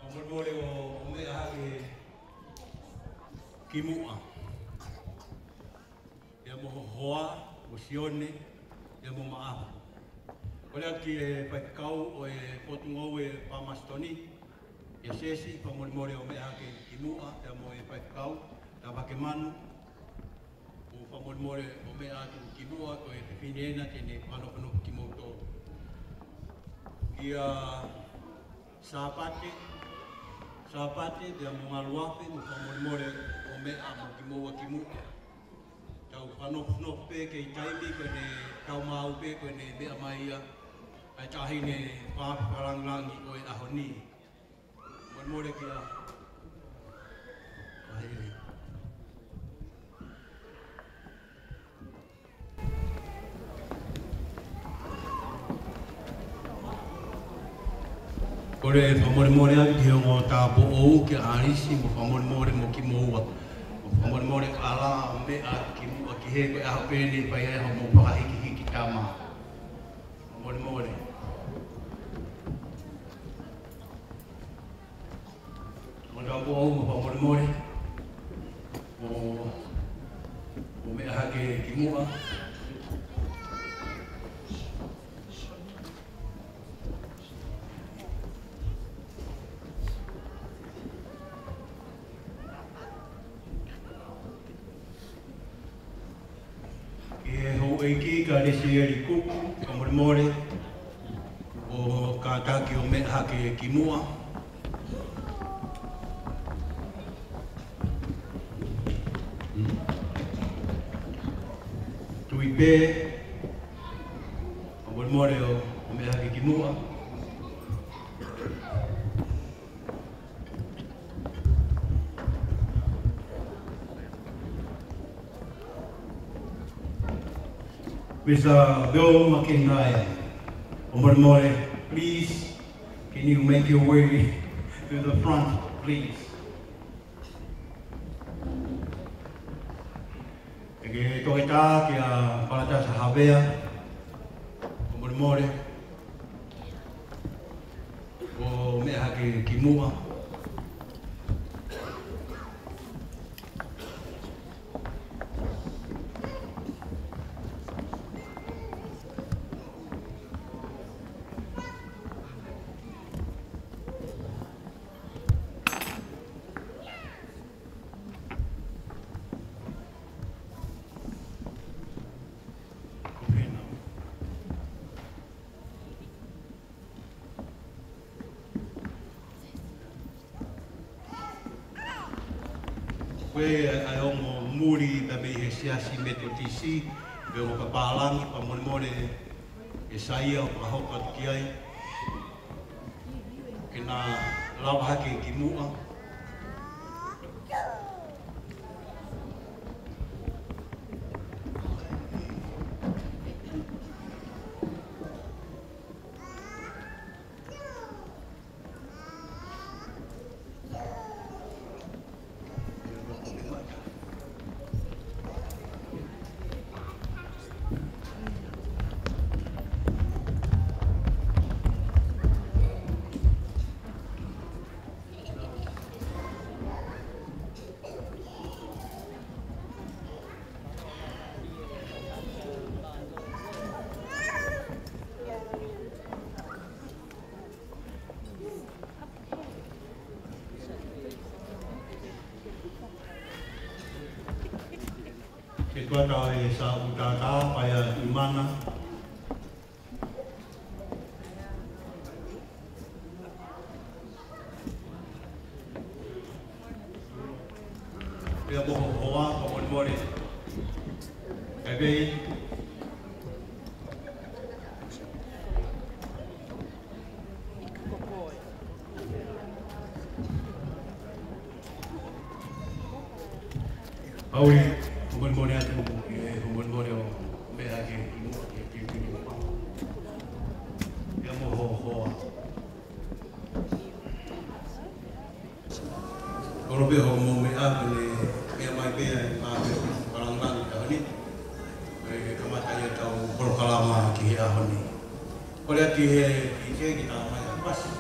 Pamormore o mea hake ki mua. Ia mo hoa, o sione, ia mo maaha. Ole aki e whaikau o e potungou e Pamastoni. Ia sesi, pamormore o mea hake ki mua, ia mo e whaikau, ta wake manu. O pamormore o mea atu ki mua, ko e whiniena tene whanokano ki moutou. Ia Sāpate, ia mo ngaruape, mo pamormore o mea mo ki moua ki mua. Tau whanokano pe kei taimi, koe ne tau mau pe, koe ne mea mai ia. Ai tahi ne whakarangangi o e ahoni. Pamormore ki a Ahiri. Kore whamoremore au ki o tā po ou ki arisi mo whamoremore mo ki moua. Mo whamoremore ala mea ki mua ki he koe aho pēne pai eho mo whakahiki hiki tāma. Whamoremore. Mo tā po ou mo whamoremore. Mo mea hake ki mua. Eiki ka resi eri kuku, ka moremore, o ka taki o mea hake ki mua. Tui pē, ka moremore o mea hake ki mua. Mr. Bill McIntyre, Omoremore, please, can you make your way to the front, please? Eke toke tā ki a whanata sa hawea, Omoremore, o mea hake ki mua. Koe ai ongo muri ta me he siasi me te tisi, pe o kapalangi, pa moremore e saia o pahoka ki ai. Ke nā lau hake ki mua. Ke tuata e sa utata pai a imana. Pea moho hoa pa moremore. E vei. Auri. Moremore atu, moremore o mea hake ki mua, ki mua. Ia moho hoa. Korope ho mo mea kone mea mai pēa e māpea parangangi ka honi. E kamata ia tau porokalama ki he ahoni. Kore ati he i te ki tā mai a pasi.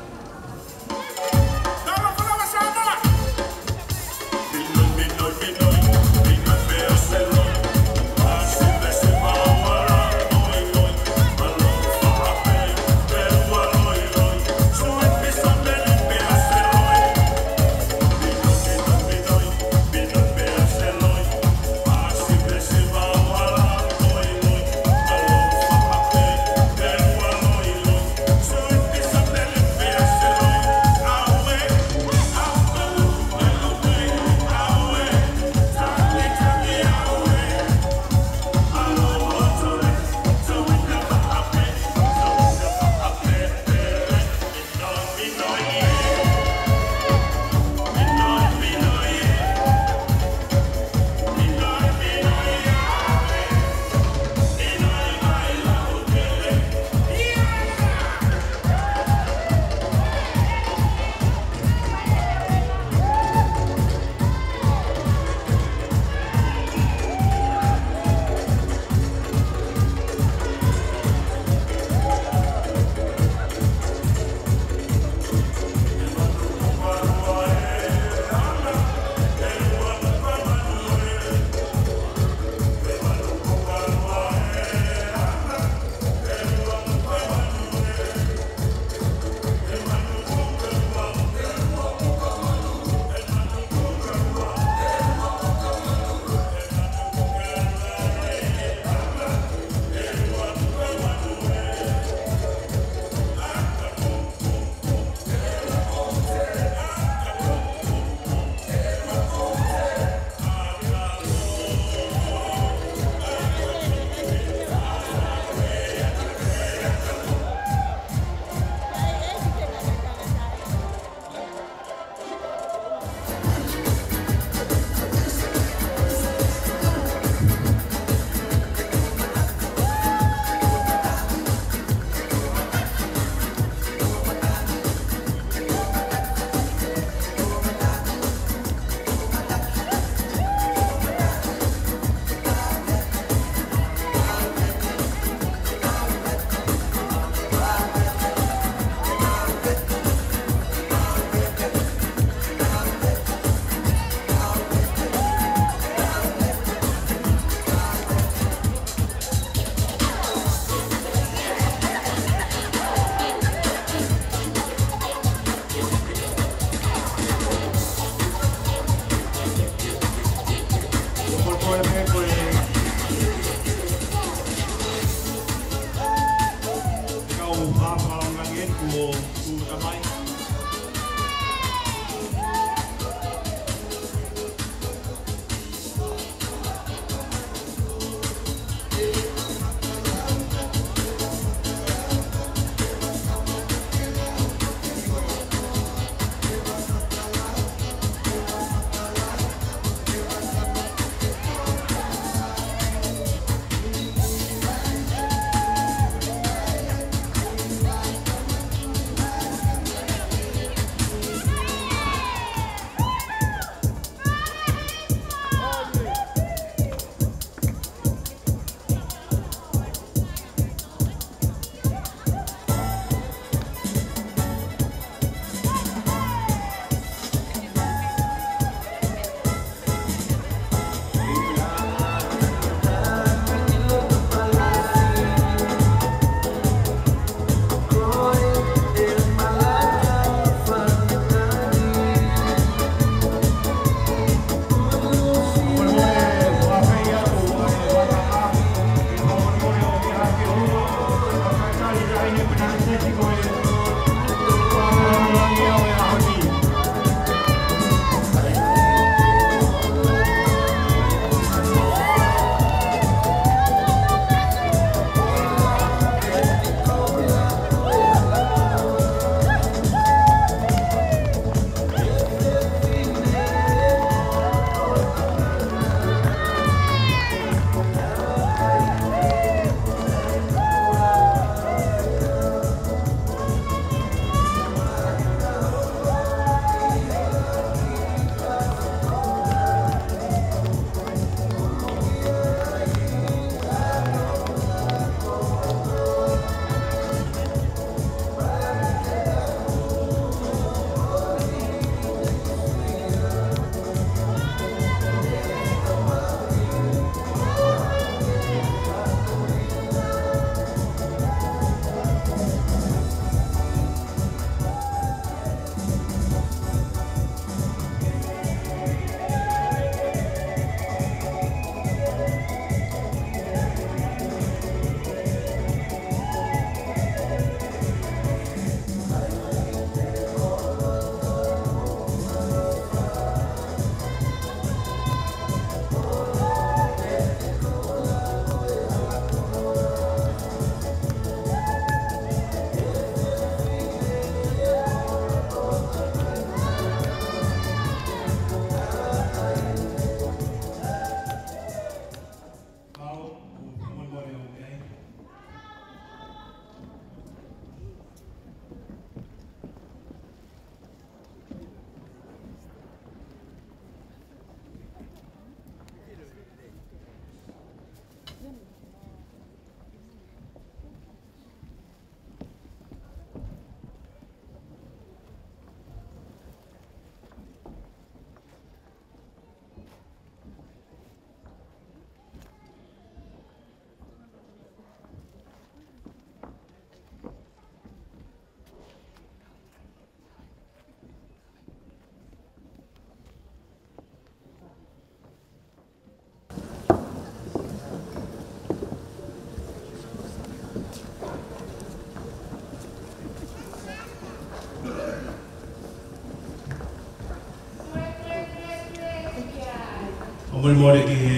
mole mole ki he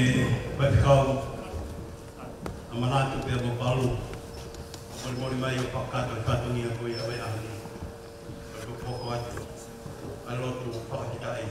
whaikau a manatu pia mo palu. Mole mole mai o whakato e katongi a koe a wea ahani. Ko poko atu. A lotu whakakitai.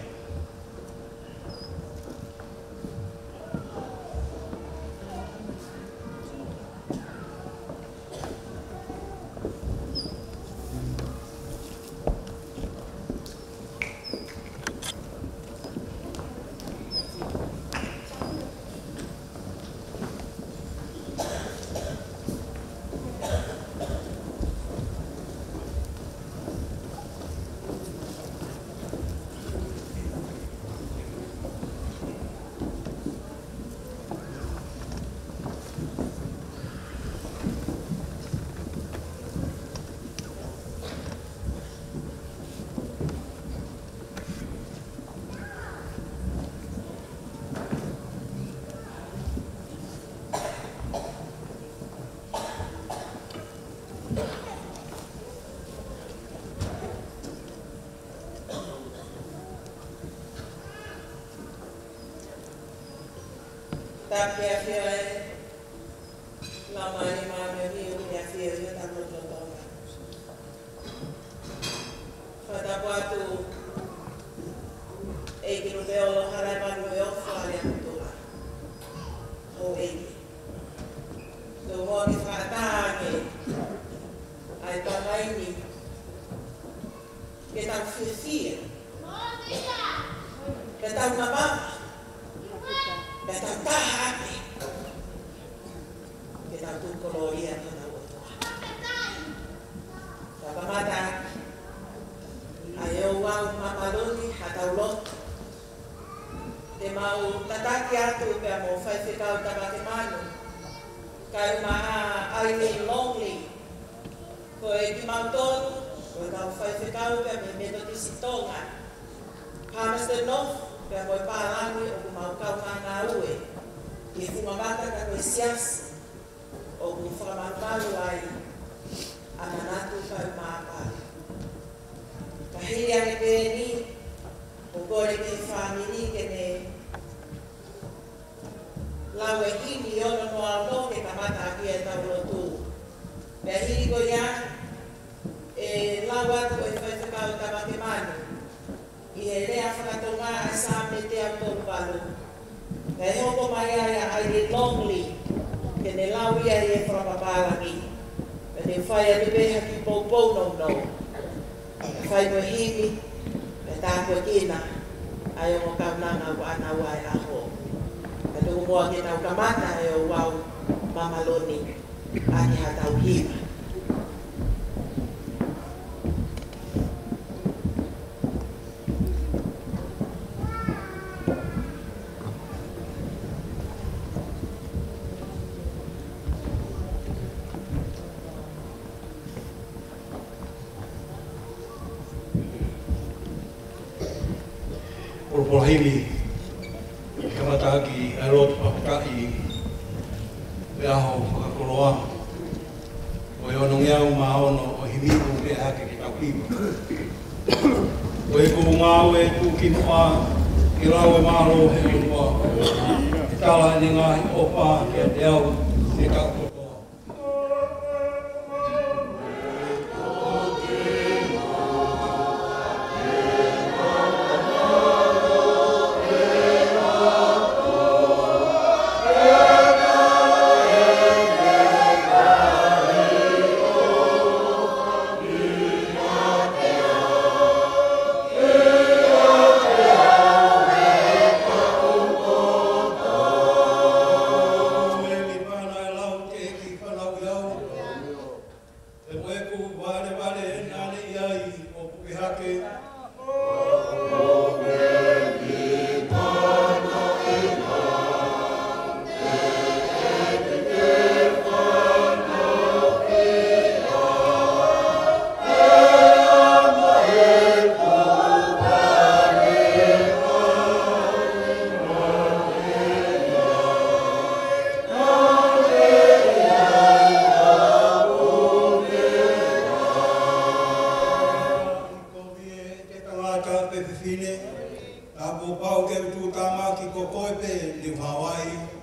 Tapi a fia la mai mai ni ni a fia yo ta no to. Fata quatu e que no veo lo harai ma no veo fare a to. O e. Do mo ni fata ke ai ta mai ni. Que ta fia. Que ta mama. Kita tahan kita tu koloria tu na uto. Bapa mata ayo wau mamaloni hataulot. Te mau tataki atu pe mo fai fikau tabate manu. Kai maa ai lonely. Ko e ki mau tonu ko ka fai fikau pe me medo ti sitonga. Hamas de no pea koe pārangi o ku mau kau ngā ue. I fumamata ka koe sias o ku whakamaru ai ananatu kau māpari. Ka hiri ane pēni o kore ke whamiri ke ne lau e hini ono no ao ke kamata aki e tau rotu. Pea hiri koe ia e lau atu e whaifakau tamake manu. I he rea whakatonga a sa me te au tolu palu. Kei hoko mai ai le lonely, ke ne lau ia e whakapaparangi. Ke ne whai a te peha ki poupou nou nou. Ke whai mo himi, ke tā koe kina, ai o mo kaunanga o ana wai aho. Ke tuku mua ki tau kamata e o wau mamaloni, ani ha tau hima. Polahimi kamataki alot pakai e aho whakakoroa o e ono ngeau maono o himiku ke hake ki tau pima o e ku ngau e ku kinoa i rau e maro he unua e tala ni ngahi opa ke te au te kako. Tāpō pau ke tu tāma ki kokoe pe ni Hawaii.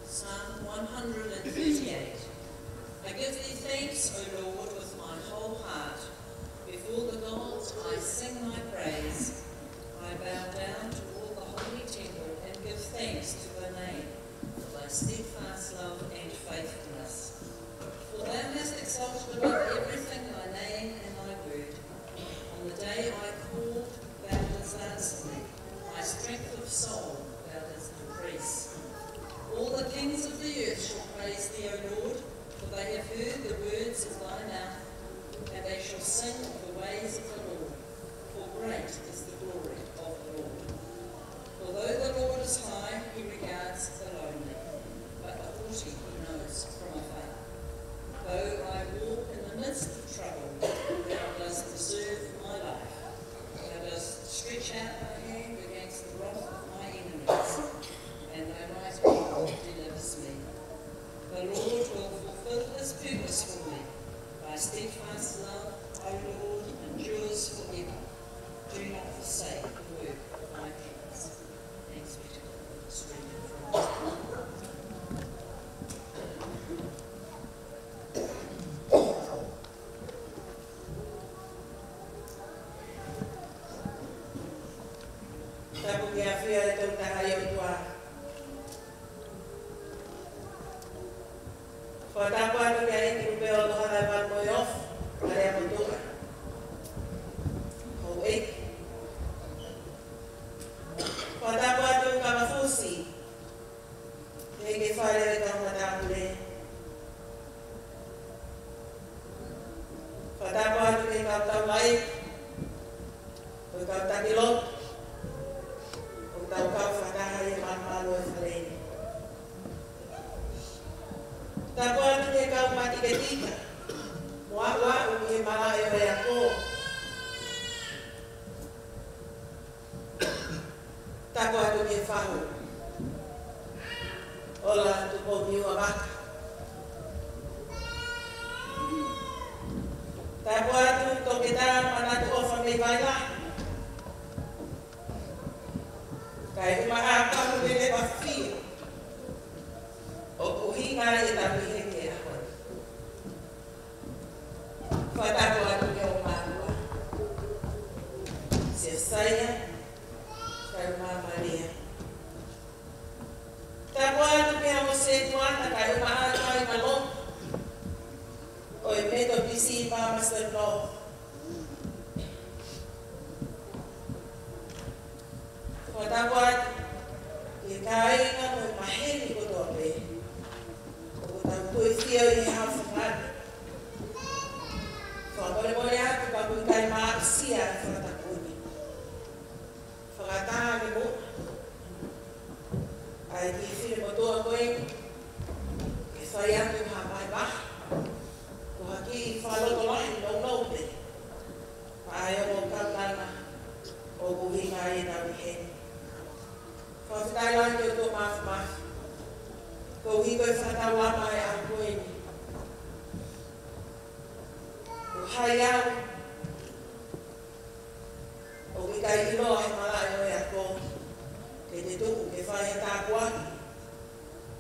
Psalm 138. I give thee thanks, O Lord, with my whole heart. Before the gods I sing thy praise. I bow down toward the holy temple and give thanks to thy name for thy steadfast love and faithfulness. For thou hast exalted above everything thy name and thy word. On the day I called, thou didst answer me. My strength of soul thou didst increase. All the kings of the earth shall praise thee, O Lord, for they have heard the words of thy mouth, and they shall sing of the ways of the Lord, for great is the glory of the Lord. For though the Lord is high, he regards the lonely, but the haughty he knows from afar. Though I walk in the midst of trouble, thou dost preserve my life. Thou dost stretch out my hand against the wrath of my enemies, and my right hand delivers me. The Lord will fulfill his purpose for me. Thy steadfast love, O Lord, endures forever. Do not forsake the work of my hands. Thanks be to God. It's reading from Tapu kia whia le tau tahai o tua. Whatapu atu kia eki rupe o tohana e wanu moi off, kare a motua. Hou eki. Whatapu atu ka mafusi, eke whare e ka whatapu le. Whatapu atu ke ka tau mai, o ka takilot, tau kau whataha e mamalo e wharene. Tapu atu ke kau mati ke tika, moa ua e mara e rea kō. Tapu atu ke whahu, ola atu po miua maka. Tapu atu toke tā manatu ofa me vaila. Kai umaaka mele wafia o kuhinga e tapu heke a hoi. Whatapu atu ke o mātua. Se saia, kai umamaria. Tapu atu ke o se tuana kai umaaka i malon. O e meto pisi i Master Law. Whatapu atu, ke kāinga mo i maheni kotoa pe. O tau tui whio i hawha ngani. Whakore atu ka kui kai maa sia e whatakuni. Whakataa ni mo. Ai ki whire motoa koe. Ke whai atu ha mai maha. Ko haki i whaloto lahi nou pe. Ai o mo kautana o kuhinga i nau i heni. Whawhitai lai te tō mafu. Ko hi koe whakatau lama e a koeni. Ko hai au. O ki kai ilo he mala e oe a kō. Ke te tuku ke whai he tā kuaki.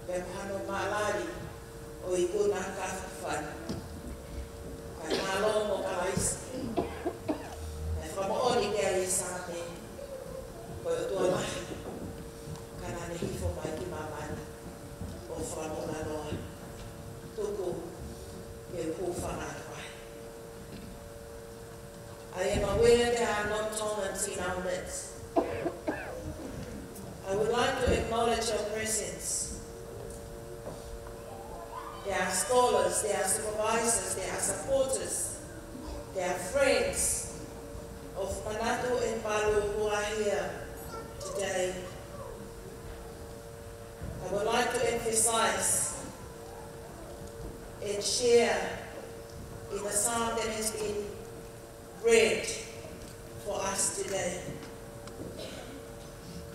Pe mohano maalari o i kūna kāwha whai. Kai mālo mo kalaisi. Kai whamooni ke a i sāne. Koe o tua mahi. Kana ne hifo mai ki mamani o whanona noa. Tuku ke pūwhanga kwai. I am aware there are non-tolerance in our midst. I would like to acknowledge your presence. There are scholars, there are supervisors, there are supporters, there are friends of Manatu and Palu who are here today. I would like to emphasize and share in the psalm that has been read for us today.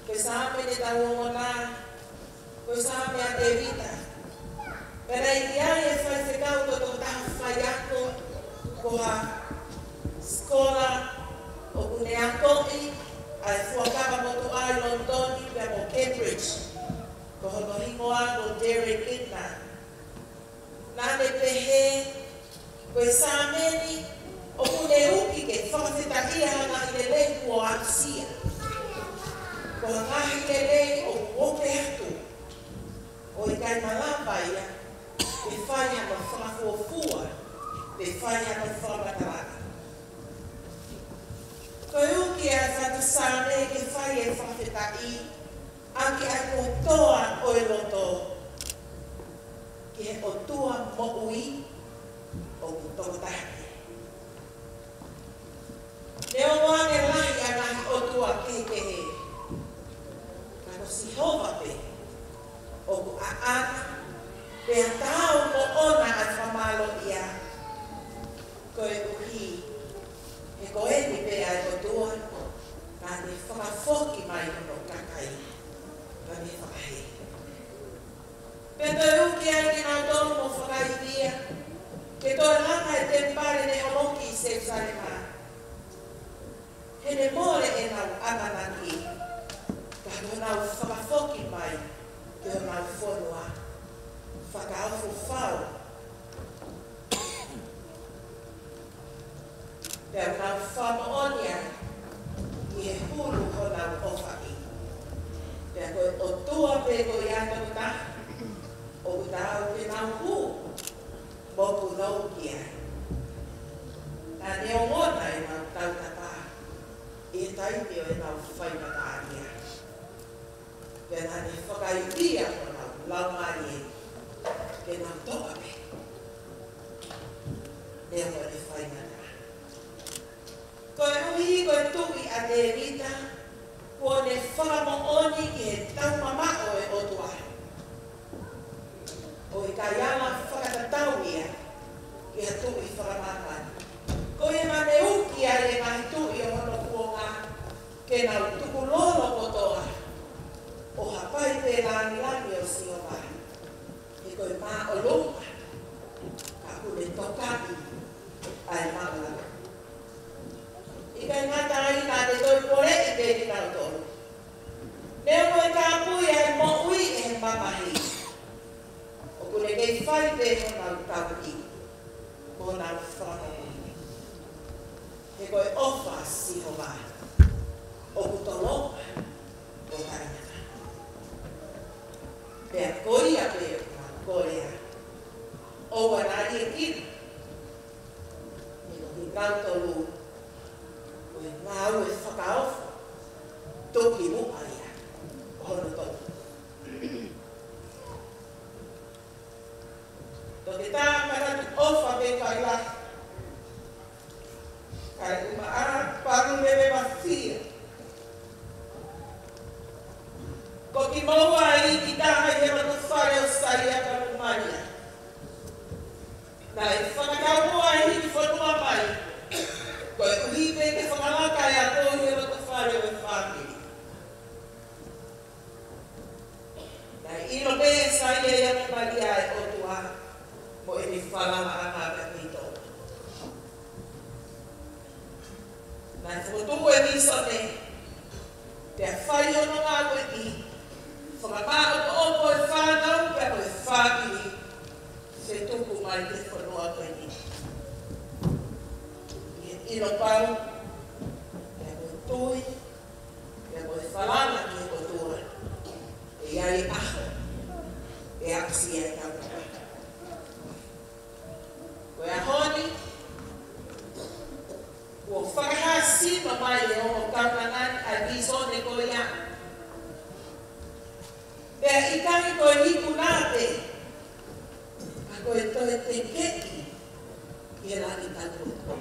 Koe sāme ne tauongona, koe sāme a te vita. Pera i ai e whai whekau to tō taha whai ako, ko ha skola o kune akoki, ai fuakapa motu ai Londoni, pia mo Cambridge. Ko hono hingo ako Derek Kitna. Nane pehe, koe sāmeni, o kune uki ke whawhetakia hana i le lei kua aksia. Ko ngahi le lei o ope atu. O i kai malapa ia, pe whai hana whakafuafua, pe whai hana whakataraka. Koe uki a whatasāne ke whai e whawhetai, anke ai ko toa o e loto, ki he o tua mo ui o ku tokotahaki. Leo wane lahi a ngahi o tua kekehe. Kako si hova pe, o ku aana, pe a tau mo ona a whamalo ia. Koe uhi, he koe ni pe ai o tua, ka ne e nau ananaki, ka ho nau whakafoki mai, te ho nau whonua, whakaafu whau. Te au nau whamooni ai, i e hulu ho nau ofaki. Te koe o tua pe koe iata kuta, o kuta au te nau hu, moku nou ki ai. Nā ne o ngona e nau tautata, e taiti o e nau whainata aria. Pea nā ne whakaitia o nau laumari e, ke nau toka me. Ne o e whainata. Koe uhi koe tuki a te rita, kua ne whakamooni ki he taumamako e otua. O i ka iama whakatatau ia, ki ha tuki whakamakani. Ko e mane uki a e ngahi tuki o hono kuonga, ke nau tuku lolo kotoa, o hapai te lani o si o mai. E koe mā o lunga, ka kune tokaki ai mangala. I kai ngata ai nā te toi pore e te ki nau tonu. Neo koe ka pui e mo ui e he mamahi. O kune kei whai te ho nau tauki, mo nau whakamooni. He koe ofa si ho mai, o kutolonga o tainata. Pea koia pe o nau korea, o wanari e kiri. Nino ki nau tolu, koe ngau e whakaofu, toki mua ia, hono toki. Toki tā karatu ofa me kai lahi. Kai uma ara paru mewe mawhia. Ko ki maua i ki tāha i hema tu whare o sai a ka mumania. Nā e whakakau mua i ki whanua mai. Ko e uhipe te whakalaka e a tō i hema tu whare o e whākiri. Nā ino pe e sai e a mumania e otua. Mo e ni whalama a ngāka mito. Nā e whakotuku e miso ne, te a whai ono ngā koe i, whakamā o opo e whānau, pia koe whākiri, se tuku mai te whanua koe i. I e ino pau, pia koe tui, pia koe whalama ki e kotura, e iai aho, e aksi e tautaka. Koe a honi, ua whakahasima mai e o kaunangani a visone koe ia. Pea i tangi koe hiku nāte, a koe toe te keki i e lani takuta.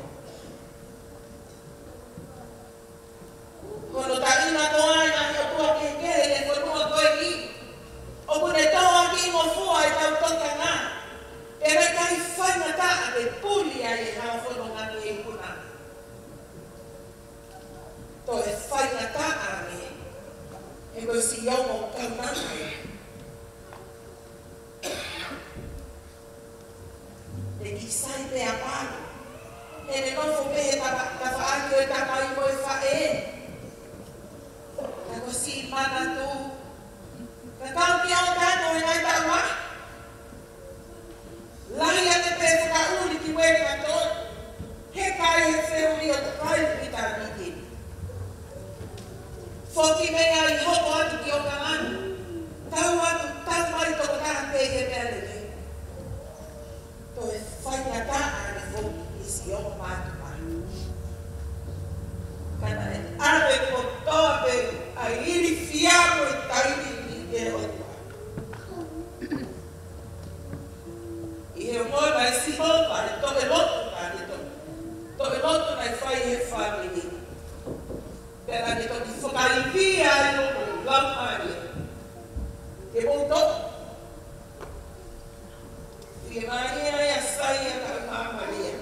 Kono ta ina toa i nani o tua kekere e whanua koe ki, o kune toa ki mo fua e tau toka ngā. E rei kai whainata a te puli ai e hao whono ngani e kuna. To e whainata a me, e koe si iau mo kaunanga e. E ki sai pe a pānu, e ne nofo pe he tawhaaki o e takai mo e wha e. Ka ko si mana tu, ka kau ki au tāno e ngai taua. Lahi a te pēta ka uli ki wēne a tōnu. He kai he whiuri o te kai pita niki. Whoki mea i hoko atu ki o ka manu. Tau atu tau mai toko taha pei he pēne. To e whainga taa ni whoki i si o mātu mai. Kana e awe ko toa pe a iri whiako i tairi ni te otua. I he mona e si hopa e toke lotu ka ni toke. Toke lotu na i whai he whamini. Pera ni toki whakaipia i loto laumari. Ke moto. I e maria e a sai a ka mamaria.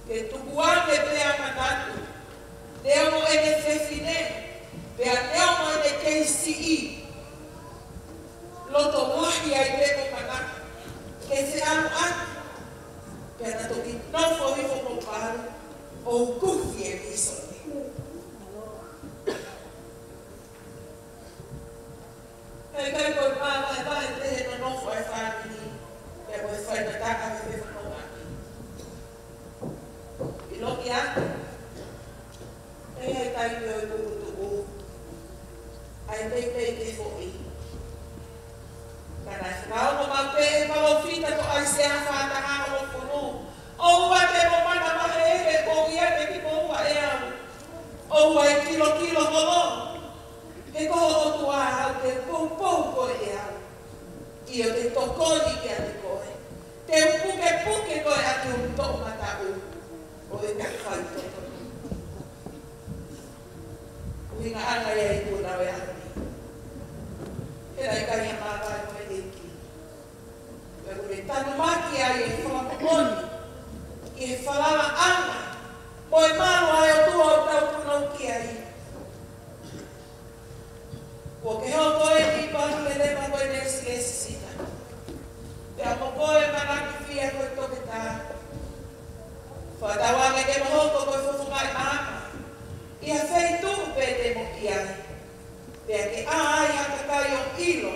Ke tukuane pea matatu. Teo e ne whewhine. Pea teo e ne KCE. Loto mahi ai peko matatu. Ke se anu atu, pia na toki nofo hifo mo paru, o kufi e miso ne. tai me o kukutuku. Ai pei te fo'i. Kana whakao mo mape e pawawhita to ai se a whātanga o kuru. O ua te mo mana mahe e ko ia te ki mo ua e au. O ua e kilo holo. He koho o tua au te pou ko e au. I o te tokoni ki a te koe. Te puke koe a te to mata u. O e ka kai toko. Uhinga anga ia i tūna o e ane. He rai kai a mātai mo e eki. Ue kore tanu maki ai e whakaponi. I he whalala anga. Mo e maro ai o tua o tau punau ki ai. Ko ke heo koe ni paru le lema koe nesi sita. Te amo koe manaki fia koe toke tā. Whatawange ke mahoko koe whuwhungai maama. Ia whei tūku pē te mo ki ai. Pea ke ai haka kai o ilo.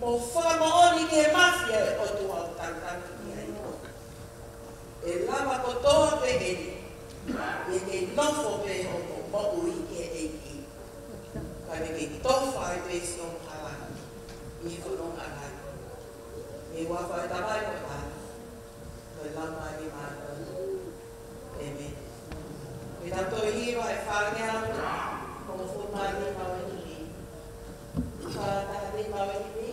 Mo whakamooni ki he mafia o tua o tantangi ki ai. E lama ko toa pe eni. E ke nofo pe o ko mo ui ke eiki. Kai me ke tofa e pe si on hala. I whunong anai. Me wafa e tamai o tā. Koe lama ni mātou. Amen. Me tato hiwa e whāngea o mo whunai ni maweni ni. Whātaka ni maweni ni.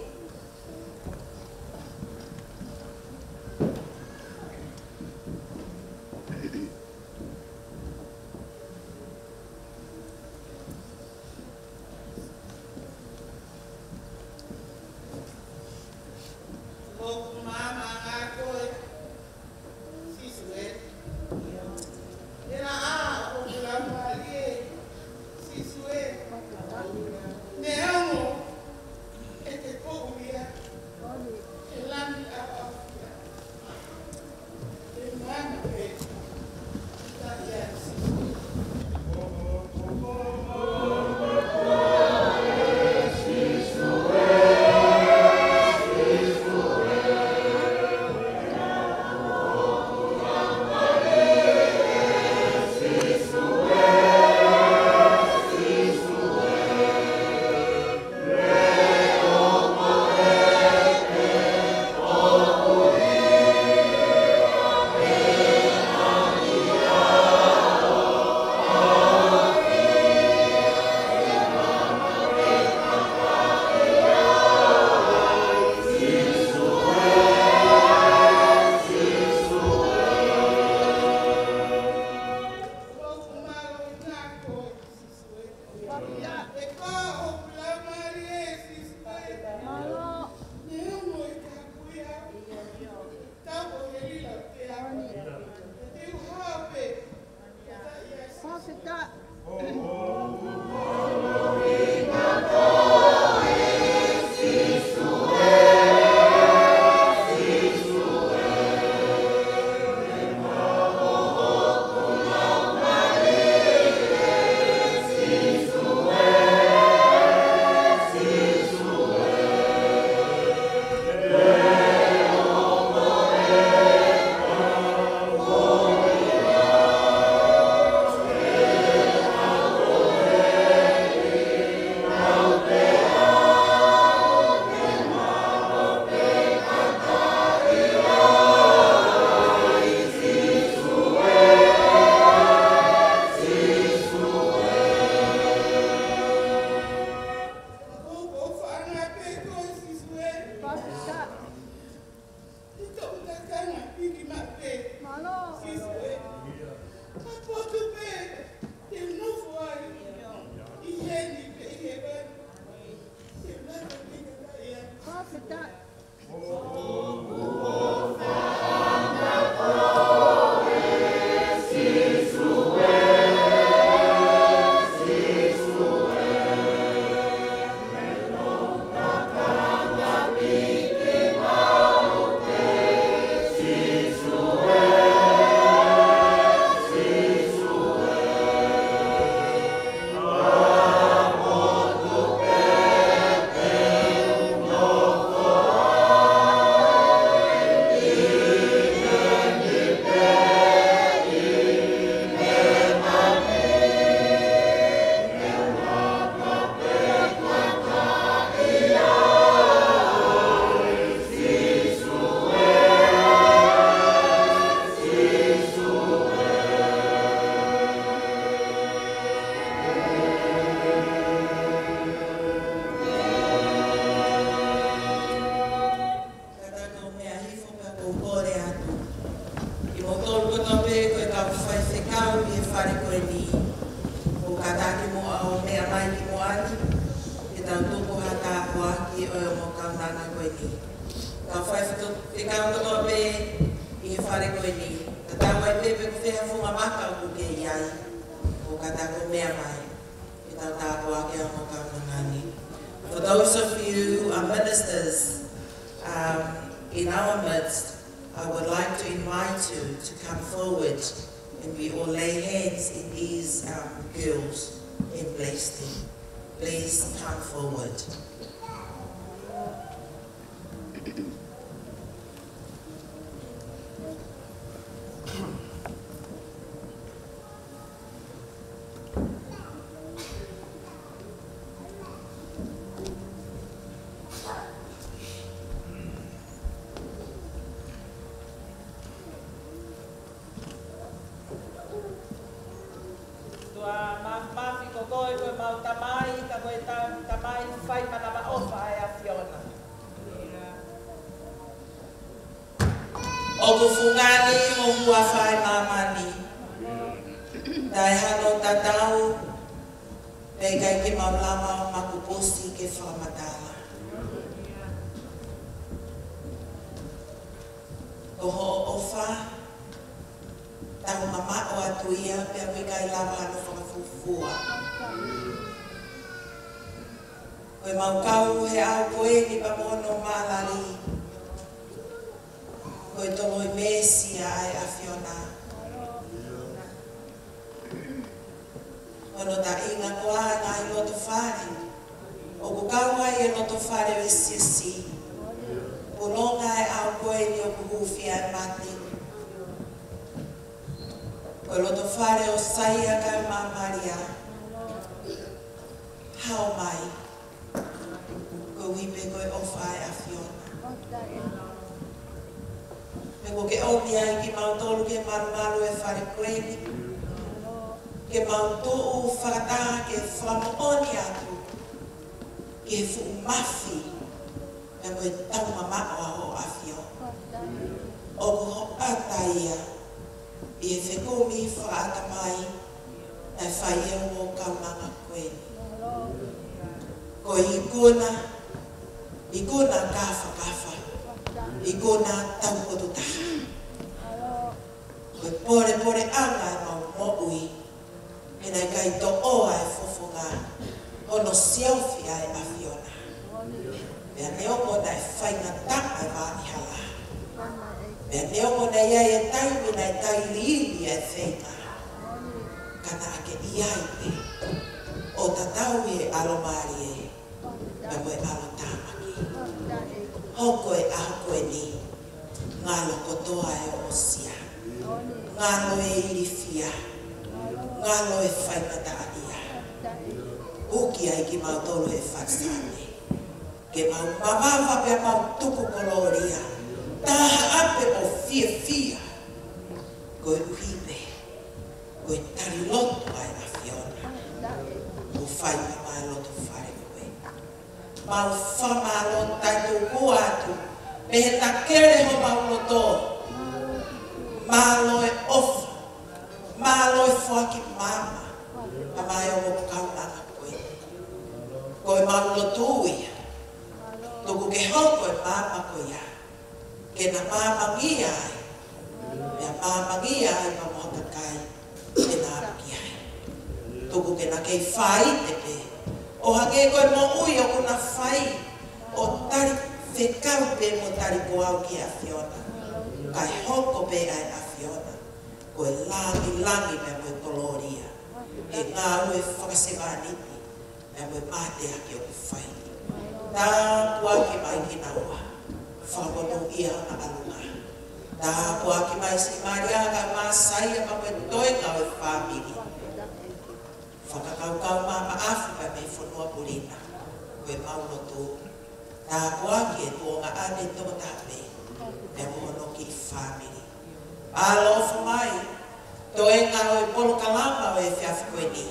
mani, e tau tuku hata apua ki o mo kaunanga koe ni. Tau whaifutu, te kaunanga pe i whare koe ni. Ta tau ai pepe ku wheha funga maka o kuke iai, o katako mea mai, e tau ta apua ki o mo kaunanga ni. For those of you who are ministers in our midst, I would like to invite you to come forward and we all lay hands in these girls and bless them. Please come forward. Ogufungani hongua fai mamani. Dai hano tatau. Pegai ke maulama makuposi ke whamatala. Koho ofa. Tau mama o atuia pia pegai lava hano whakafufua. Koe maukau he au koe ni pamono malari. Koe tolo i mesi ai a Fiona. Ono ta inga koa nga i loto whare. O kukaua i loto whare we sisi. Pulonga e au koe ni o kuhufi ai mati. Koe loto whare o saia kai mamaria. Hao mai. Koe wipe koe ofa ai a Fiona. Ko ke omi ai ki mautolu ke marumaru e whare koeni. Ke mautuu whakataha ke whamooni atu. Ke fu mafi. Me koe tau mamao aho a Fio. O ko ataia. I e whekomi whaata mai. E whai e o kaunanga koeni. Ko i kuna kafa. I kona tau koto taha. Koe pore anga e mau mo'ui. E nei kai to oa e fofonga. Ono selfie ai a Fiona. Mea neongo na e whainga tanga e maani hala. Mea neongo na iai e taimi na e tailiili e whenga. Kana ake iai pe. O tatau e alomari e. Mea koe alo tamaki. Hoko e ahoko e ni. Ngalo kotoa e osia. Ngalo e irifia. Ngalo e whaimata ia. Uki ai ki mautolo e whaksane. Ke mau mamawa pe mau tuku koloria. Taha ape o fia. Koe uhipe. Koe tari loto ai a Fiona. O whaima mai loto whare koe. Mau whamalo taitu kuatu. Me he takere ho mau loto. Malo e ofa. Malo e whaki mama. A mai o mo kaunanga koe. Koe mau loto ia. Tuku ke hoko e mama koe ia. Ke na mama ngia ai. Mea mama ngia ai pa mohaka kai. Ke na aruki ai. Tuku ke na kei whai te pe. O hake koe mo ui o kuna whai. O tari whekau pe mo tari ko au ki a Fiona. Kai hoko pe ai a Fiona. Koe langi me koe koloria. E ngā ue whakasewaniti. Me koe mate hake o ku whai. Tā puaki mai ki na ua. Whakapono ia na alunga. Tā puaki mai si mariaga māsaia pa koe toenga o whamiri. Whakakaukau mama afu pa me whanua purina. Koe maulotu. Tā puaki e tuonga ane tonga tape. Me mohono ki whamiri. Alofa mai. Toenga o e polo kalama o e whiafi koe ni.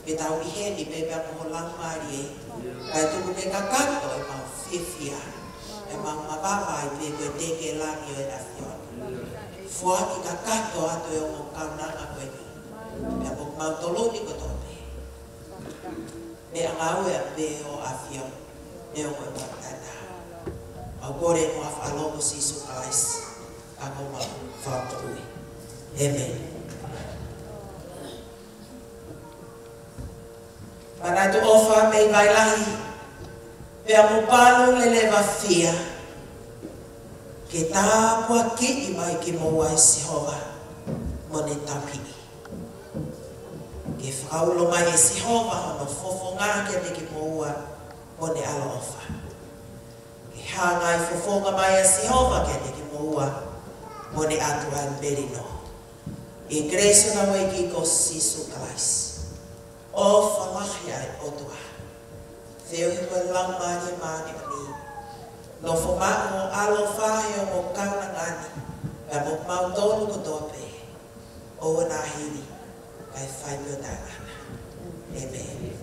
Me tau miheni me mea moho langmari e. Kai tuku te kakato e mau whiwhia. E mau mawawai pe koe teke langi o e na Fiona. Fuaki kakato ato e o mo kaunanga koe ni. Me mau toloni ko tope. me angau e me o afio me o koe matata au kore mo afalogo sisu kais ako ma whakatui. Amen. Para tu ofa me bailahi pea mo palo le leva fia ke tā pua ki i mai ki mo wai Sihova mo ne tapi. Ke whakaulo mai e Sihova hono fofo ngā ke me ki mo ua mo ne alo ofa. Ke hāngai fofonga mai e Sihova ke me ki mo ua mo ne atu an berino. I greso na wai ki ko sisu kalais. O whalahi ai o tua. Theo hi koe lang mani mani mani. No fo maa mo alo whahe o mo kauna ngani. Pea mo mau tonu ko tope. O na hiri. Kai whai mo na ngana. Amen.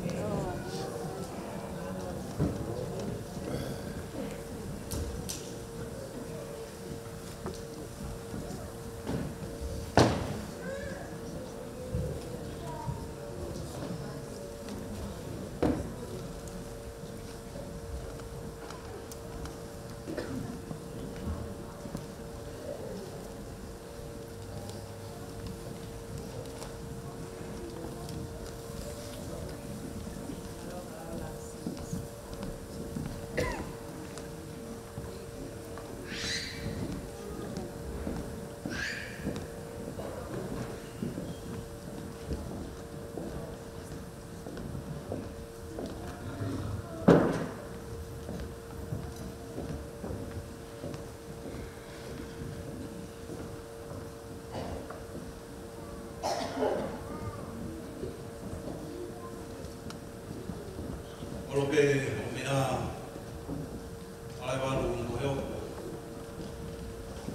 Olo ke o mea alai walu ungo heo.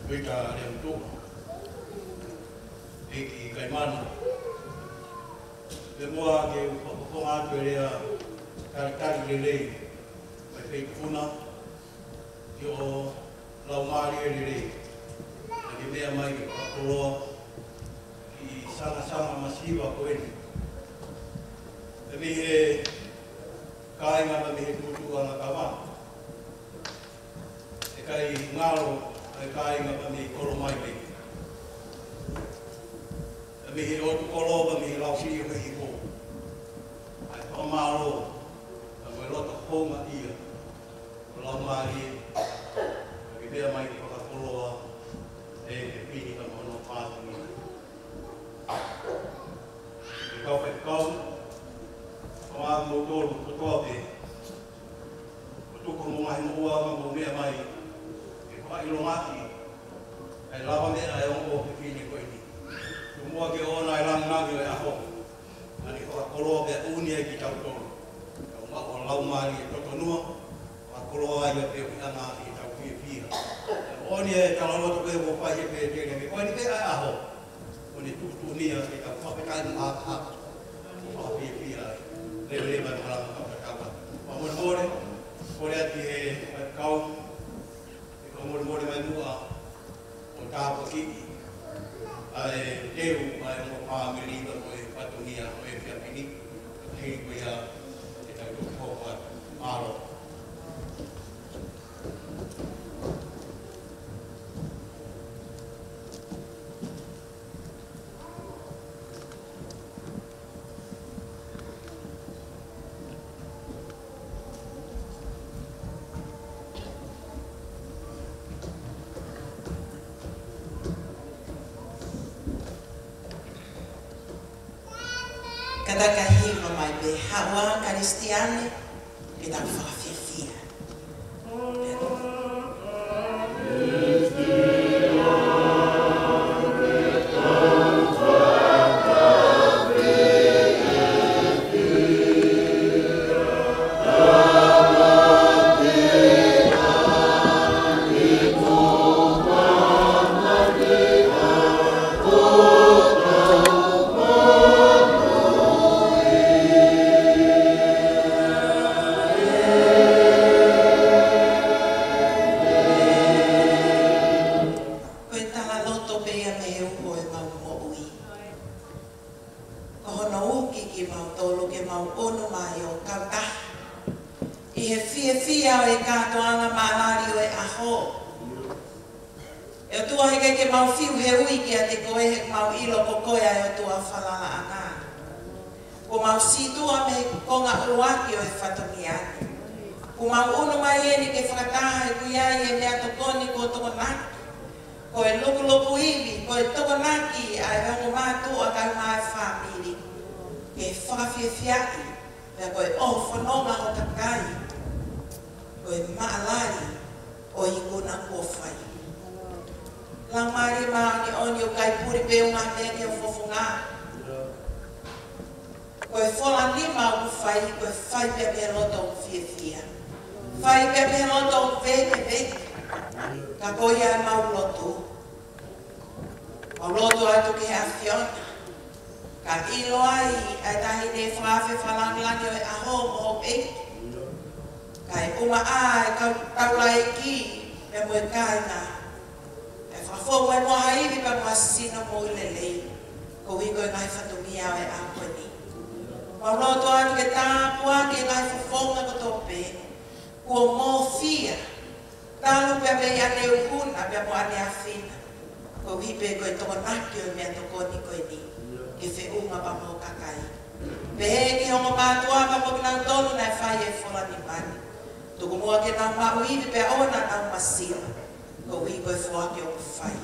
Kuika reo tō. Eki kai manu. Me moa ke whakakonga atu e rea karitari le rei. Mai pei kuna. Ki o lau maari e le rei. Ke mea mai ke whakoloa. Ki sanga masiwa ko eni. E mi he kai ngana me he tutu ana kawa. E kai ngaro, e kai ngana me koro mai me. E me he otu koloba me he lau siri me he ko. Ai pamaro, a koe lota honga ia. O lau maari e. A ki bea mai ki whakakoloa e ke pini ka mono pātungi. E kau pe kau, Kama mo tolu ko tope. Ko tuko mo mai mo ua mo mea mai. E ko ai longaki. Ai lava me ai ongo ke fini ko ini. Ko mo ke ona ai lang nagi ai aho. Ani ko kolo be uni ai ki tau tolu. Ko ma o lau mari to tonua. Ko kolo ai pe ana i tau fi. Oni e kalalo to be mo pai pe te ne ko ni be ai aho. Oni tu ni ai ka fa pe kai ma ha. Ko fi ai. Lele mai malam kapakawa. Amor more, kore ati e kau, e amor more mai mua, o tāpa kiki. Ai teu mai o pāmiri ka koe patunia o e whiapini, hei koe a e tau tukoha aro. Kada kahima mai be hawa karistiane ke tak whakawhiawhia. Yeah. unu mai o kautahi. I he fia o e katoanga malari o e aho. E o tua heke ke mau fiu he ui ki a te koe he mau ilo kokoia e o tua whalala ana. Ko mau situa me konga uruaki o e whatongi ane. Ko mau unu mai eni ke whakataha e kuiai e mea tokoni ko tokonaki. Ko e luku iwi, ko e tokonaki a e hongo mātu a kai mai whamiri. Ke whakawhiawhiaki, mea ko e whanonga o takai. Ko e maalari o ikuna kua whai. Lang mari maangi oni o kai puri peo ngā meni o fofonga. Ko e whola lima o whai, ko e whai pia pia roto o whiawhia. Whai pia pia roto o veke. Ka koia e mau lotu. Mau lotu atu ki hea whiona. Ka ilo ai e tahi ne whawhe whalangilangi o e aho mo o peki. Kai uma ai taula e ki me moe kai na. E whawho moe moa haiwi pa moa sino mo i lelei. Ko hiko e ngai whatumia o e aponi. Mau loto atu ke tāpua ke ngai whawhonga ko tope. Kua mō fia. Tālu pia me i ane uhuna pia mo ane awhina. Ko hipe ko e tokonaki o mea tokoni ko e ni. Ke whe unga pa mo kakai. Pehe ki hongo mātua pa mo kinau tonu na e whai e whola ni mani. Tuku mua ke nau mau iwi pe ona nau masira. Ko hiko e whoake o kuwhai.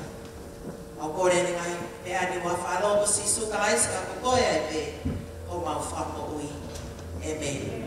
Mau kore ni ngai pe ani wa whalopo si suka laisi ka kukoia e pe. O mau whamo ui. Amen.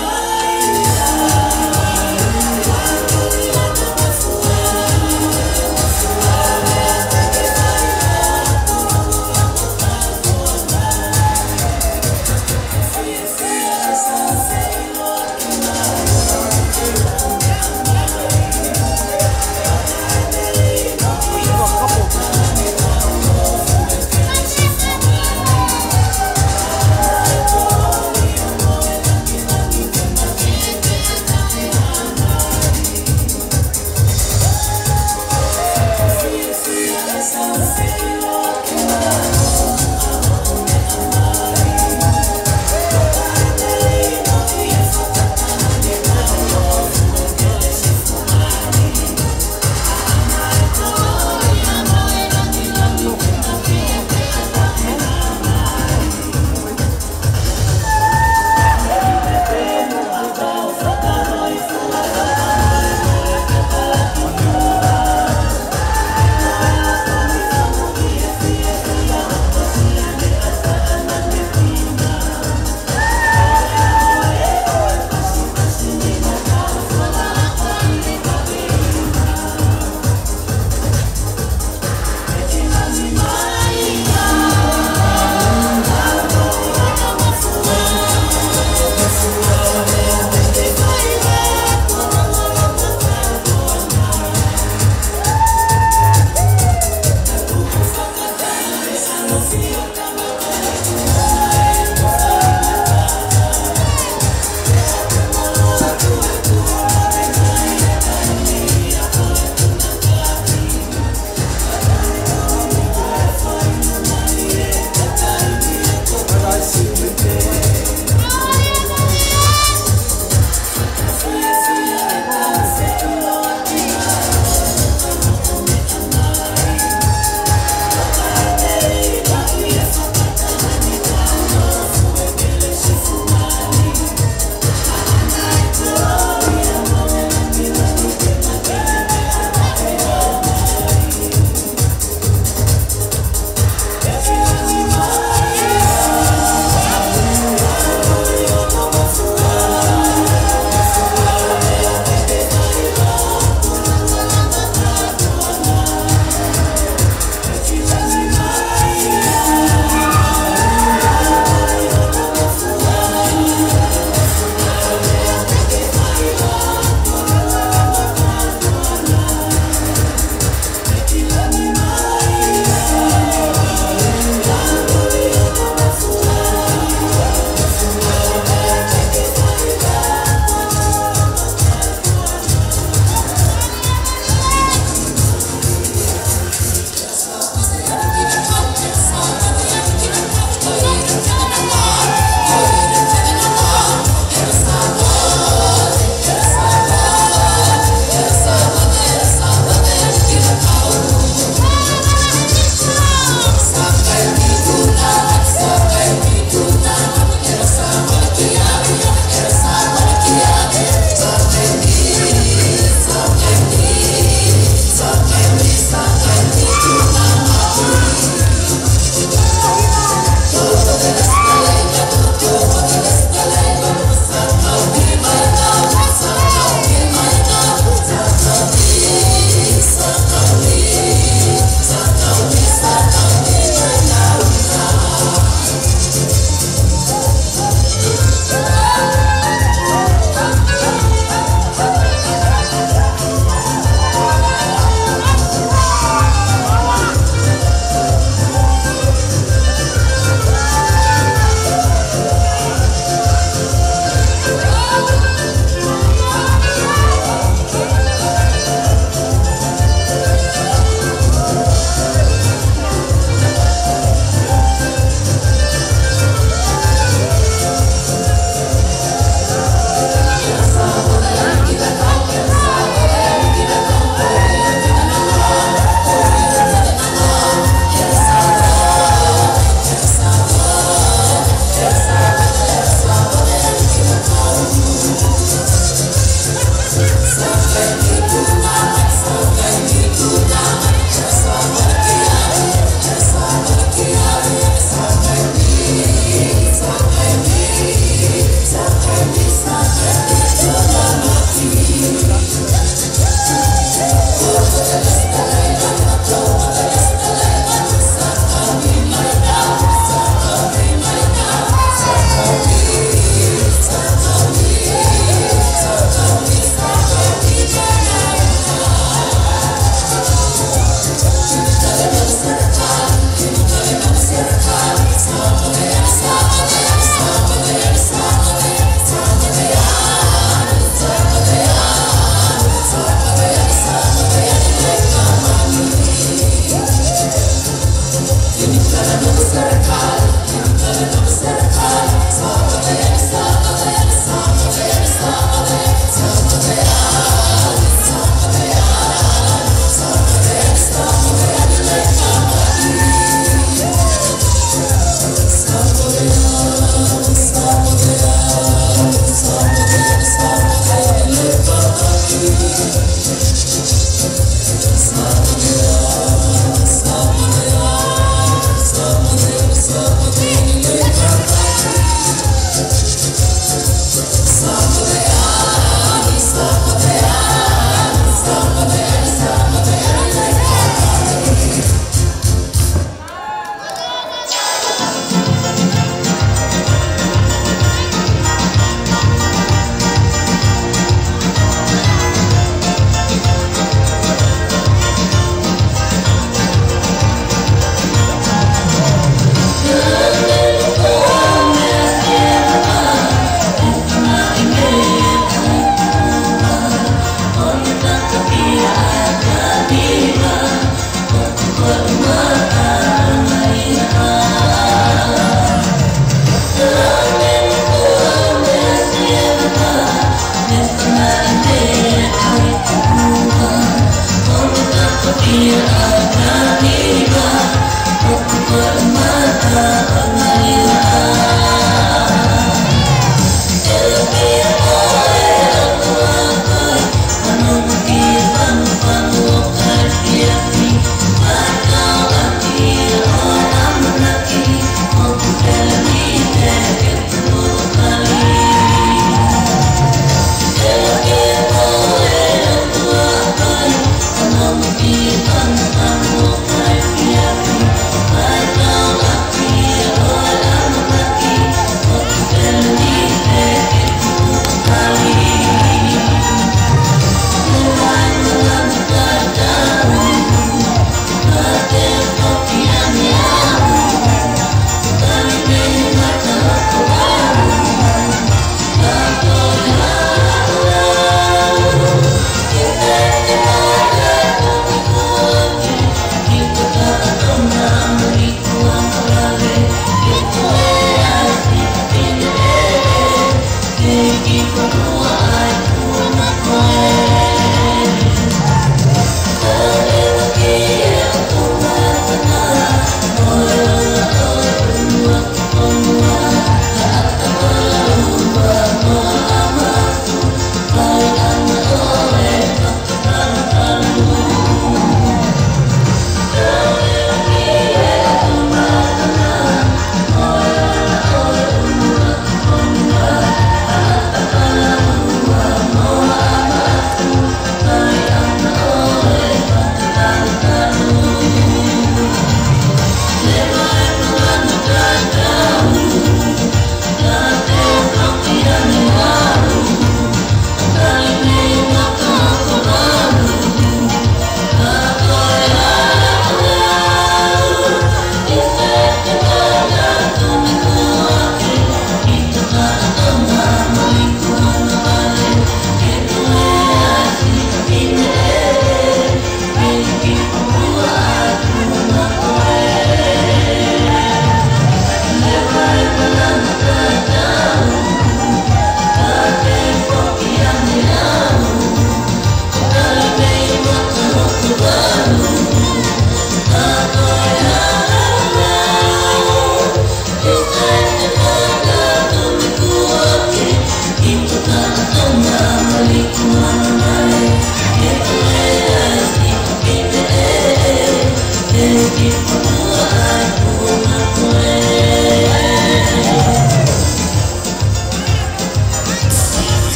Bye.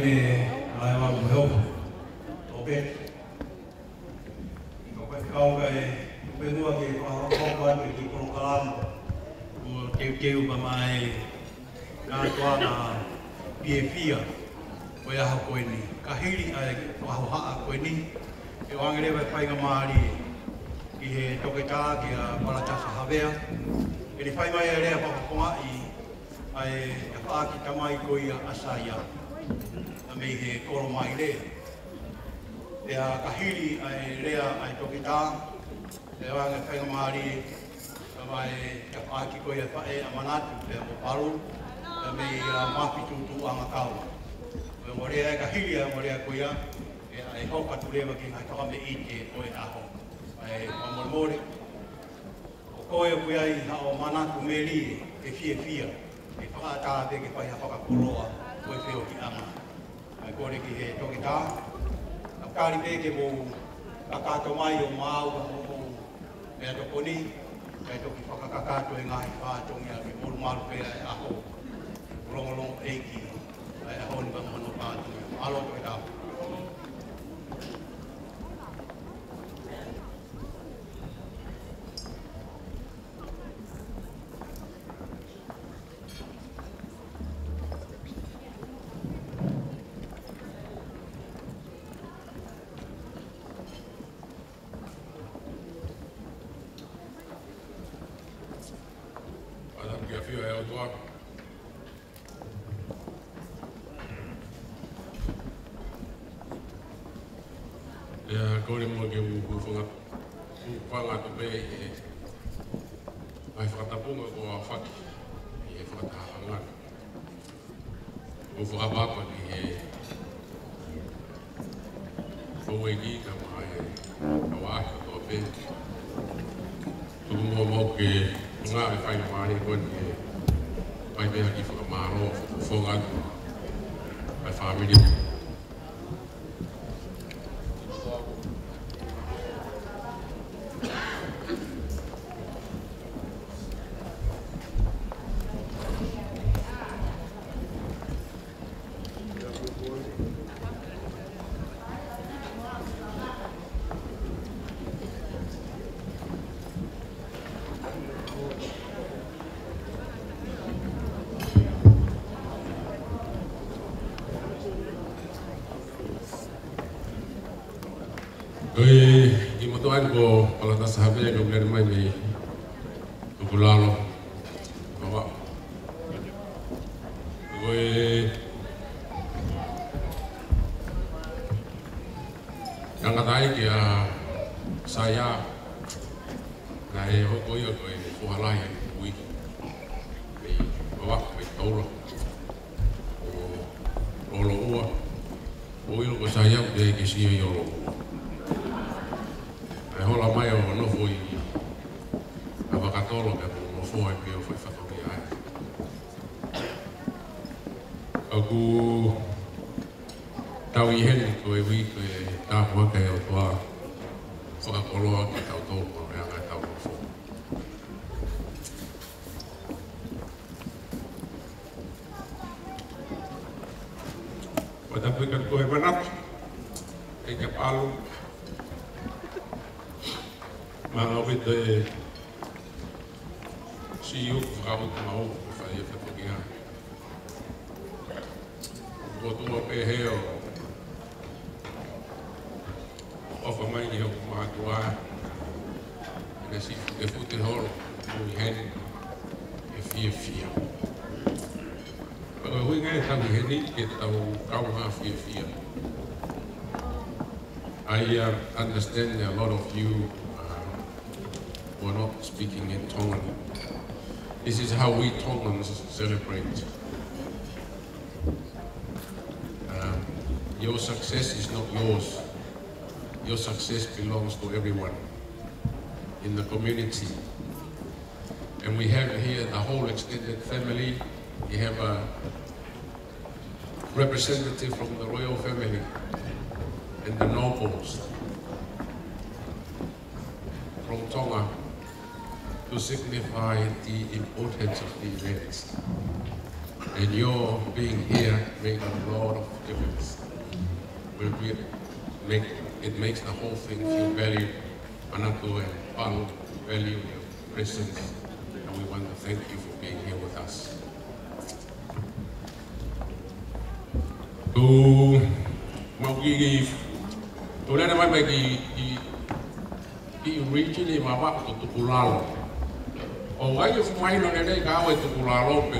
ne ai wa mo o be ko ko kau ka e pe no ke ko ko ke ko kalam o te ba mai ka toa na pia o ia ha koe ni ka hiri ai ko ha koe ni e wangere vai pai ga mari i he toke tā ki a paratasa havea e ni whai mai a rea papakonga i ai a whaaki tamai ko i a asaia a mei he koro mai re e a kahiri ai rea ai toke tā e wanga whai ga mari a mai a whaaki ko i a whae a manatu e a moparu a mei a mapitu tu a ngakau e morea e kahiri a morea ko ia e ai hoka tu rewa ki ngai toka me i te oe aho ai mamormore o koe o kuia i hao manatu meri e fia e whakaata te ke pai hapaka koroa koe whio ki anga ai kore ki he toki tā a kāri te ke mou a kāto mai o māu a mou mea tokoni kai toki whakakakato e ngahi whātongi a ke moru maru pēra e aho longolongo eiki ai aho ni wangmano pātongi alo toki tā kore mo ke u whanga to pe ai whakatapunga ko a whaki i he whakatahanga o whakapapa ki he whauegi ka mai ka wāka to pe tuku mo ke ngā e whaina maari koni he pai peha ki whakamaro whongatu ai whamiri i motoan ko palatasa havea ka ulere mai me tupulalo kawa koe kangatai ki a saya na e hoko ia koe fuhalai ui me kawa me tauro o olo ua o ilo ko saya ke kisi i olo hola mai o nofo i a wakatolo ke nofo ai pio foi whatoki ai. Aku tau i heni ko e wi ko e tāpua ke o toa whakakoloa ki tau tōpua me anga tau nofo. Wa tapuikan ko e manatu e ka palu Mana o te si o frau te mau fai e whatokia. Ko tua pe heo ofa mai ni o mātua e si e fute horo o i heni e fia. Paka hui ngai tangi heni ke tau kaunga fia. I understand a lot of you who are not speaking in Tongan. This is how we Tongans celebrate. Your success is not yours. Your success belongs to everyone in the community. And we have here the whole extended family. We have a representative from the royal family and the nobles from Tonga to signify the importance of the events. And your being here makes a lot of difference. It makes the whole thing feel valued. Manatu and Palu value your presence, and we want to thank you for being here with us. Originally, my wife was Tukulalo. Oh, I just might not let it go to Tukulalo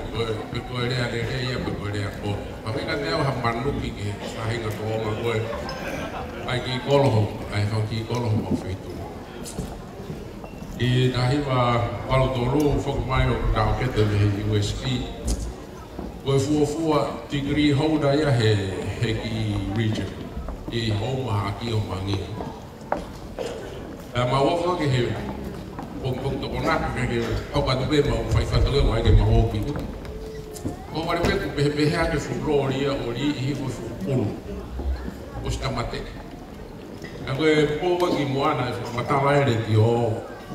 because they are there, because they are poor. But we can never have Manuki, I hang a tall word. I keep Goloho, I found key Goloho of it. I Nahiva Palotoro for my now get the USP. With 4 degree holder, Heki region. I home Haki of Mangi. My work here. Pong to Onak, how about the Bema, 500 like my whole people. Oh, I went to be happy for Gloria or he was full. Ustamate. And we're over in one as Matala,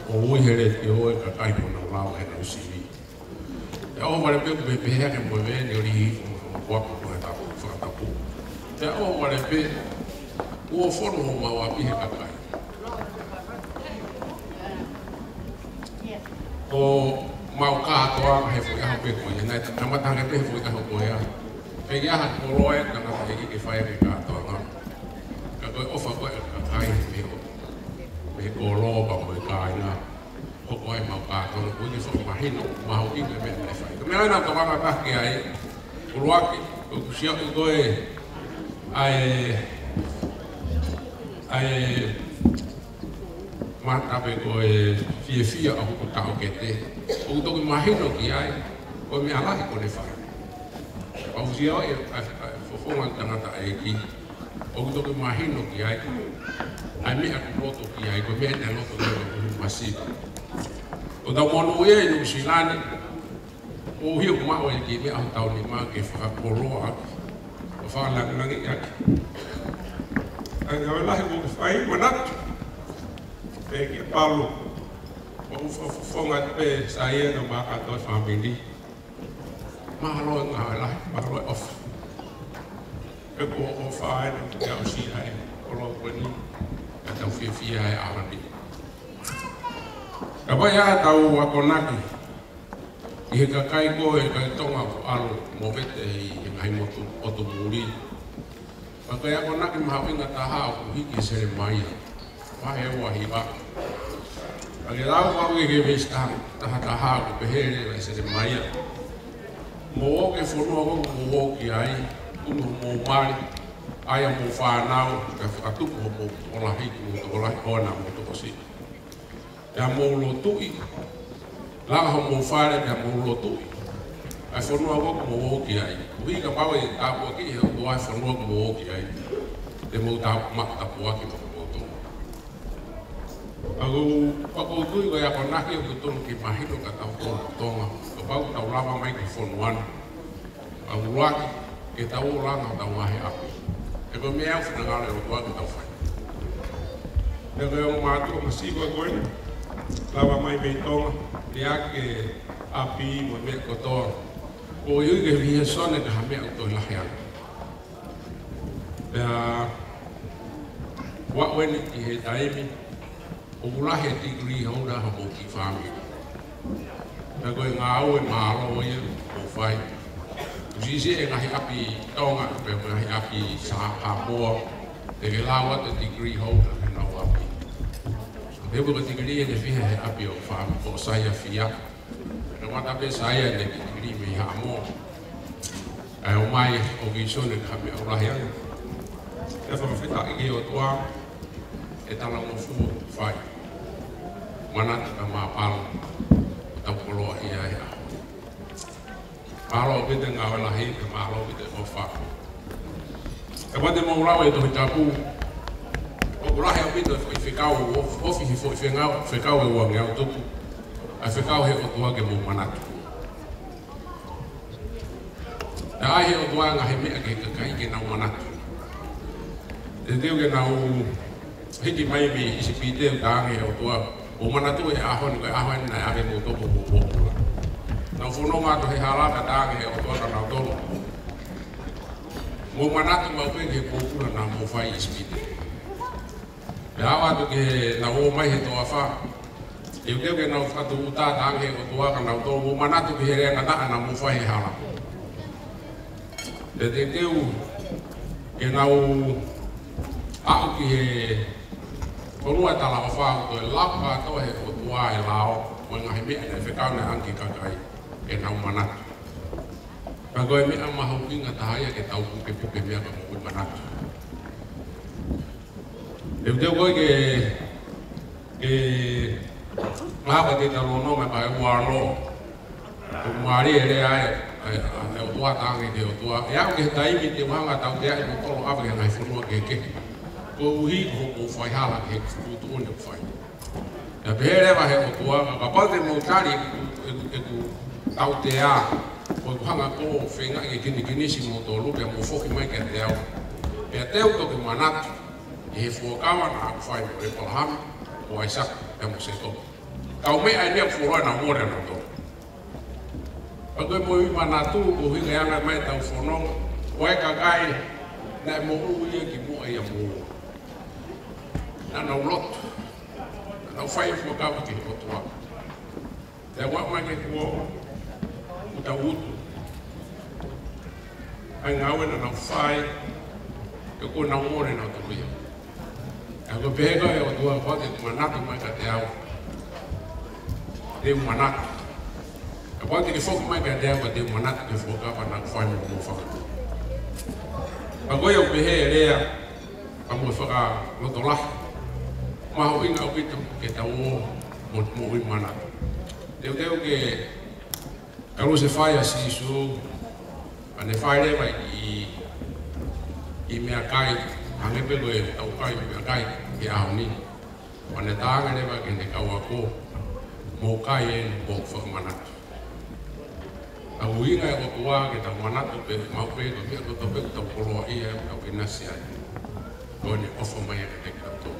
or we had it, you know, a type of allow and OCV. Oh, what a bit be happy with any walk for a tapu. They're all what a bit. Or follow my wapi. O mau katoa he foi a pe ko nei ta matanga pe foi ka ko ya pe ya ha ko loe na ka ke fai ke katoa ka ko ofa ko ka kai me ko lo ba ko kai na ko ko ai mau ka ko ko ni so ma hino ma ho ki me me fai me ana ka ba ka ke ai ko lo ki ko sia ko ai mata pe ko fia a ko ta o kete o to ma hino ki ai ko me ala ko le fa o sia fo fo man tanga ta e ki o to ma hino ki ai me a ko to ki ai ko me na no to ko masi o da mo ye no silani o hi ko ma o ki me a ta ni ma ke fa ko lo a o fa la na ni ak ai la ko fai manat Peki Paulo, fonga pe saya no maka to family. Mahalo ngala, mahalo off. Peko off ai no ya si ai, olo koni. Kata fi ai arandi. Kabaya tau wakonaki. Ihe ka kai ko e ka tonga alo movete i ngai moto oto muri. Pakaya konaki mahawinga taha ko hiki sere mai. Mahe wahiba. Agi lau wau ke vestang taha ko pehere la se maya. Mo ke fono mo ki ai uno mo mari ai mo fa nau ka atu mo ola hiki mo ola ona mo to si. Ya mo lo tui. La ho mo fa le ya mo lo tui. Ai fono mo ki ai. Wi ka pa we ta ko ki ho ai fono mo ki ai. Te mo ta ma ta po ki Aku tu ko ya pernah ki betul ki mahilo ka tau ko tonga ko pau tau lava microphone one aku lagi ke tau lang tau wahe api e ko me au na ngale ko tau fai de ko ma tu ko si ko lava mai be tonga dia ke api mo me ko to ko yu ke vi sone ka me to la ya ya wa when ki he o ulahe degree holder ha mo ki family na ko nga o malo ye o fai jisi e ngahi api tonga pe ngahi api sa ha mo de la what the degree holder na api de ko degree de fi he api o fam ko saya fia na wata pe saya de degree me ha mo ai o mai o ki so ne ka me o la ya e fa me fita ki o toa e tala mo fu fai mana ka ma pal ta polo ia ia palo be de nga wala hi ma lo be de o fa e ba de mo lawe to tapu o la he be de ficar o fi ficar o wa nga to a ficar he o to ke mo mana ai he o to nga he me ke kai ke na mana de de ke na o hiti mai bi isi pite ta he o to o mana tu e ahon ko ahon na ave mo to po Nau whanonga to he halaka tāngi he o tuaka nau tolo. Mō manatu mau pēki he kōkura nā mō whai i spiti. Me awa tu ke nau o mai he toa wha. E ukeu ke nau whatu uta tāngi he o tuaka nau tolo. Mō manatu ke he renga naa nā mō whai he hala. Te te teu ke nau au ki he korua tala o whāu to e lapa to he o tua e lao. Mo ngahi mea ne whekau ne anki kakai e nau manatu. Ka koe mea maho kinga tahaya ke tau puke puke mea ka mokui manatu. E uteu koe ke ngāpa te talono me ka e uaro. Ko maari e rea e o tua tāngi te o tua. E au ke he taimi te wahanga tau tea e mokolo awe ke ngai whanua ke ke. Ko uhi ko whai hala ke kutu one whai. E pehere wa he o tua, ka paute mō tari e ku tau te a, ko i hanga ko whenga i kini kinisi mō tō lupe mō whoki mai ke te au. Pea teo toki manatu, i he fuakawa na aku whai me palahami, o aisak e mō se tō. Kau mea e nea fuaroi na mōre na tō. Pa koe mō i manatu, ko hinga anga mai tau whanonga, o e kakai, na e mō ui e ki mō e a mō. Na nau lotu. Nau whai fuakawa ki o tua. Te wak mai ke kua uta utu. Ai ngawe na nau whai, e ko nau mōre nau tukuia. E ko peheka e o tua whate manatu mai ka te au. Te manatu. E whate ki whoku mai ka te au ka te manatu ke fuakawa nau whai mo whakatu. Pa koe o pehe e rea, pa mo whaka loto lahi. Maho inga o pito ke tau o mo i manatu. Teo ke karo se whai a sisu, ane whai rewa i mea kai, hange pelo e tau kai mea kai ke aho ni. Ane tānga rewa ke ne kaua ko, mō kai e mō whakamanatu. Tau inga e o tua ke tau manatu pe mau pe to mea to pe tau koloa ia e tau inasi ai. Ko ne ofa mai e te tau tō.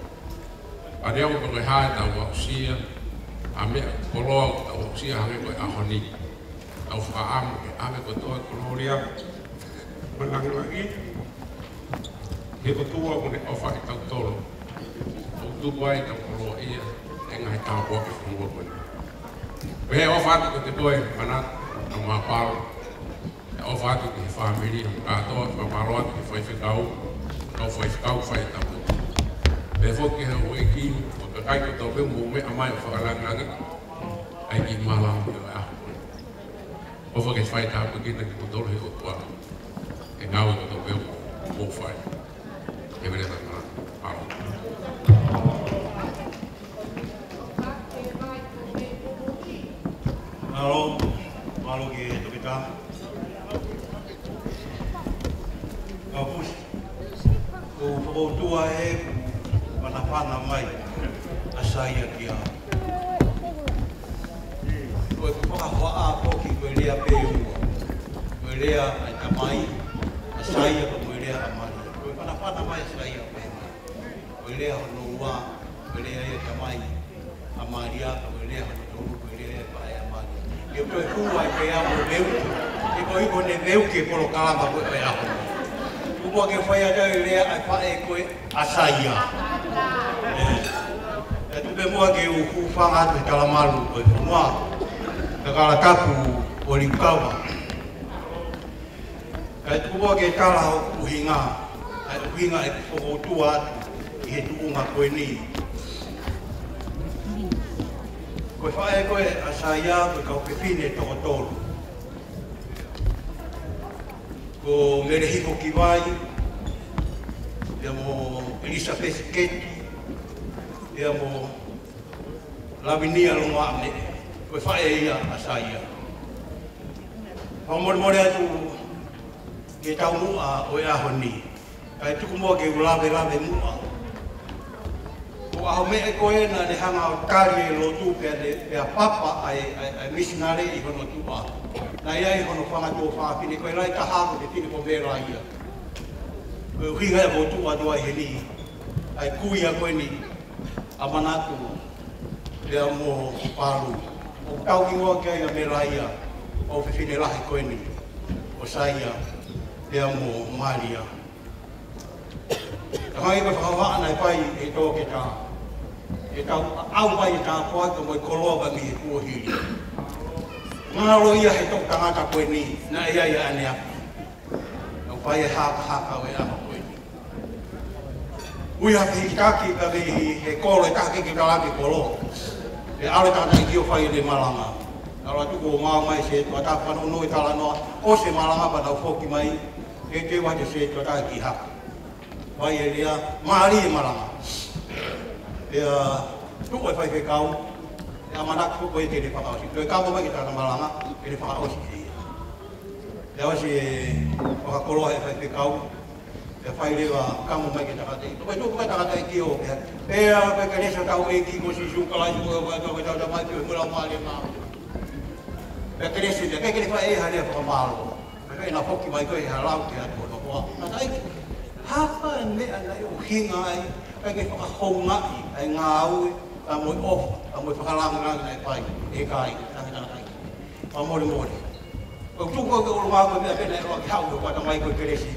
A reo ko koe hae tau wausia, a mea koloa tau wausia hange koe ahoni. Tau whaamu ke ame ko toa koloria, malangi lagi. He ko tua ko ne ofa i tau tolo. Tau tuku ai tau koloa ia, e ngai tau wake whanua koe. Ko he ofa atu ko te koe, manatu, tau mapalo. He ofa atu ki he whamiri, katoa, mapalo atu ki whaiwhikau, tau whaiwhikau whai tau. Pe foki he o eki, o ka kai ko tau pe mō mea mai o whakalangangi, ai ki mala o me aho. O whake whai tā pukina ki kutoro he o tua, e ngāwe ko tau pe mō whai. E mene tā ngā, aro. Aro, malo ki toki tā. Ka pusi, ko whakautua e pana mai a saia ki a. Koe whakawha a poki koe rea pe ua. Koe rea ai tamai, a saia ko koe rea a mani. Koe pana mai a saia pe mai. Koe rea hono ua, koe rea e tamai, a maria, koe rea hono tolu, koe rea e pae a mani. E koe kua e pe a mo veuki, e koe iko ne veuki e polo kalama koe pe a hono. Kua ke whai a kai rea ai pae koe a saia. E tupe mua ke u whanga atu he kalamaru koe whanua. Ka kala kapu o rikukawa. E tupe mua ke kala o uhinga. E uhinga e whakautua atu i he tuunga koe ni. Koe whae koe a saia koe kau pepine toko tolu. Ko mere hiko ki vai, ia mo Elizabeth Keti, ia mo Lavinia Lunga Ame, koe whae ia a saia. Whamore atu ke tau mua o e aho ni. Kai tuku mua ke ulawe mua. Ko aho me e koe na ne hanga o kari e lotu pia papa ai missionary i hono tua. Na ia i hono whangatua whakine, koe rai ka hako te tine po vera ia. Koe uhinga e motua tua i he ni, ai kui a koe ni, a manatu, lea mo paru. O tau ki ngoa kia ia mera ia, o whiwhine lahi koe ni, o saia, ea mo Maria. Hangi ka whakawha ana pai e tō ke tā. E tau au pai e tā poaka mo i koloa mi e kuahiri. Ngaro ia he tok tangata koe ni, na ia ia ane api. Nau pai e haka o e aha koe ni. Ui haki hitaki ka he kolo e taki ki kalaki kolo. E ale tata i kio whai le malanga. Nara tuko o maa mai se tua tā whanu noi tala noa. O se malanga pa tau whoki mai. E te wate se tua tā ki haka. Vai e rea, maari e malanga. Ea, tuko e whai whekau. Ea manaku tuko e te le whakaosi. Toi kāmo mai ki tāna malanga, e le whakaosi e ia. Ea wasi e whakakoloa e whai whekau. E whai lewa kāmo mai ki takatei. Tuko e tuko kai takatei ki o. Ea, kai kanesa tau e ki ko si sunkalai tuko e wai tau tau mai ki o mura maari e maa. Ea kanesa e kai kene whai e hane a whakamalo. Kai na whoki mai koe e halau ki ato no koa. Nā taiki. Hapa e mea nei o hinga ai, kai kei whakahongai, ai ngā aue, a moi ofa, a moi whakalangaranga nei pai, e kai, tangi tangi. A mori mori. O tuko ke ulu māko mea pena e roa ki hau ko pata mai koe keresi.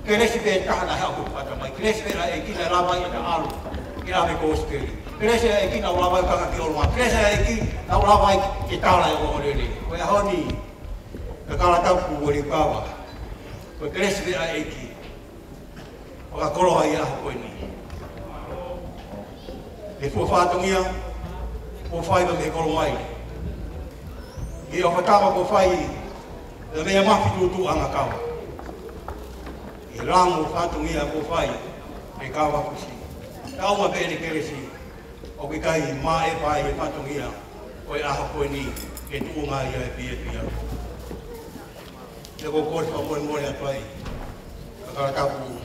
Keresi pe tahana hau ko pata mai. Keresi pena e kina lawai e ta alu, ki ame kōskeri. Keresi e kina lawai kaka ki ulu māko. Keresi e kina lawai ki tāla e o orere. Koe ahoni, ka kala tapu ori kawa. Koe keresi pena e ki. Waka koloha i aho koe ni. E fua whātongia, o whai wa me kolo mai. I o whatawa ko whai, e mea mafi tūtū anga kawa. I rango whātongia ko whai, e kawa kusi. Kauma pēne keresi, o ki kai mā e whai e whātongia, o e aho koe ni, e tūnga ia e pia pia. E ko kore wha mori mori atuai, ka karatapu,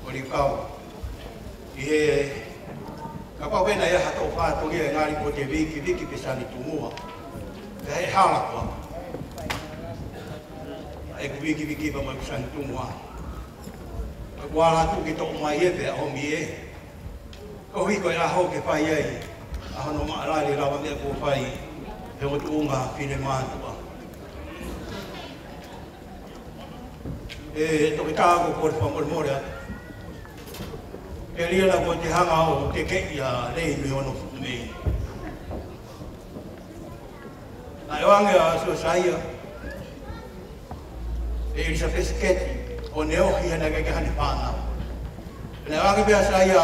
o ni kau. I he, ka pau pena e hato whātongia e ngāri ko te viki pesani tumua. E he hala kua. E ku viki pa mai pesani tumua. Ka kuala tu ki toko mai e pe a homi e. Ko hiko e aho ke whai ei. Aho no maarari rawa mea ko whai. He o tuunga whine mātua. E toki tāko kore whamormore atu. E ria la ko te hanga o te kei a rei me ono mei. Na e wange a sua saia. E irisa pesiketi o neohi hana kake hane whānau. E na wange bea saia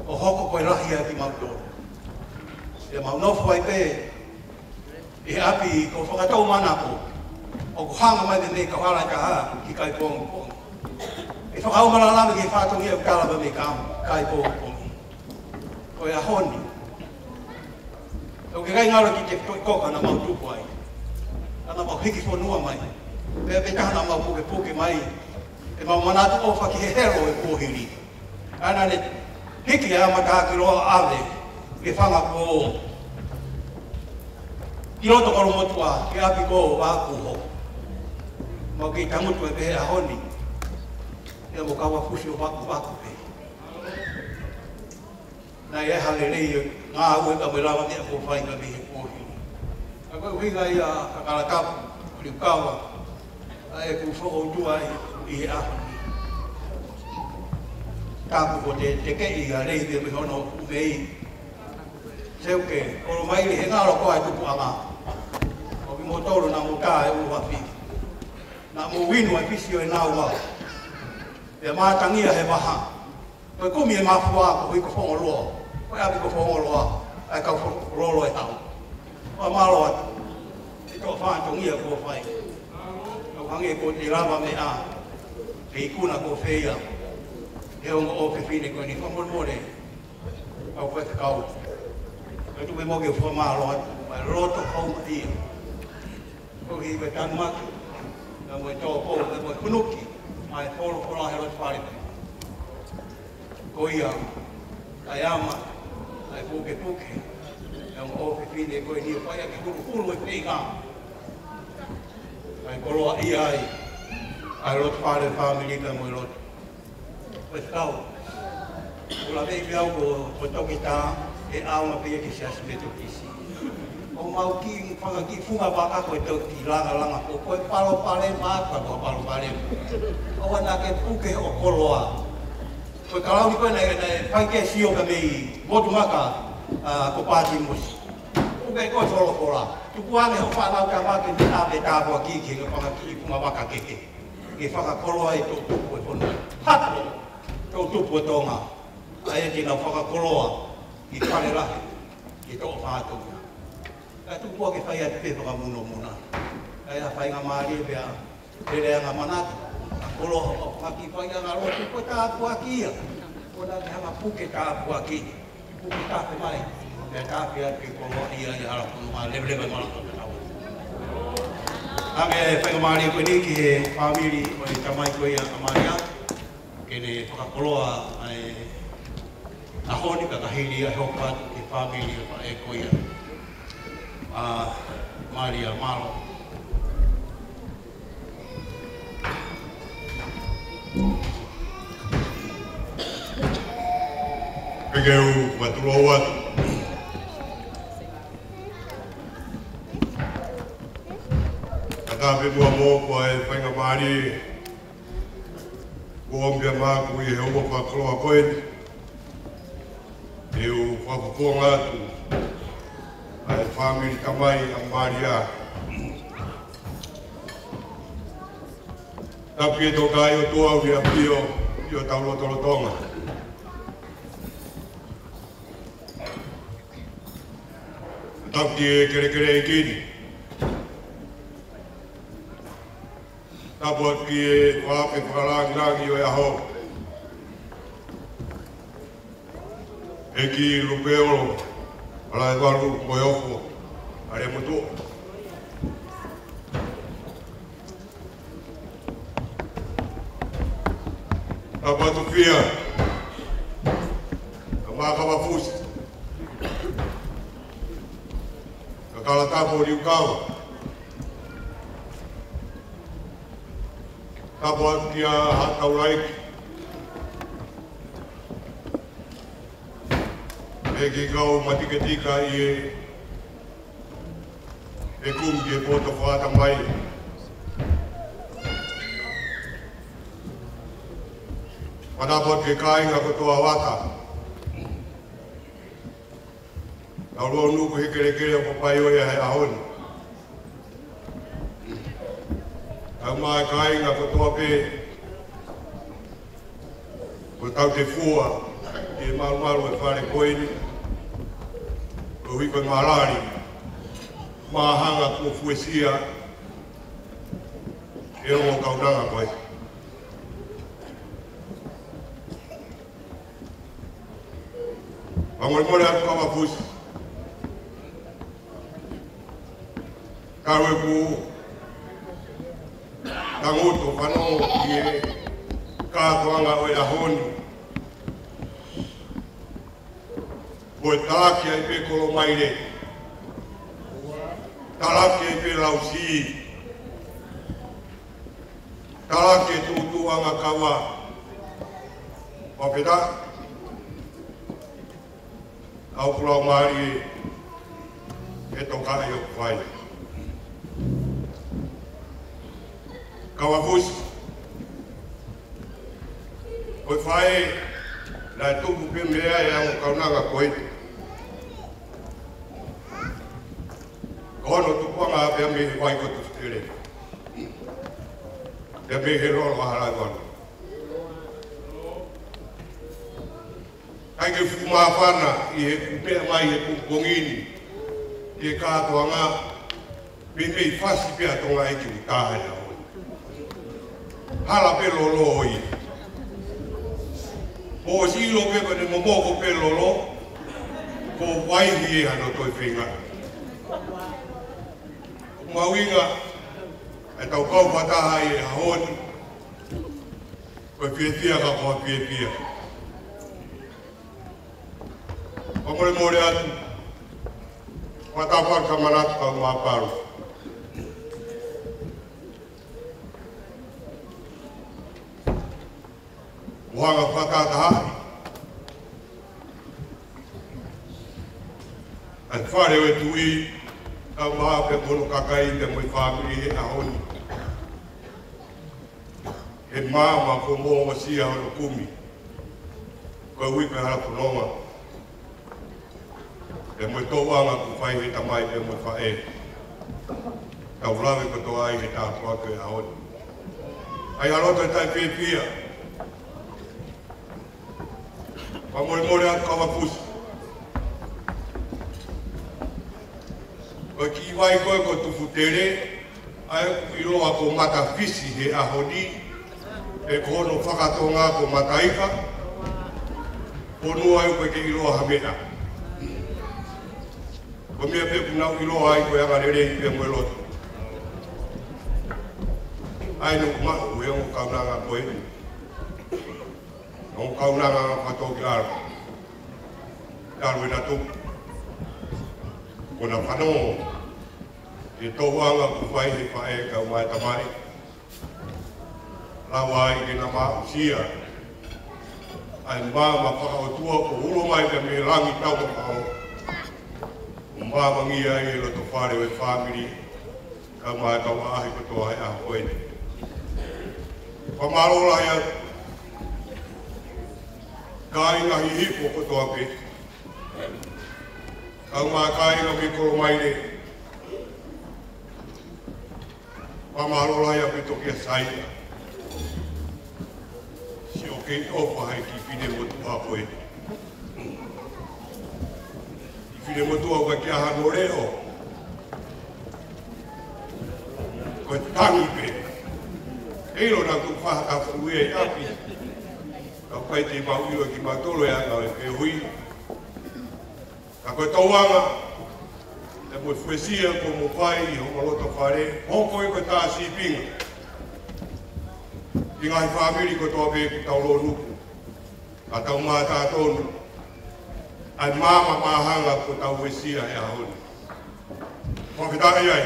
o hoko koe rahi a ki mautoro. E maunofu ai pe e api ko whakatau mana ko. O ko hanga mai me mei ka whala ka ha ki kai pongi pongi. E whakau malalama ki whātongi au kalaba me kai pongi pongi. Ko e a honi. O ke kai ngaro ki te koka na mau tupu ai. Ana mau hiki whanua mai. Pea pe tahana mau puke mai. E mau manatu ofa ki he hero e kōhiri. Ana ne hiki e amata ki roa ave. Ke whanga ko ki roto koro motua ke api ko wākuho. Mau ki tamutu e pehe a honi. E mo kawa fusi o waku pe. Na e hale rei ngā ue ka me rawa mea ko whai ka mihe kōhi. Ka koe winga i a kakaratapu, o liu kawa, a e ku whakoutua i he ahoni. Tāpu ko te kei a rei me hono umei. Seuke, oro mai he ngāro koa e tupu anga. O ki mo toro na mo kā e uru hapi. Na mo winu e pisio e nāu wau. E mātangia he waha. Koe kumi e mafua ko hui ko whongoloa. Koe api ko whongoloa. Ai kau rolo e hau. Koe malo atu. E tō whāntongia ko whai. Kau hange ko te rawa me a. Te ikuna ko wheia. E ongo o whine koe ni whamormore. Kau koe te kau. Koe tu me moge o whamalo atu. Mai roto hauma ia. Koe hi me tanu matu. Ka mo e tō pō. Ka mo e kunuki. Ai polo polo he roto whare. Ko ia, ai ama, ai puke, e ang oke whine koe ni whai a ki kuru e whingā. Ai koroa i ai roto whare whamiri ka mo i roto. Koe whakau, ula vei au ko toki tā, e aunga pia ki siasi me to kisi. O o mau ki whakaki funga waka koe tau ki langa ko koe palo pale maka ko palo pale o wana ke puke o koloa koe kalau ni koe nei pai ke sio ka mei motu maka ko pati mus puke koe solo kola tukuane ho whanau ka maka ni ape tāpua ki ki ka whakaki funga waka keke ke whakakoloa e tō tupu e whanu hato tō tupu e tōnga ai tina whakakoloa i whare rahe i tō whātou ka tupu ke whai ati pepa ka muno muna ai a whai ngā maari e pia tere ngā manata a koloa o whaki whai ngā roa tupu e tāpua kia o nā te hanga puke tāpua ki puke tāpe mai pia tāpe ati koloa ia i harapono ngā lewe mana o te tau Ame whainga maari koe ni ki he whamiri o ni tamai koe ia a maria ke ne whakakoloa ai a honi ka kahiri a hopat ke whamiri o e koe ia Maria Malo. Pegeu matuloa. Katape mua mo e whainga maari. Kuombia māku i he ua whakoloa koe. E u whakukonga atu. Ai family tamai ang Maria. Tapi ito kayo tuaw ni Apio, yo taulo tolotonga. Tapi kere ikini. Tapos ki wape whalang yo yaho. Eki lupeolo. Ala e waru koe ofo, are motu. Apa tu fia? Ama kawa fusi. Kakala tapo riu kawa. Tapo kia hatau laiki. Eki kau matikatika i e kumki e poto whata mai. Manapot ke kāinga ko toa wata. Tau roa nuku he kere o papai oia he ahoni. Tau mai kāinga ko toa pe ko tau te fua e maru e whare koeni. O hiko i marari, mahanga ko fuesia, e o kaunanga koe. Pangolmore atu kawa fusi. Kawe ku tangoto whanau ki e kātoanga o e ahoni. Koe talaki ai pe kolo maire. Talaki ai pe lausi. Talaki e tutuanga kawa. Wapeta. Au pulau mari e toka e o whai. Kawa fusi. Koe whai na tupu pe mea e ango kaunanga koe. Kono tupuanga apea me he wai kotu stere. Te me he rolo harai wano. Kai ke fuma whana i he kupea mai he kupongini. I he kātoanga me mei whasi pia tonga eki utaha ya hoi. Hala pe lolo i. O silo pepa ne momoko pe lolo. Ko waihi e hano toi whinga. Mawinga e tau kau pataha i e hahoni. Koe pia ka koa pia. Pamore atu. Patapar ka manatu ka maparu. Wanga patataha. At whare e tui maa pe mono kakai te moi family he ahoni. He mama ko mo sia o kumi. Ko wi pe hala punonga. Pe moi to wanga ku fai he tamai pe moi fa e. Ka ulawe ko to ai he ta ko ke ahoni. Ai alota tai pe pia. Pa more at kawapusi. Ko ki wai ko tufutere ai ku iloa ko mata fisi he ahoni e kono whakatonga ko mataika ponua ai ko ke iloa hamena ko mea pe punau iloa ai ko yanga rere i pe mweloto ai no kumau e o kaunanga koe o kaunanga patoki arko Darwin atu Kona whanau, e tauanga ku whai he whae ka umai tamari. Rawa ai ke na maa usia. Ai maa ma whakaotua ko ulo mai ka me rangi tau ka pao. Maa mangi ai e loto whare we whamiri. Ka mai ka waahi ko toa hai aho koe. Whamarola ia. Ka inga hihipo ko toa pe. Kau mā kāinga me koro mai re. Pamarola ia pe toki a saia. Si o kei opa hai ki whine motu hapoe. I whine motu au ka kia hano reo. Koe tangi pe. Eiro na ku whahaka fuue e api. Kau pai te mau ilo ki matolo e anga e hui. Ka koe tauanga, e moe fuesia ko mo pai i ho malota whare, hoko i koe tā si pinga. I ngai whamiri ko toa pe ku taulo nuku, a tau mā tātonu, ai māma māhanga ko tau fuesia e ahoni. Whawhitai ai,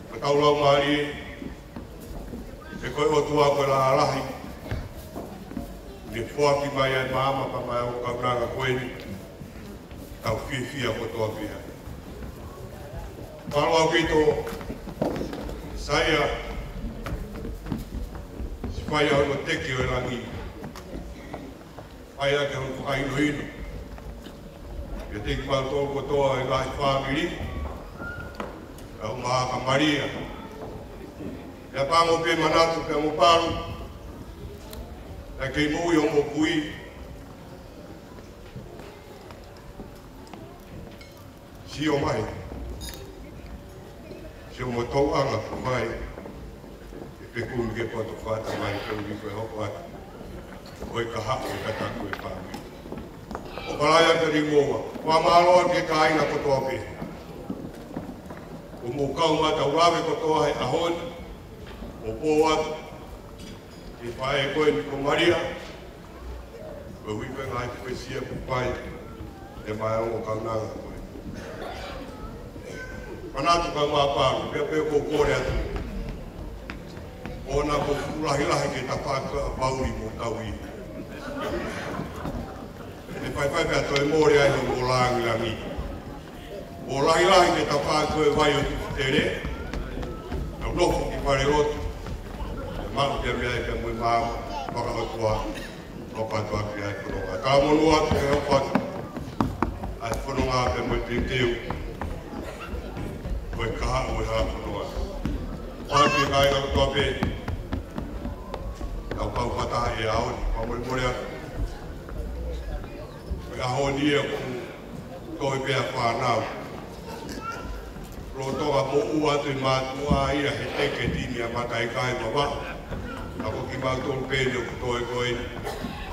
ka taulau maari e koe otua koe la alahi, ne whoaki mai ai māma pa mai o kauranga koeni, tau whiwhia ko toa pia. Whalo au kito, saia, si whai au no teki o rangi, whai ake hon whakaino ino. Ia teki pāu tō ko toa e ngahi whāmiri, au Mahaka Maria. Ia pāngo pe manatu pe mo pāru, e kei mui o mo pui, si o mai, si o mo tau anga ku mai, e pe kumi ke pato whata mai ke ui koe hoko atu, oi ka hako e kataku e whāmi. O paraya te ringoa, wha māloa ke ka aina kotoa pe. O mo kau mata urawe kotoa he ahoni, o pō atu, e whae koe ni ko Maria, koe ui koe ngai koe sia ku pai, e mai o kaunanga koe. Manatu ka ngā pāru, pia ko kore atu. O nā ko ulahi ke ta pauri mo tau i. E whai pia toi mōre ai no mō langi. O lahi ke ta pākoe vai o tutere, au nofo ki whare rotu. E maru pia mea pia mui māma, whakahotua, whakahotua ki ai whanonga. Ka monu atu e hopo atu, ai whanonga pia mui pinteu. Koe kaha o ha whanonga. Whāpi kai ngā toa pe, kau pau pataha e aoni, pamori more atu. Koe ahoni e ku koe pia whanau. Rotonga mo ua atu i mātua ia he teke tini a matai kai mawa. Ako ki mātou pēne o kutoe koe,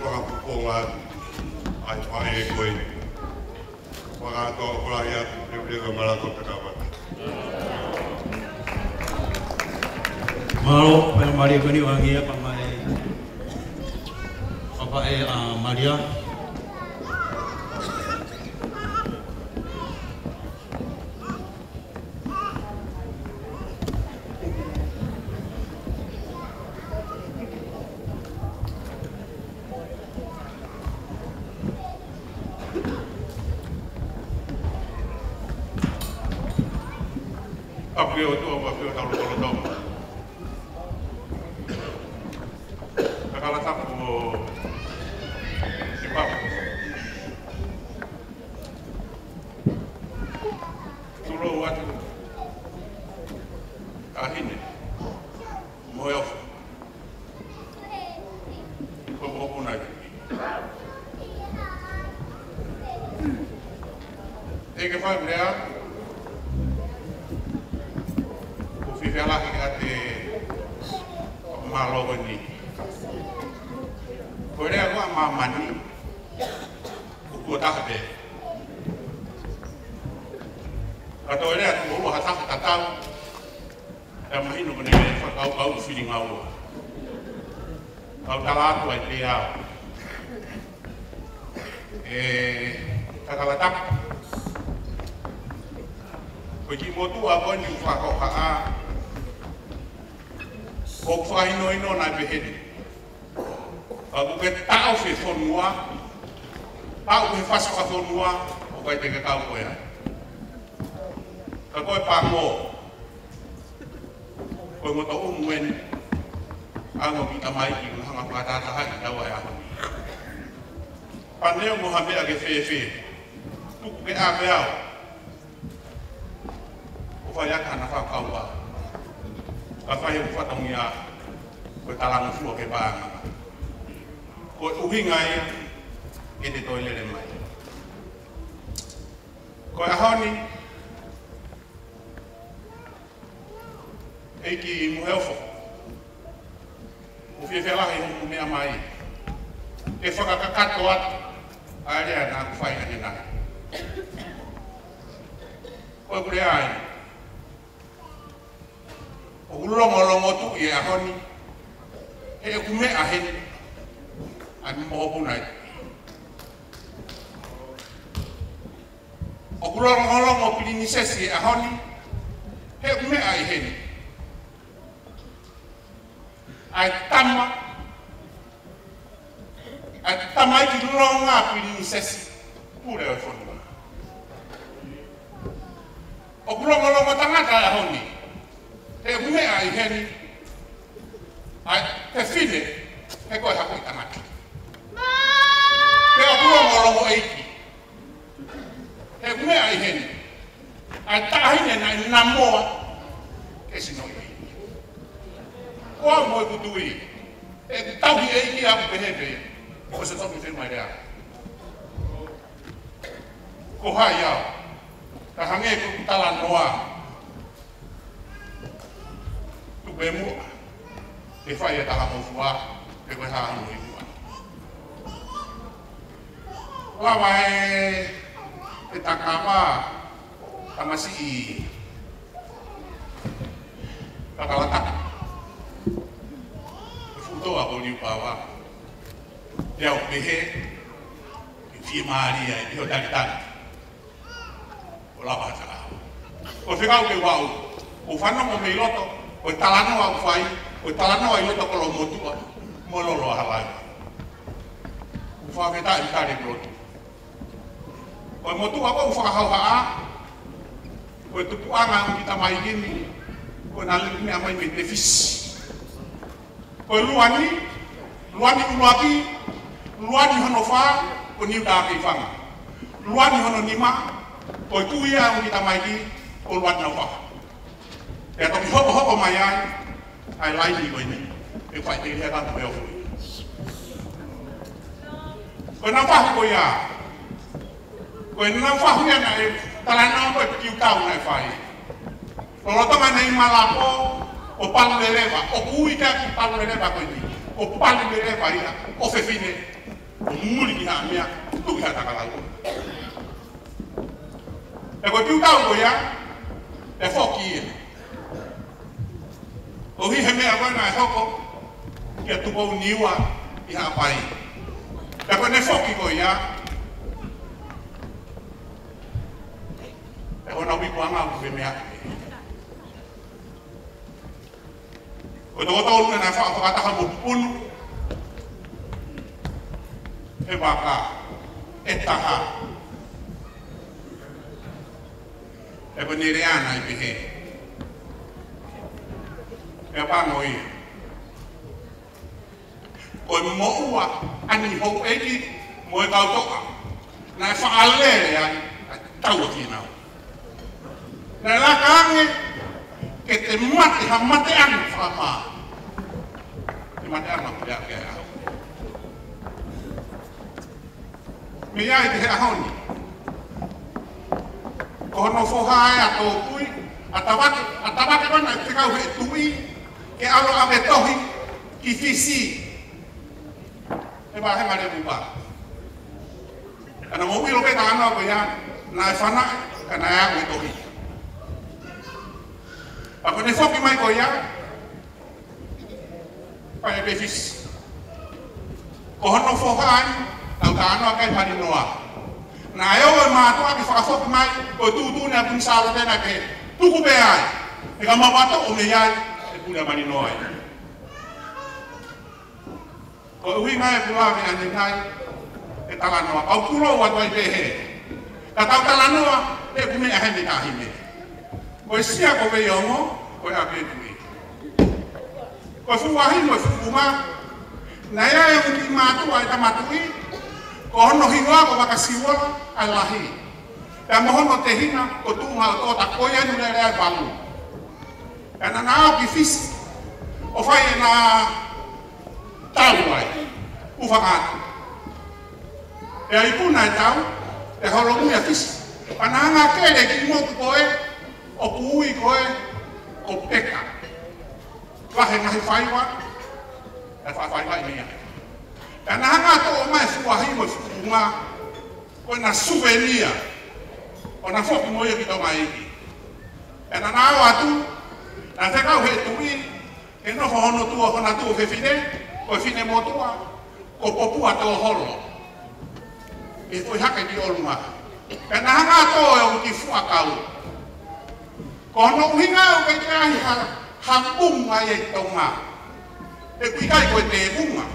whakapuponga atu, ai whae e koe. Whakatoa kurahi atu, rewrega marako takawata. Malo, pero Maria koni wangia pa mai. Papa e Maria. Tapi o tu apa tu tahu kalau tahu. Kalau tak sebab suruh waktu kahini moyof kau lagi. Eke fai brea ufifela hikate malo ni. Korea gua mamani ukota de. Atau ele atu hata tatau e mahino bene fa kau feeling au. Kau talatu ai dia. Kakalatak Koji motu apa ni ufako haa Kokfa ino na behedi Aku ke tau fe fonua Tau ke fas ka fonua O kai te kau ko ya Ka koe pango Koe moto umwen Ango kita mai ki hanga patata hai dawa ya Paneo Mohamed age fefe Tuku ke abeao Ufaya kana fa kaua Afaya ufatongia Ko talang fuo ke banga Ko uhingai Ede toile le mai Ko ahoni Eki muheofo Ufefe lahi mea mai E whakakakato atu Aarea nā kuwhai ane nai. Koe kure ai. O ulongo tu i ahoni. He kume aheni. Ani mohopu nai. O ulongo pilinisesi i ahoni. He kume aheni. Ai tama. Tamai ki longa princess pure o fono. O longo tangata honi. Te mume ai heni. Ai te fine e ko ha ko tangata. Te o longo eiki. Te mume ai heni. Ai tahine na namoa ke sinoi. Ko mo kutui. E tahi eiki a behebe. Ko se toki te mai rea. Ko hai au. Ka hange ko tala noa. Tu be mu. E fai e tala mo fua. E koe haa anu i mua. Wawa e takama. Tamasi i. Kakalatak. E futoa ko ni upawa. Dia o pehe i fie maria i o talitali o lava hatala o whikau ke wau o whanongo me loto o talano au whai o talano ai loto kolo motua mo lolo a halai o whaweta i tari blotu o motua ko o whakahau haa o tupuanga o kita mai gini o nalini me amai me te fisi o luani unuaki Luani hono fa o niu da ke fanga. Luani hono nima o tuia o kita mai di o luani na fa. E to hoko mai ai lai ni ko ni. E fai te he ka ko yo. Ko na fa ko ya. Ko na fa hu ya na e talana ko ki tau na fai. Lo to mai malapo o palu de leva o kuita ki palu de leva ko ni. O palu de leva ina o fefine. O muli ki ha mea, tu ki ha takalau. E ko tiu tau ko ya, e foki ia. O hi he mea koe na e hoko, ki a tupo niua i ha pai. E ko ne foki ko ya, e ko na wiku anga ku he mea. O toko tau na whakataka mo punu, e waka, e taha. E ko nere ana i pehe. e pango ia. Ko mo ua ani ho eki mo e kau toka. Na e whaalere ai tau ki nau. Na la kange ke te mate ha mate anu whama. Te mate anu pia ke au. Me ai te hea honi. Ko hono whohae a tō pui, a tawake wana te kau he tui, ke alo a me tohi ki fisi. E ba henga re mupa. Ana mo wilo peta ana ko ya, na e whana, ka na ea koe tohi. Ako ne whoki mai ko ya, pa e pe fisi. Ko hono whohae, tau ta ana kai pari noa. Na eo e mātua ki whakawhoki mai o tūtūne a punsāra tēnā ke tuku pe ai. E ka mawato o me iai e pune a marino ai. Ko ui ngai e pulawe ane ngai e talanoa. Kau kuro watu ai pehe. Ka tau talanoa e kume a hene ka hime. Ko e sia ko vei ongo, ko e a pe tui. Ko e fuwahi mo e fukuma. Na ea e uti mātua e tamatui. Ko hono hingoa ko wakasiwala ai lahi. Pea mohono te hina ko tunga o tōta koia nure rea palu. E na nao ki fisi. O whai e na tau ai. Uwhangatu. E a ipuna e tau. E holongu ia fisi. Pana anga kere ki motu koe. O kuui koe. Ko peka. Wahe ngahi whaiwa. E whaiwa i mea. E na hanga to o mai fuahi mo fukunga. Koe na souvenir. O na whoki mo ia ki tau mai iki. E na nao atu. Na te kau he tui. E nofo hono tua hona tua whewhine. Koe whine mo tua. Ko popua tō holo. E fui hake ki olunga. E na hanga to e o ki fuakau. Ko hono uhinga o kei te ahi ha bunga e tonga. E kui kai koe te bunga.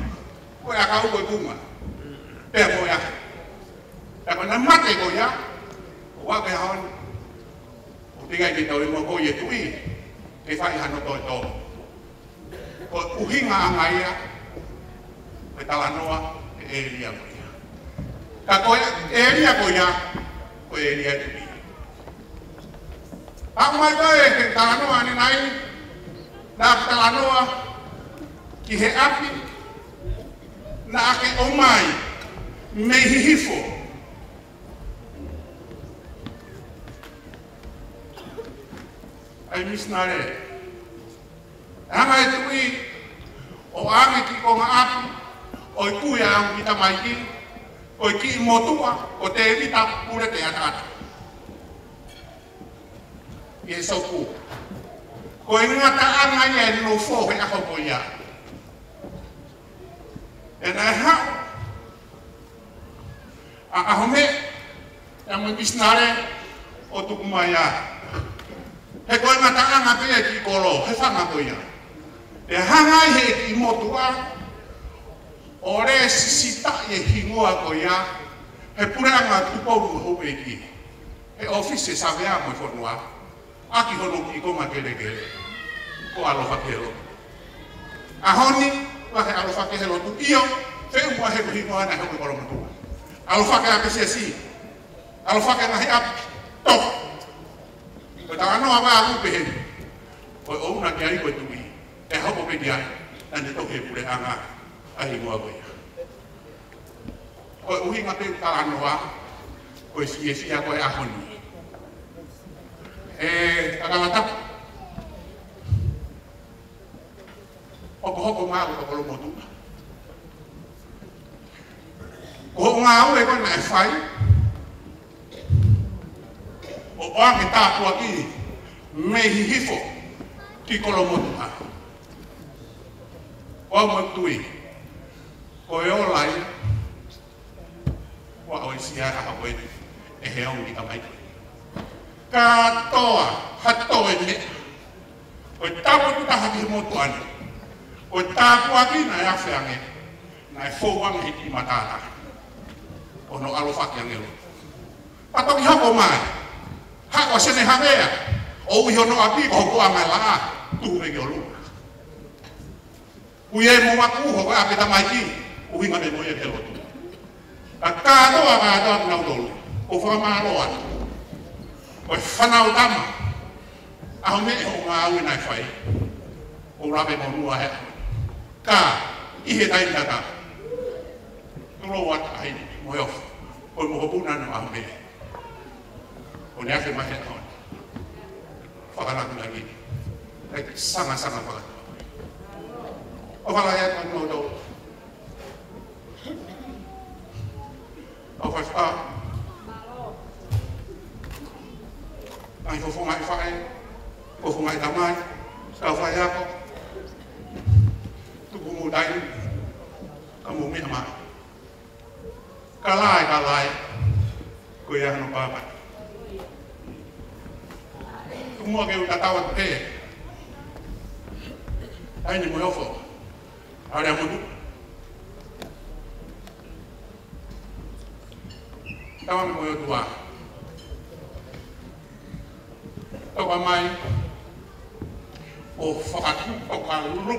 Koe a kau koe bunga. Pea koe ake. E koe na mate koe a. O wake haon. O tingai ki tau mo koe e tui. E whai hano toi tō. Koe uhinga anga ia. Koe talanoa e eria koe ia. Ka koe eria koe ia. Koe eria tui. Ako mai koe ke talanoa ni nai. Na talanoa ki he api. Na ake o mai, me hihifo. Ai misnare. Hanga e tui, o ange ki konga api, o i kuia ang kita maiki, o i ki motua, o te evita pure te atata. I e soku. Ko i ngata anga ia e no fo he ako ko ia. E nai hau. A ahome, e mo bisnare o tukumaya. He koe ngata anga pia ki kolo, he whanga koia. E hangai he ki motua, o re sisita e hingoa koia, he pure anga tupou hope ki. He office savea mo whanua, aki hono ki koma kere kere, ko alofa kero. Ahoni, wahe alofa kero tu iyo, feu mua he kuhingoa na hau koro matua. Alofa ke ake si, alofa ke nahi ap, tok. Ko ta ano aba aku pehe. Ko o una ki ai ko tui. E hopo pe dia. Ande toke pure anga ai mo abo. Ko uhi ngate ta ano wa. Ko si ko e ahoni. Agangata. Hoko ma ko ko mo tu. Ko nga o e ko na fai. O ake tāpua ki me hihifo ki kolomotuha. O mo tui. Ko e o lai. Ko a oisia a koe e he au ki tamai. Ka toa hatoe me. Ko e tāpua ki taha ki motu ane. Ko e tāpua ki na e awhi ange. Na e fōwang hiti matata. O no alofaki angelo. Patoki hako mai. Hako sene hangea. O uhi ono api ko hoko anga laa. Tuhu me ki o luka. Kuye mo makuho ka kita maiki. Uhinga de mo ye kelo. Akado akado na dol. O fa ma lo at. O fa na utama. A me o ma u na fai. O rabe mo nu a. Ka I he dai tata. Tulo wat ai mo yo. O mo bu na no a me. O ne ase ma he on. Fa kana lagi. Sangat-sangat banget. O fa la ya kan mo do. O fa ai fo mai fai. O fo mai tamai. Sa fa ya ko. Tu mu dai. Kamu mi ama. Kalai. Ko ya no papa. Tu mo ke uta tawa te. Ai ni mo yo fo. Ada mo du. Tawa mo yo dua. Tawa mai. O fa o ka lu.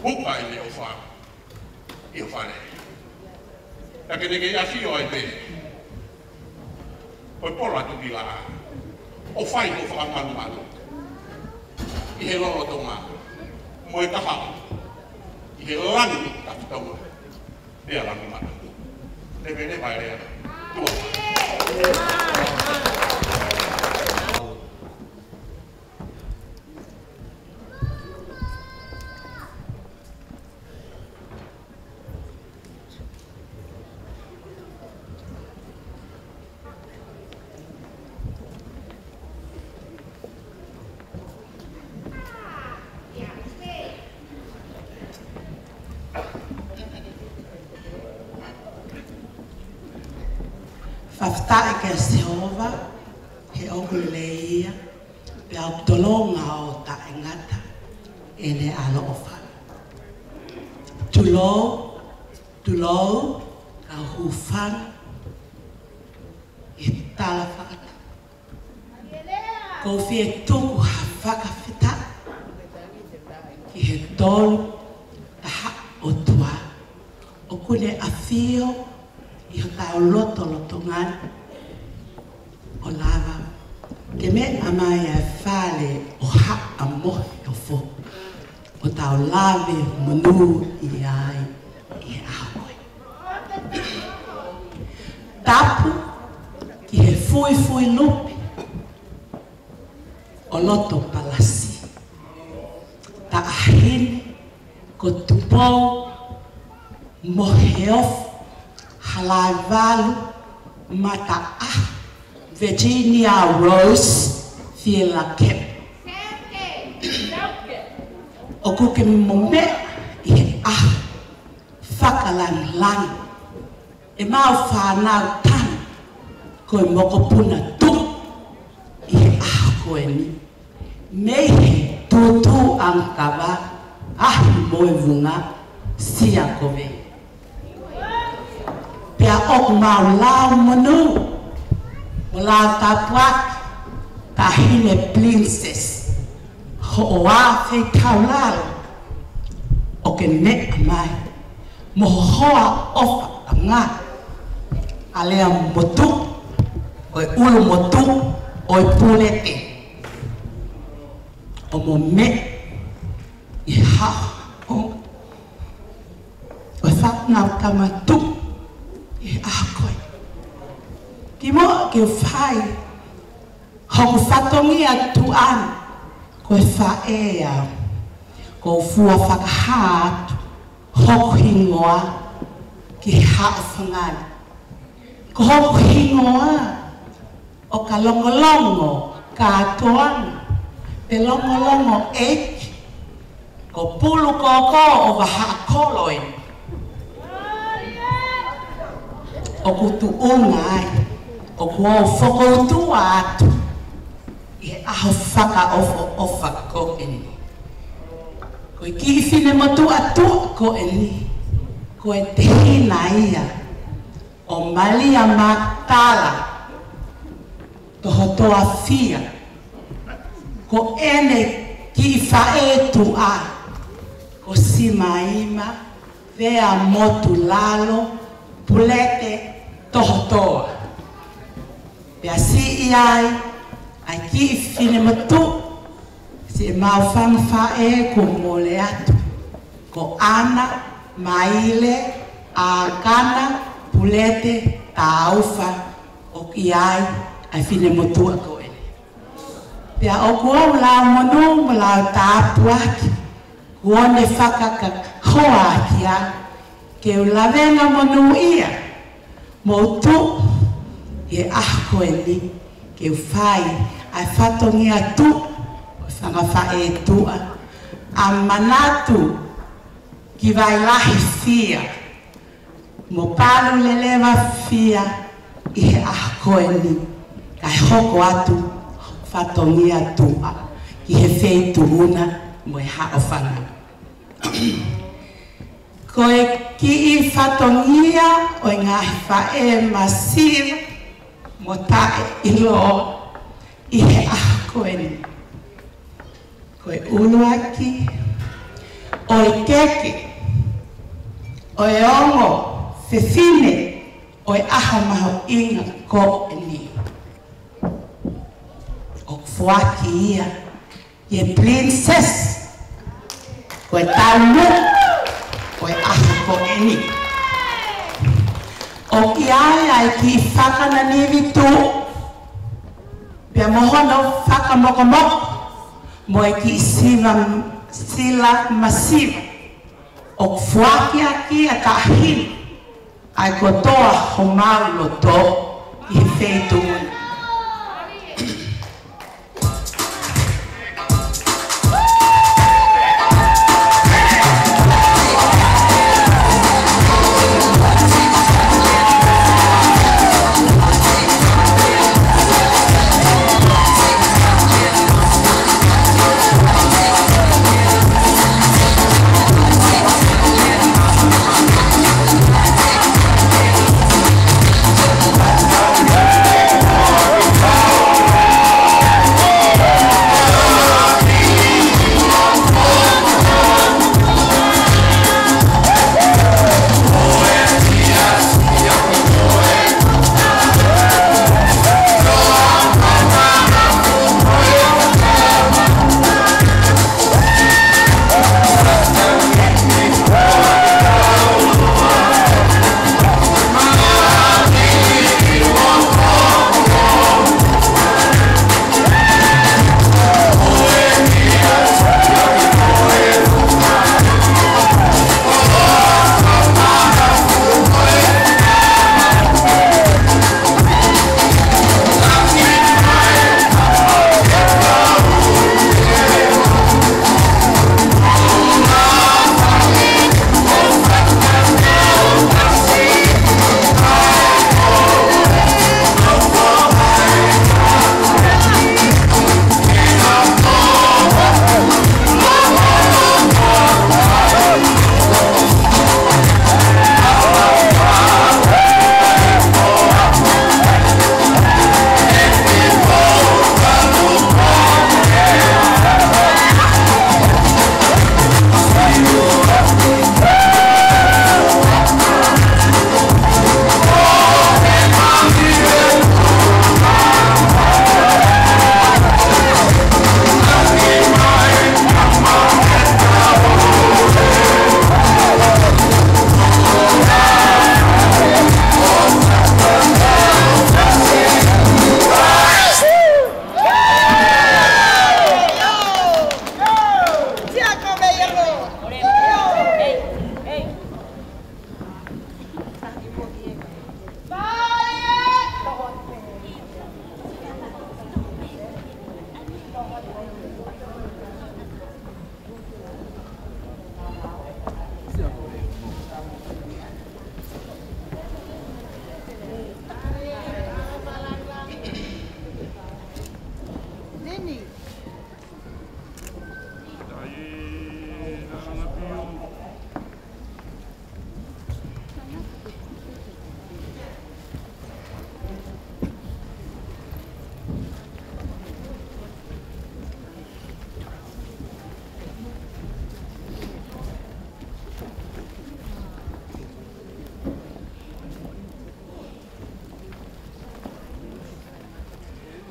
Buka ini o fa. Io fa le. Perché ne che así o te. Poi porla tu di là. O fai o fa malu. I he loro tonga. Mo e taha. I he langi ka tonga. Dia langi mana. Deve ne vai le. Fafta ke Jehova he oguleia pe autolonga o ta engata ene alo ofa. Tulo ka hufan itala fakata. Ko fie tuku hafaka fita ki he tolu taha o tua o kune afio I tau loto ngan o lava ke me amai e fale o ha amo o fo o tau lave manu I ai I aoi tapu ki he fui lupi o loto palasi ta ahine ko tupou mo heof Halavalu mata Virginia Rose Fiela Kep Oku ke mombe I Fakalan lang E mau whanau tan Koe moko puna tu I koe ni Mehe tutu ang kawa moe vunga Sia koe Pea ok mau lau manu o lau tapuak tahine princess ho oa fei kaulalo o ke ne amai mo hoa ofa anga alea motu o ulu motu o pulete o mo me I ha o fa na tamatu koe. Ki mo ke whai, hoku whatongi a tuan, koe whae au, ko fua whakahāt, hoku hingoa, ki hao whangana. Ko hoku hingoa, o ka longolongo, ka atoanga, pe longolongo eiki, ko pulu koko o waha koloi, o kutu ungai, o kua whakautua atu, I aho whaka ofa ko eni. Ko I ki whine matu atua ko eni, ko e te hina ia, o malia matala, toho toa fia, ko ene ki I whae tu a, ko simaima, vea motu lalo, pulete tohotoa. Pea si iai, ai ki fine matu, si mau whangwha ko mole atu. Ko ana, maile, a kana, pulete, taufa, o iai, ai fine matu a ko ele. Pea o kua ula manu, mula tāpu aki, kuone whakaka hoa aki a, ke ulavenga manu ia, mo tu, e ako e ni, ke whai, ai whatongi atu, o whangawha e tua, a manatu, ki vai lahi fia, mo palu lelewa fia, i he ako e ni, kai hoko atu, whatongi atua, ki he wheitu una, mo e hao whanga. Koe ki i whatongia o ngā whae masira mo tae i lo i he ako e ni. Koe uluaki, o i keke, o e ongo, whewhine, o e aho maho inga ko e ni. O fuaki ia, i e princess, koe taunu, koe aho ko e ni. O ki ai ki whakana niwi tū, pia mohono whakamokomoko, mo e ki sila masiva. O fuaki aki a tahini, ai kotoa ho maulo tō i he wheitu una.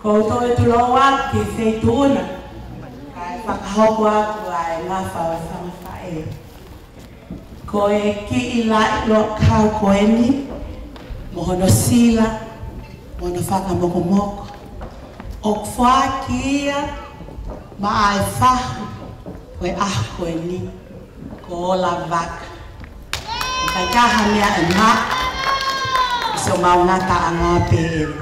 Ko to tu lo wa ki se tu na. Kai whakahoko aku ai ngā whawhawhawhae. Ko e ki I lai lo kau ko e ni, mohono sila, mohono whakamokomoko. O kwha ki ia, ma ai whahu, ko e ko e ni, ko o la waka. Kai kaha mea e ma, so maungata a ngā pēere.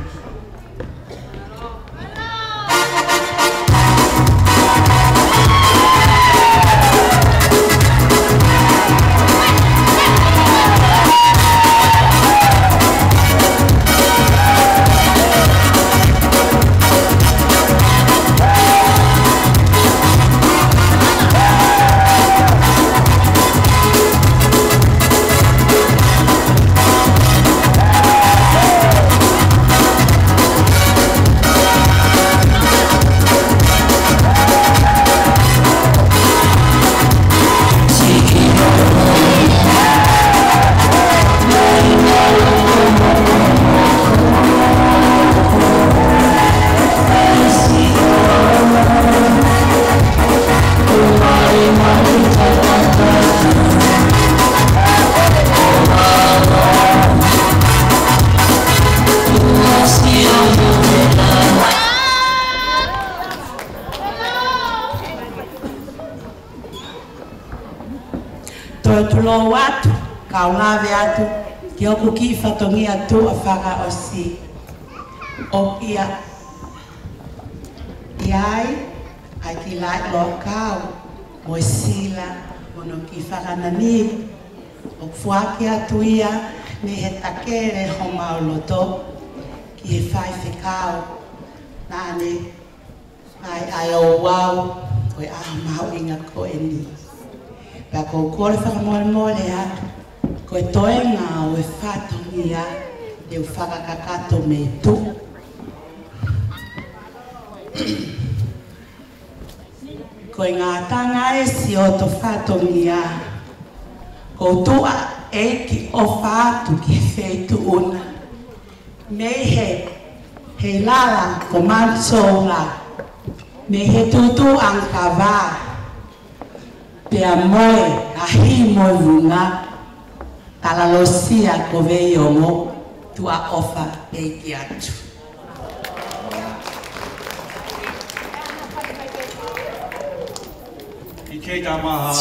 Tulo watu, kaungawe atu, ki oku ki whatongi atu a whaka o si. O kia, iai, ai ki lai lo kau, mo sila, mono ki whakanani. O fuaki atu ia, ne he takere ho mauloto, ki he whai whikau. Nāne, ai o wau, koe aho mau inga ko e ni. Pea kou kore whakamore atu, koe toe ngā o e whatongi a, e u whakakakato me tu. Koe ngā tanga e si o to whatongi a, kou tua e ki o whātu ki wheitu una. Nei he lala ko mansola, me he tutu ang kawā. Pea moe, ahi moe wunga, talalosia ko vei ongo, tua ofa e ki atu. I kei tā maha,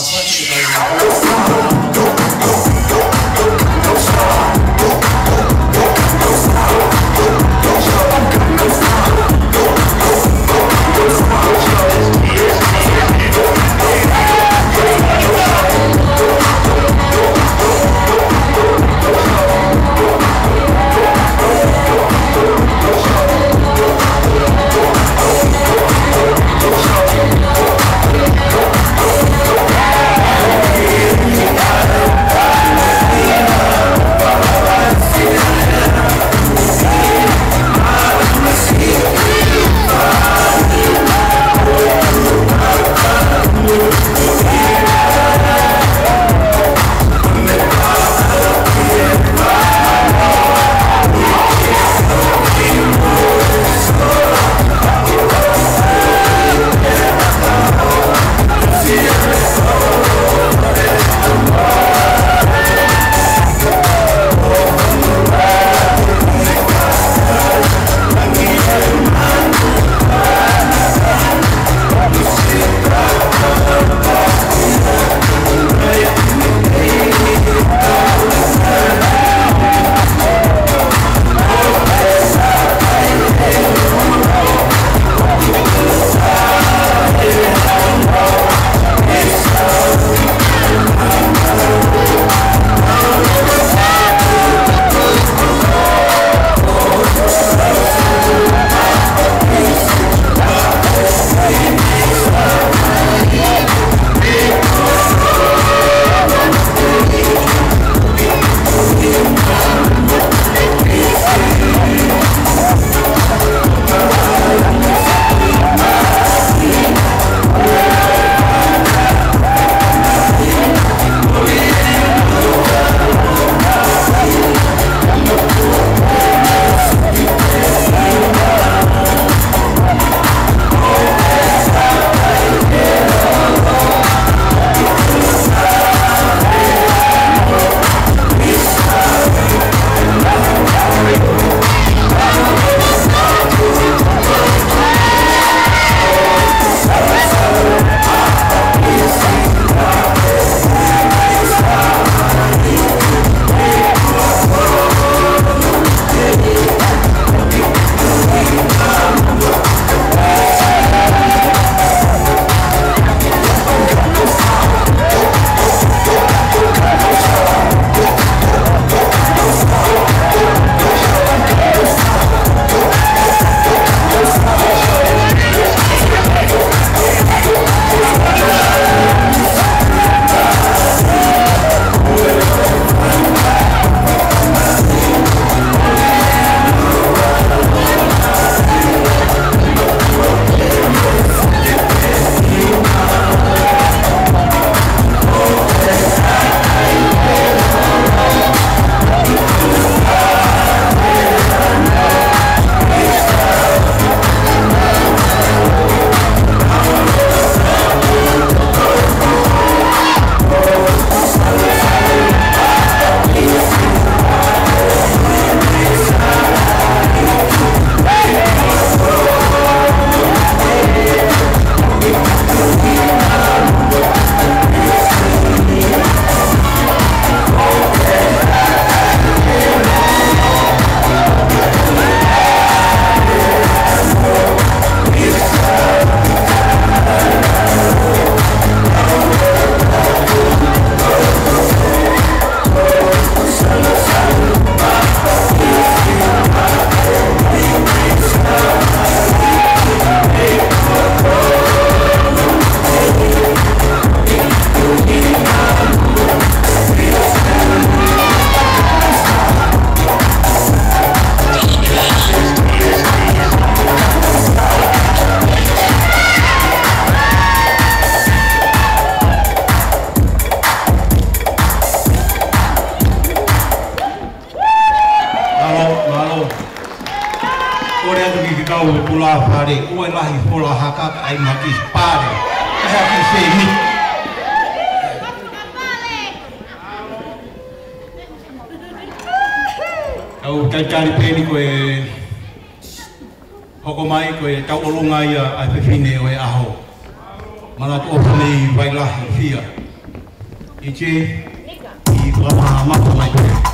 kau pula pare, oi lahi pola hakak ai makis pare. Haki sini. Kau kari peni koe hoko mai koe kau olunga ia ai pepine o e aho. Mana tu opa nei vai lahi fia. Ichi I lama mata mai koe.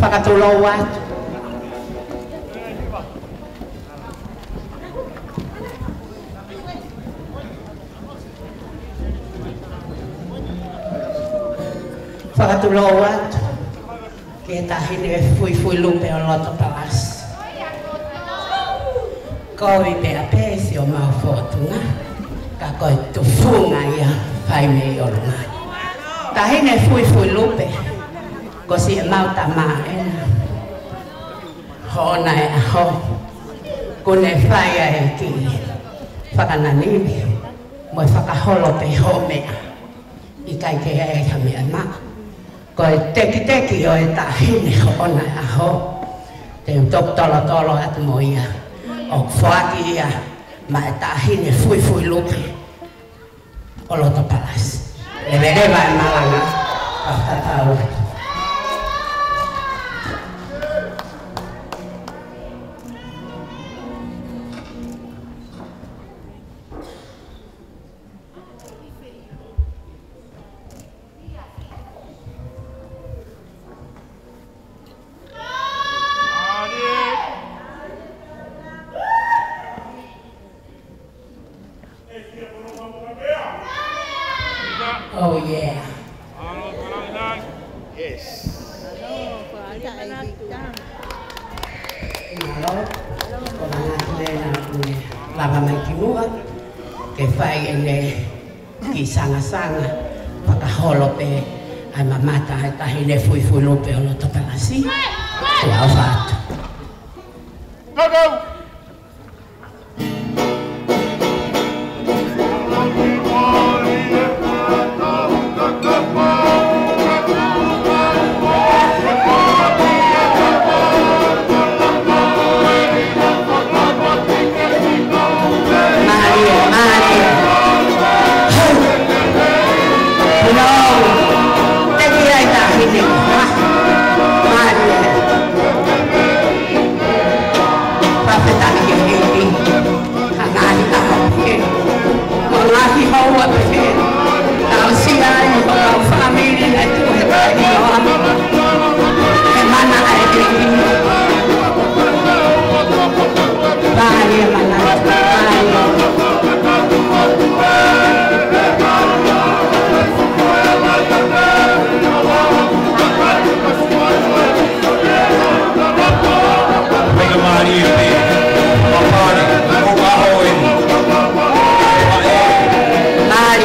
whakatolo atu. Whakatolo atu. Ke tahine fui lupe o loto talas. Ko Koe pe a pēsi o mau whotunga. Ka koe tufunga ia whai mei o runga. Tahine fui lupe. Ko si e mau ta maa ena. Hona e aho. Kune whai a e ki. Whakananini. Moe whakaholo pe homea. I kai ke e ha mea maa. Ko e teki o e tahine hona e aho. Te tolo atu mo ia. O whaki ia. Ma e tahine fui lupe. O loto palasi. Le vereva e malanga. Patatau. Oh yeah. Yes. Malo, ko mga kilena lava mai kinua, ke whai ene ki sanga whakaholo pe ai mamata ai tahine fui lupe o loto palasi. Te au whātu. Go! Mario.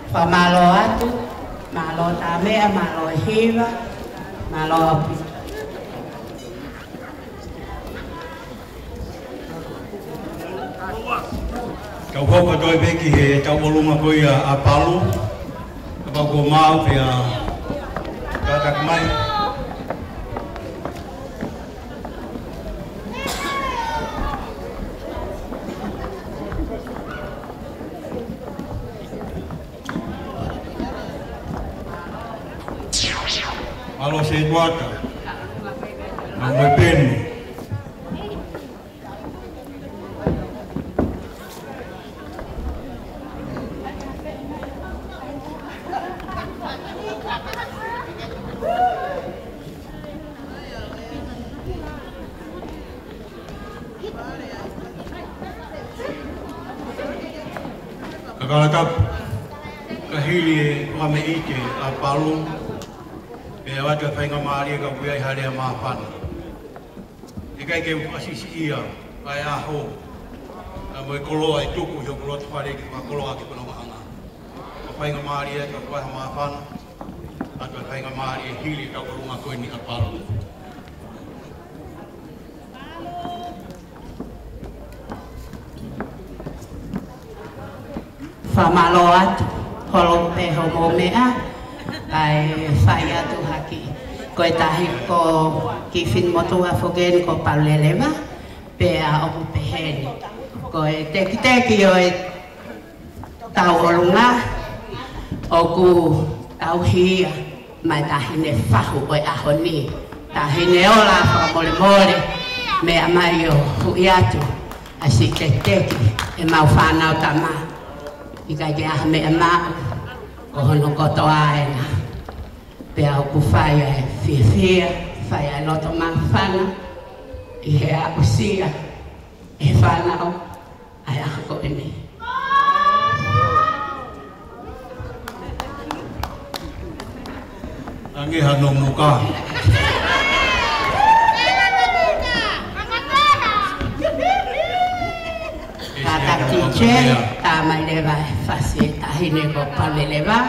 Whamalo atu, malo tā mea, malo e hewa, malo api. Kau hoka doi beki he tau olunga koi a palu. Kau ko mau pe a katak mai. Malo se tuata. Namo peni. Kakalakap kahili kame ike a palu e wata whainga maari ka puia i harea maapana. I kai ke asisi ia kai aho a moe koloa i tuku hio koloa tawhare ki ka koloa ki kuna mahanga. Ka whainga maari e ka puia maapana a ka whainga maari e hili ka kolunga koe ni a palu. Whamalo atu, holo te homo mea, ai whai atu haki. Koe tahi ko ki whin motua whoken ko paulelewa, pea oku pehene. Koe teki o e tau olunga, oku tau hia, mai tahine whahu o e ahoni. Tahine ola whamole mole, mea mai o hui atu, asi teki, e mau whanau tamaa. I kai ke aha mea maa, ko hono koto aena. Pea o ku whaia e whiawhia, whaia e loto maa whana, i he a usia, e whanau, ai aha ko ene. Angiha no muka. Tata tiche, ta mai leva fasi, ta hine ko pale leva.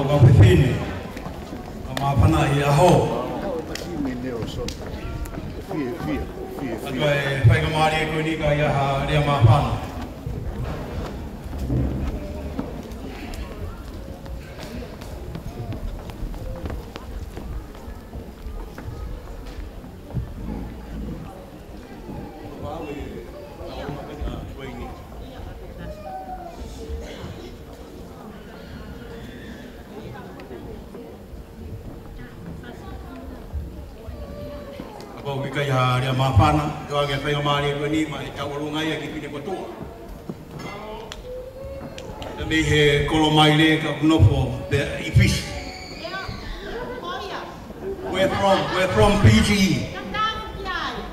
o ka whiwhine. Ka mapana I aho. Aka e whaika maari e koe ni ka iaha rea mapana. Ko ki kai ha rea mapana, yo age whainga maari e koe ni ma e tau alungai e ki pine kotua. E mei he kolo mai le ka kunofo pe I fish. We're from PGE.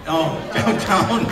Oh, downtown.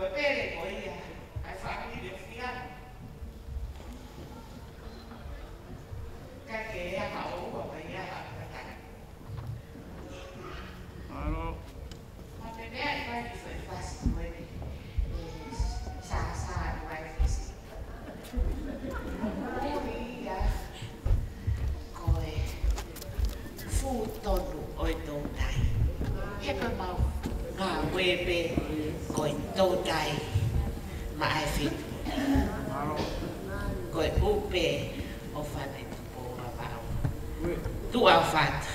Koe pere ko ia, ai whakiri o whiana. Ka ke ea ka oua pa ia ha kataka. Alo. Ma te mea I vai ki whai whasi koene. Sa I vai whasi. Uri ia, koe fu tonu oi tō tai. Hepa mau ngā wepe koe tō tai ma ai whitu. Koe upe o whane tupo a wau. Tu au whata.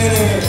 Hey!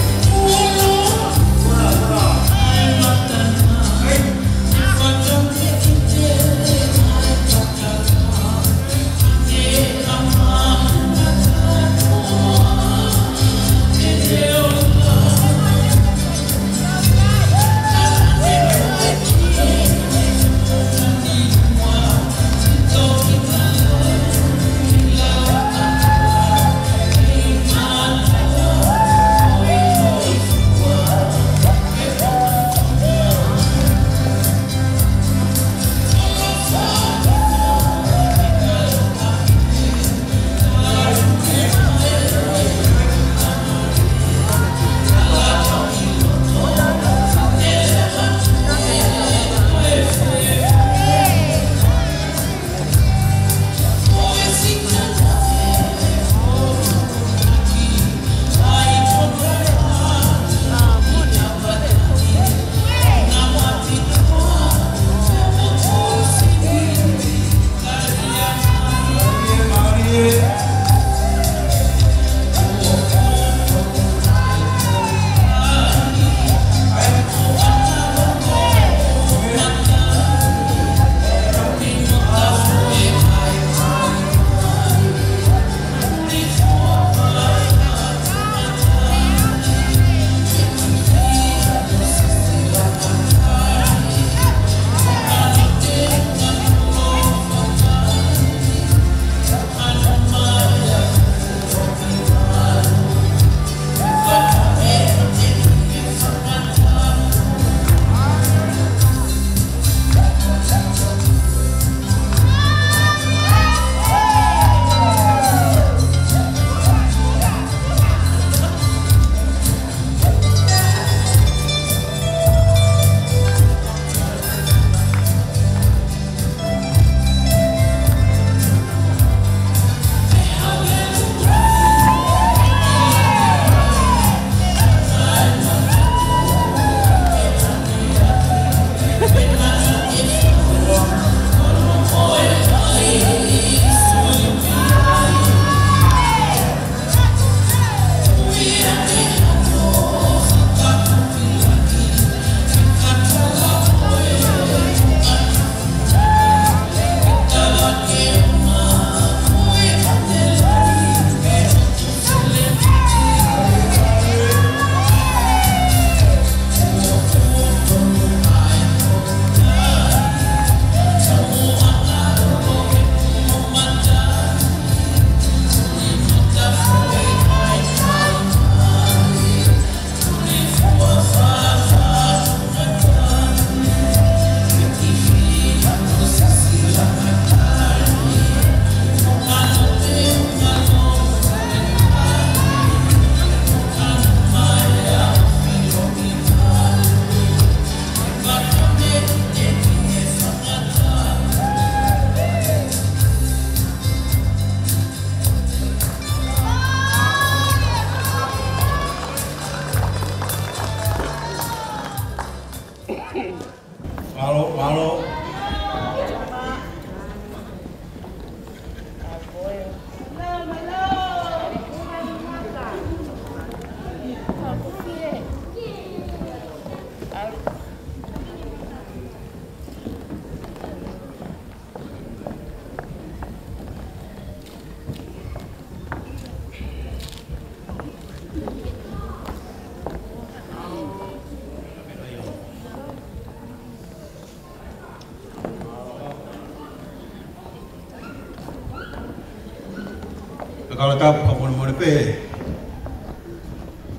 kala tapu ka mone pe.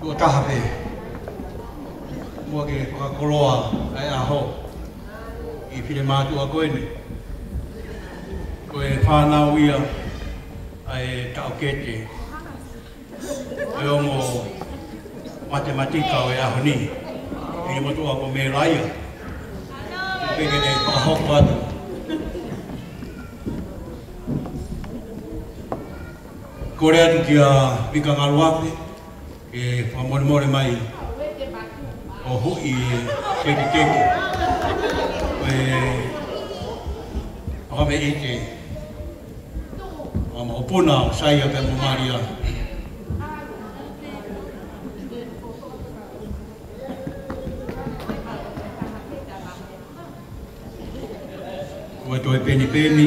Ko taha pe. Mua ke whakakoloa ai aho. I whire mātua koene. Koe whānau ia ai tau kete. Koe ongo matematika o e aho ni. I motua ko me raia. Peke nei whakahoko atu. Kore atu ki a Mika Ngaruape, ke whamoremore mai o hui keke keke. Whakame ite, o puna o saia pe mumaria. Koe toi peni peni.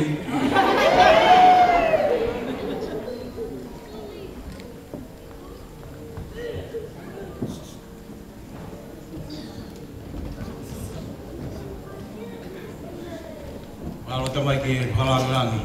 Malo tamai ke halangi.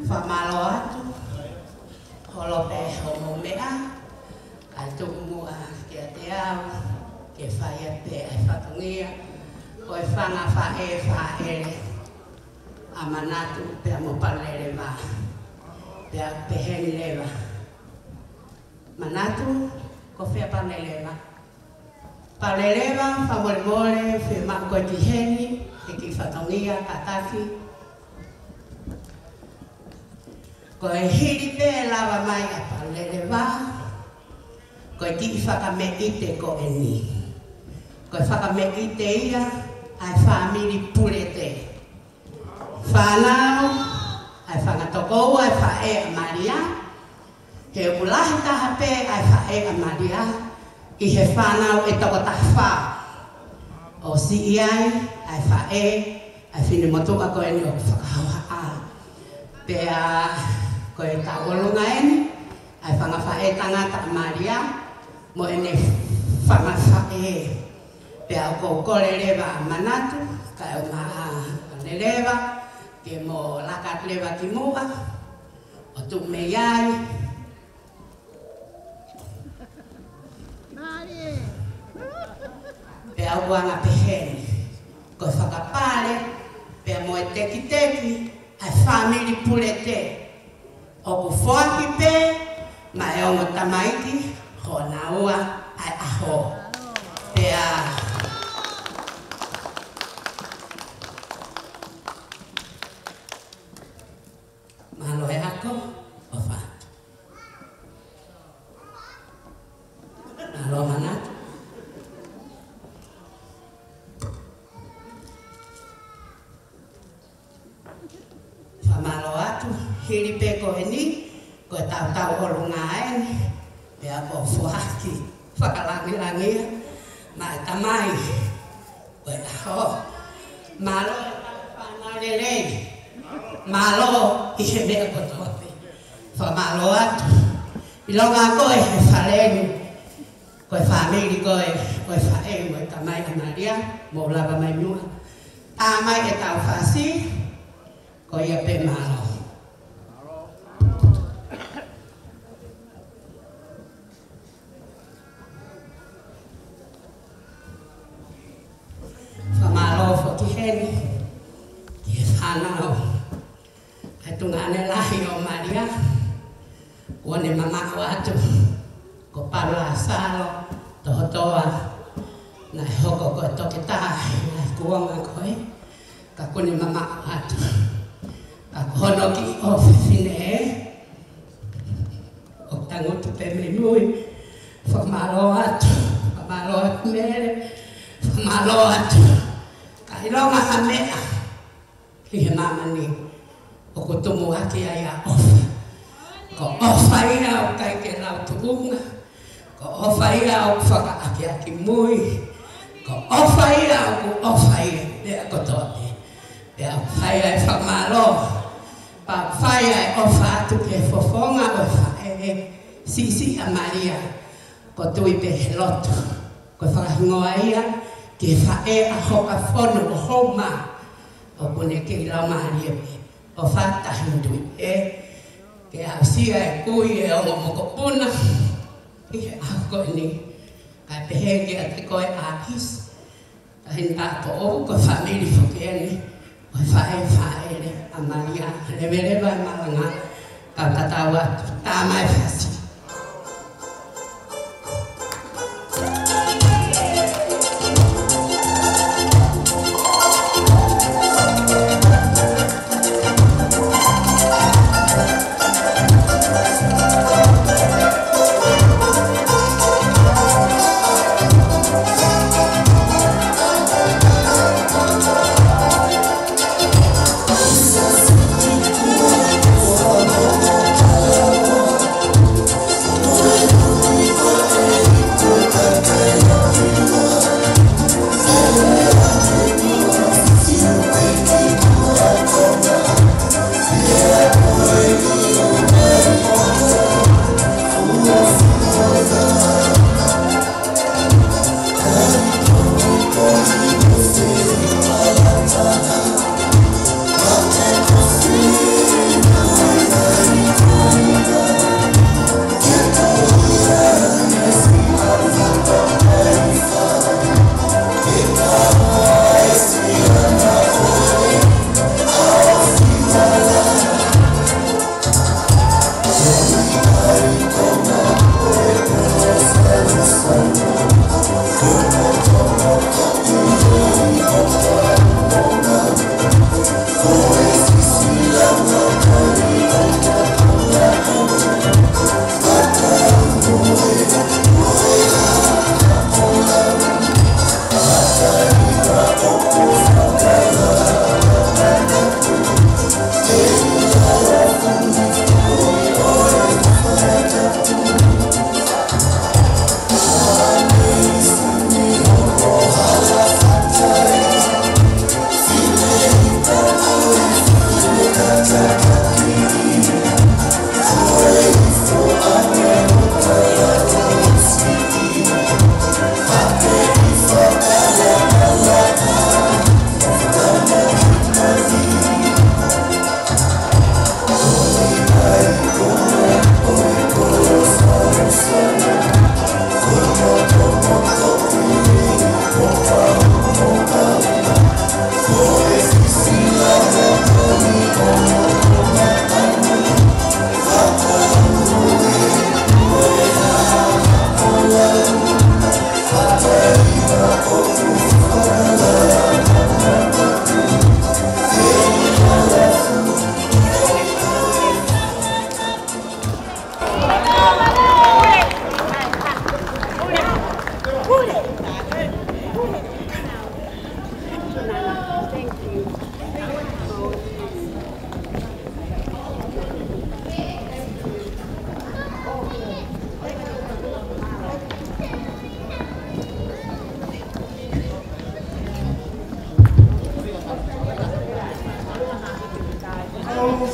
Whamalo atu, holo pe homo mea, a tumu a kia te au, ke whai a te ai whatungia, koe whanga wha e, Manatu pea mo palere va pea pehen leva Manatu ko fea palere va palere va famolmole fe mako tiheni e ki fatongia kataki ko e hiri pe lava mai a palere va ko e ki whakame ite ko e ni ko e whakame ite ia ai whamiri purete whanau ai whangatoko ai whae a Maria he ulahi taha pe ai whae a Maria i he whanau e toko taha o si iai ai whae ai whine motuka ko e ni o whakahawa a pea ko e tawolunga eni ai whangawhae tangata a Maria mo ene whangawhae pea o kore lewa a Manatu ka e o maa lewa ke mo lakat lewa ki mua o tu me iai pea o wanga peheni ko whakapare pea mo e teki teki ai whamiri purete o ku whoaki pe mai o mo tamaiti ho na ua ai aho pea malo e ako o wha malo Manatu wha malo atu hiri pe ko e ni ko e tau holunga eni pea ko whuaki whakalangirangia mai tamai ko e aho malo e whanarelei malo i he mea kotote wha malo atu i longa koe he whaleni koe whamiri koe whae mo e tamai a Maria mo lava mai mua tamai e tau whasi ko ia pe malo wha malo whoki heni ki he whanau tungane lahi o Maria one mama atu ko palo asalo toa na hoko ko toke tahi na kuonga koe ka kone mama atu ka kono ki o fine o tangotu pe menui famalo atu mere famalo atu ka ilonga hamea ki he mama ni o ko tomo ake ai a ofa ko ofa ia o kai ke lau tuunga ko ofa ia o whaka ake ake mui ko ofa ia o ku ofa ia lea kotote lea whai ai whamalo pa whai ai ofa atu ke fofonga o whae sisi a Maria ko tui pe lotu ko whakahingoa ia ke whae a hoka whono o homa o kune ke lau Maria o fata hindui ke ausia e kui e o mokopuna i he ako ni ka pehenge a te koe akis ka hinta to o ko famili fokeni o fae le a Maria le mereva e malanga ka tatawa tamai fasi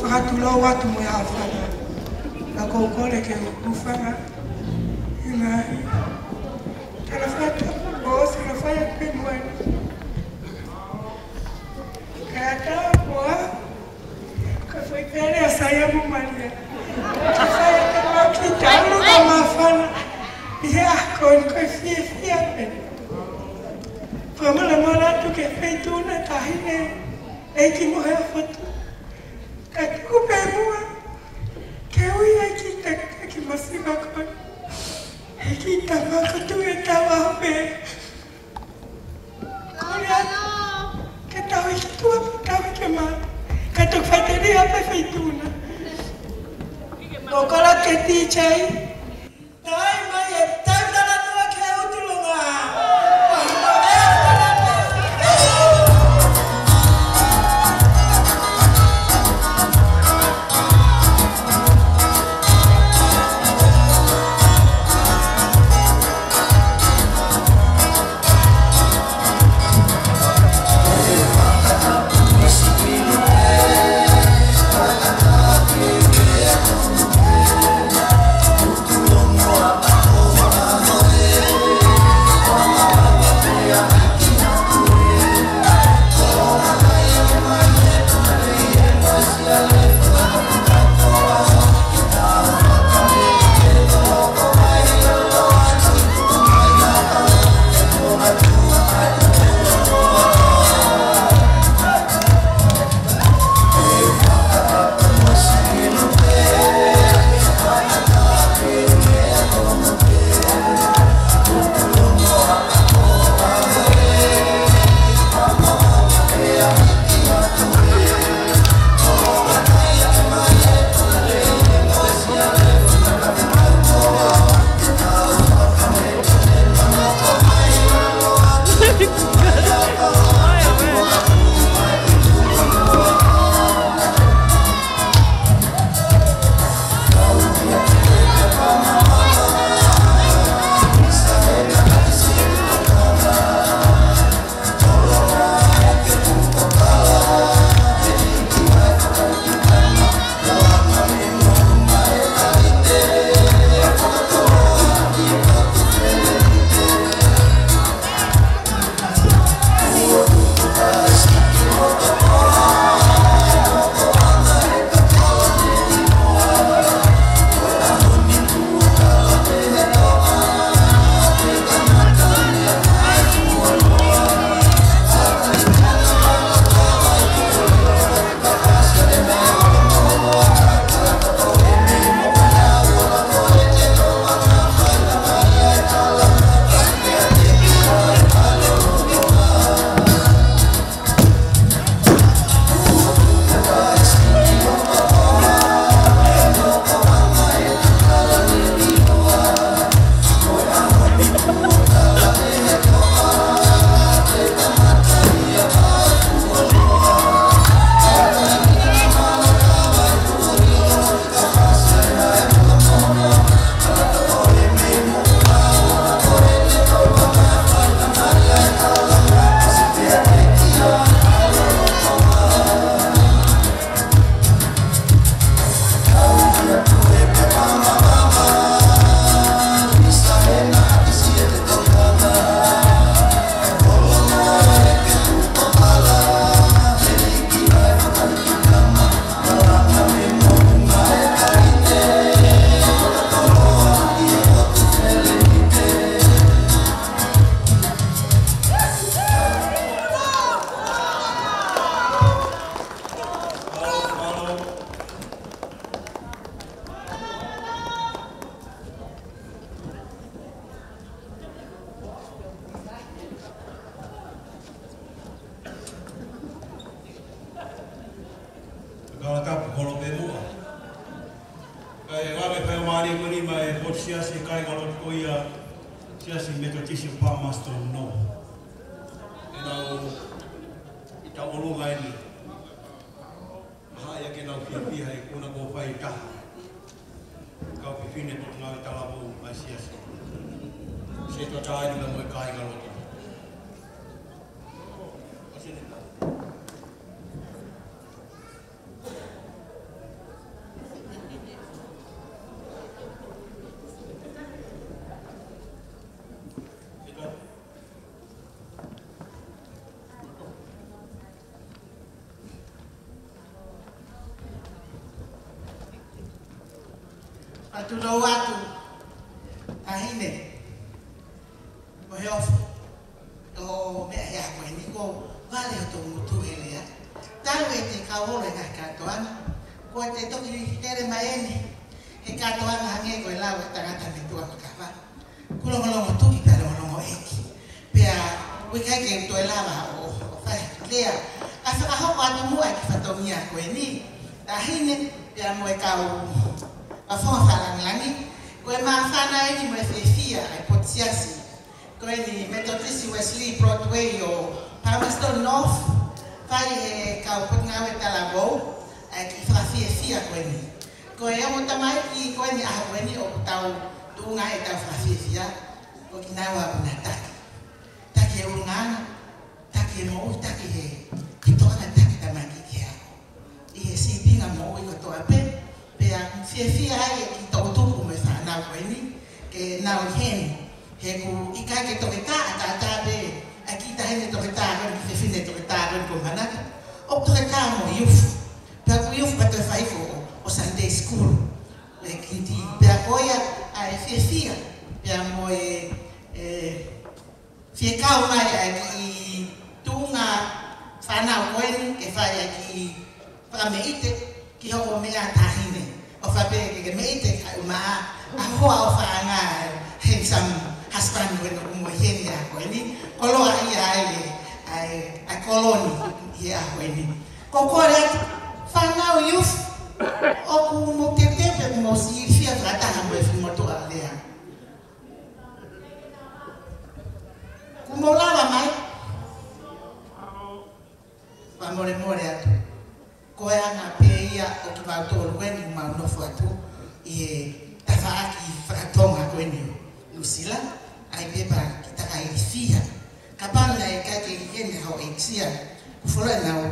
Whakatulao atu mo ia whana. Na kōkore ke uwhanga. Ina tara whata o se na whaya pe moe. Ka ata moa. Ka whai pere a saia mo maria. Ka whaya te maki tauru ka mawhana. Ia kon koe fia pe. Whamala mara tu ke whaituna tahine. Eiki mo hea whatu. Ka tuku pe mua, ke ui e ki taka ki masima kon. E ki tawa katu e tawa hope. Kore atu, ke tawa ki tua pu tawa ke maa. Ka tuk whatere ape whaituna. Mokola ke tīchai. Tai mai e tautara tua ke utulunga. Tulungu apa Kalakapu kolo pe mua. Kai wame pai maari koni mai pot siasi kai galot koia siasi metotisi pamasto no. Enau ita olunga ini. Haya ke nau pia hai kuna ko pai taha. Kau pipine tot ngau talamu mai siasi. Se to tai ni mo kai galot. Atulo watu ahine moheofu o me ya ko ni ko vale to mutu ele ya tawe te kaolo ga katoana ko te to ki tere maeni e katoana hange ko lawe tangata ni tua kava kulo ngolo mutu ki pero ngolo eki pea we ka ke to elava o fa lea asa ka ho atu mu aki fatomia ko ni ahine pea mo e kau Afon falangi ko mafana ni mwefefia ipotsiasi ko ni Methodist Wesley Broadway o Palmerston North pai ka ngawe talabo ki frafia ko ya motamai ki ko ni ahweni o tau tunga eta frafia ko kinawa bunata take ungana take mo take ki tona take tamaki kia i si pinga mo i ko to ape pea fia ai ki tautuku me whanau koe ni ke nau hen he ku ika ke toke tā a be a ki ta hene toke tā ren ki whiwhine toke tā ren ko manaka o toke tā mo iufu pea ku iufu pato whaifo o Sunday School le kinti pea koia a fia pea mo fia kau mai a ki tunga whanau koe ni ke whai a ki whameite ki hoko mea tahine o whape ke meite ka uma a hoa o whaanga handsome husband when o mo hene a koe ni koloa ia ai koloni ia koe ni kokore whanau youth o ku mo tetepe mo si fia trataha mo e whimotoa lea ku mo lawa mai wa more atu koe ana peia o ki mautoro weni maunofo atu i tawhaaki whakatonga koeni Lucila ai pepa ki taka i fia ka panga e kake i hene hau e kisia kufura nau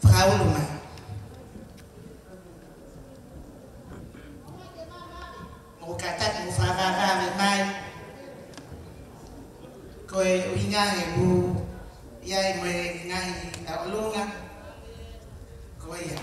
whakaulu mai mo kataki mo whakarame mai koe uingahe mu iai mo e ngahi na olunga koia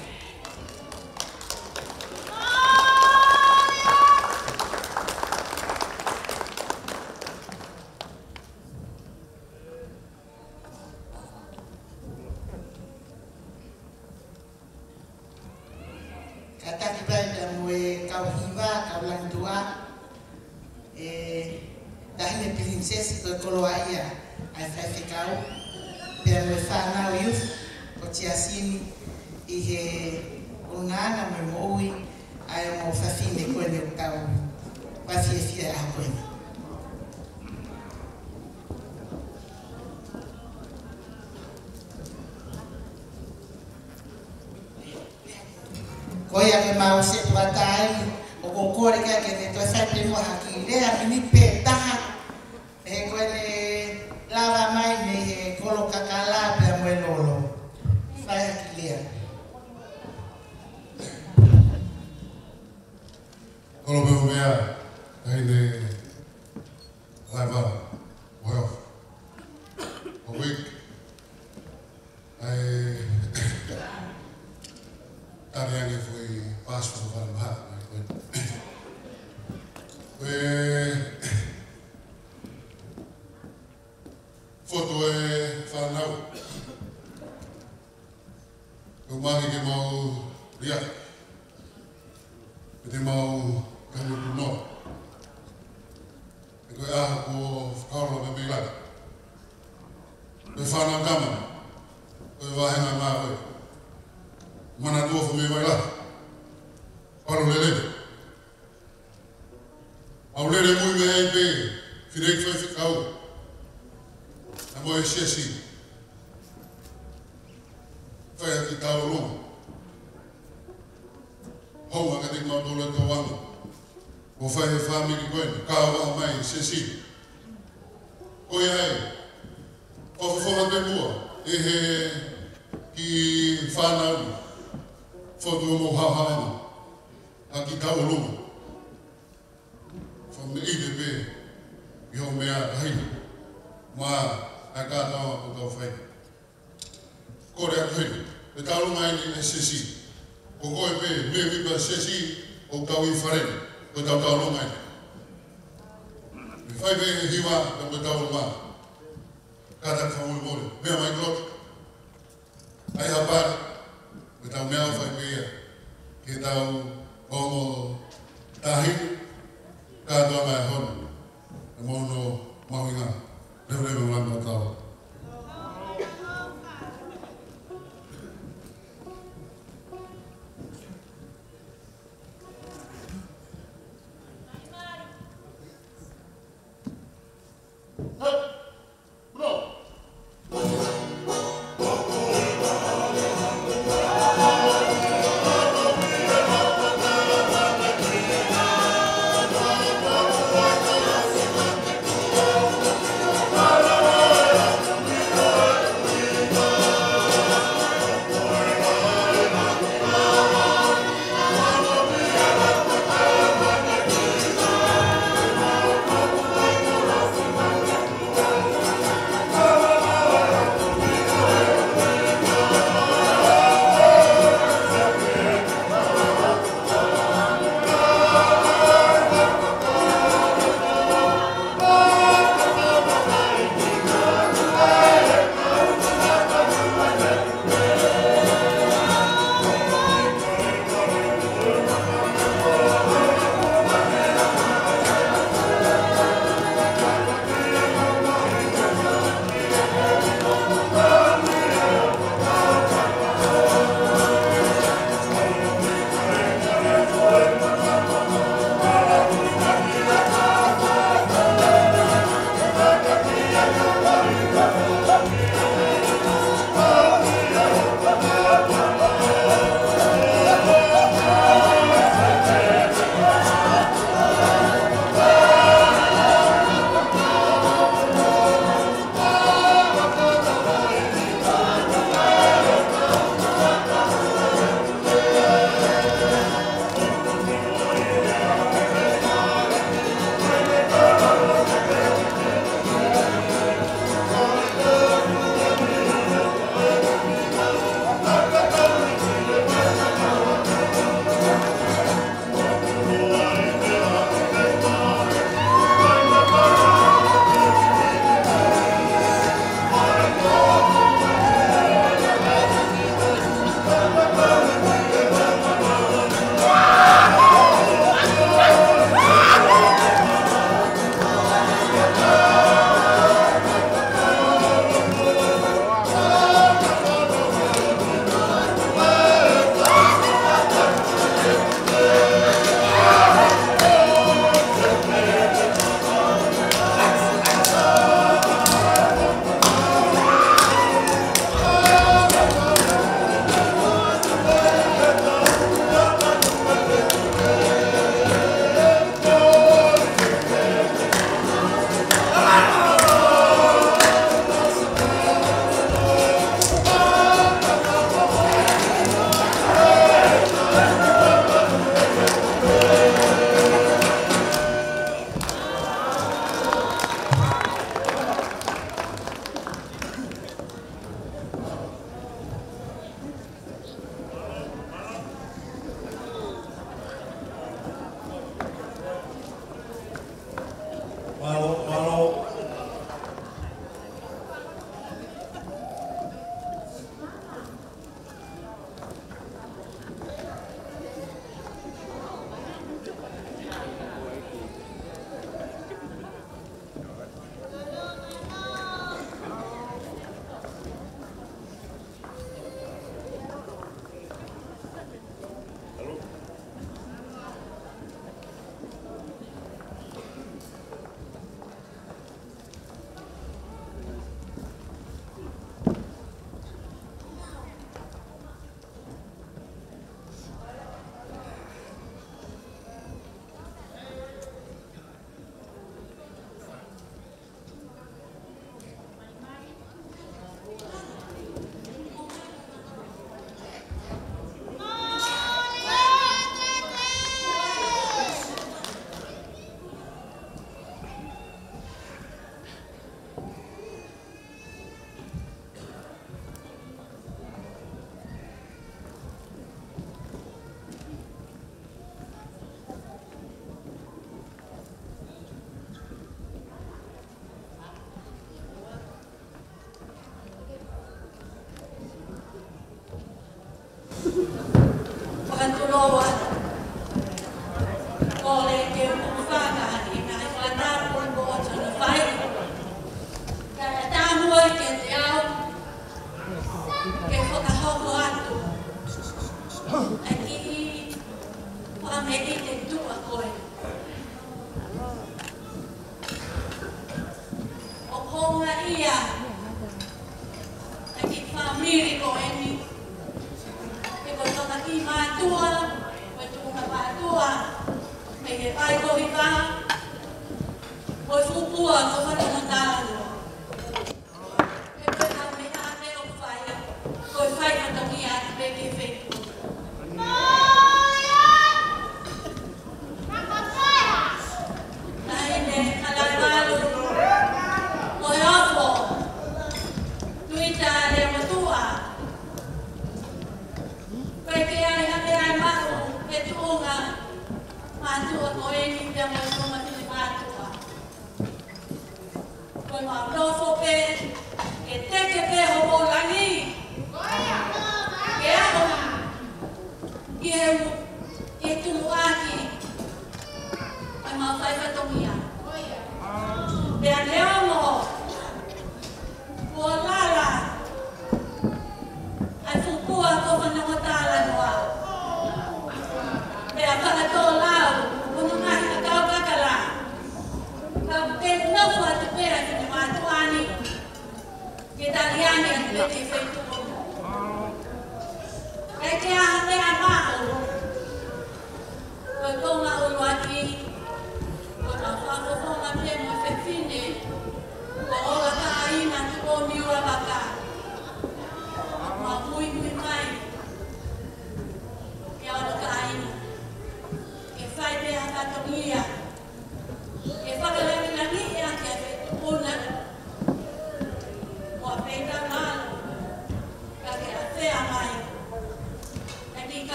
kataki baida mo e kauhiva kaulandua dahine princesi ko koloaia ai whaiwhikau pia mo e whanau youth o tiasini i he ungana me moui ai mo whawhine koene o tau whawhiawhia a koene. Koia ke mau se tuatai o kokore ka ke ne to whaipe mo haki lea mini pe taha e koene lava mai me he kolo kakala pia mo e lolo. Whai haki lea. Olo me mea, ai ne laiva, well, a week, ai tariangi foi passo para o Maha, foto e whanau, o mahi ke mau riak, te mau kanu tuno. E koe aha ko whakaoro me mei laka. Koe whanau kama, koe wahenga mā koe. mana tua fu me vai lá. Para o lele. Ao lele mui me ai pe, firei foi ficau. A moe xesi. Foi aqui tau longo. Hou a te mau dola tau anga. O fai he whamiri koe, kawa mai xesi. Koe ai, whawhawha te mua, e he ki whanau, whotu o mo hawhaanga, a ki tau longa. Whame ide pe, i hau mea haini, ma a kātawa o tau whai. Kore a koe, e tau longa ini e sesi, ko koe pe, me wipa sesi, o tau i whareni, o tau longa ini. Me whai pe e hiwa, o me tau longa. Kata whamui mōre, mea mai klot. Ai hapara, me tau mea whai pia, ke tau omo tahi, kātua mai honu, e mōno mahuinga, rewe mōlanga tau. Hallelujah.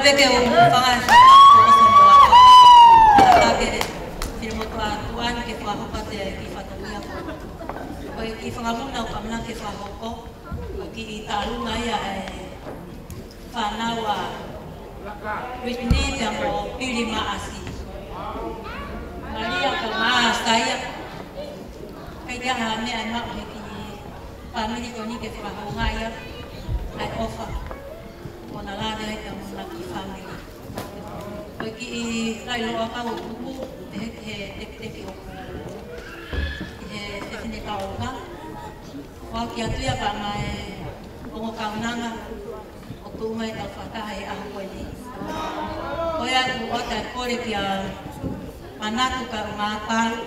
Peke o pangan ke firmo tuan ke faho pate ki fatonia ko ki fangamu na kamna ke faho ko ki talu ngaya fanawa witni jambo pili maasi Maria kama saya kaya hame ana ki family ko ni ke faho ngaya ai ofa Nalada ita muna ki family. Pagi lai lo ako buku teki o teki ka o ka. Wa ki atu ya pa mai o ka nanga o tu mai ta fata ai a ko ni. O ya ko ta kore ki a manatu ka mata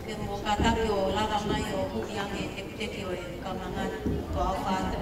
ke mo ka ta ki o la ka mai o ku yang teki o ka mangan to a fata.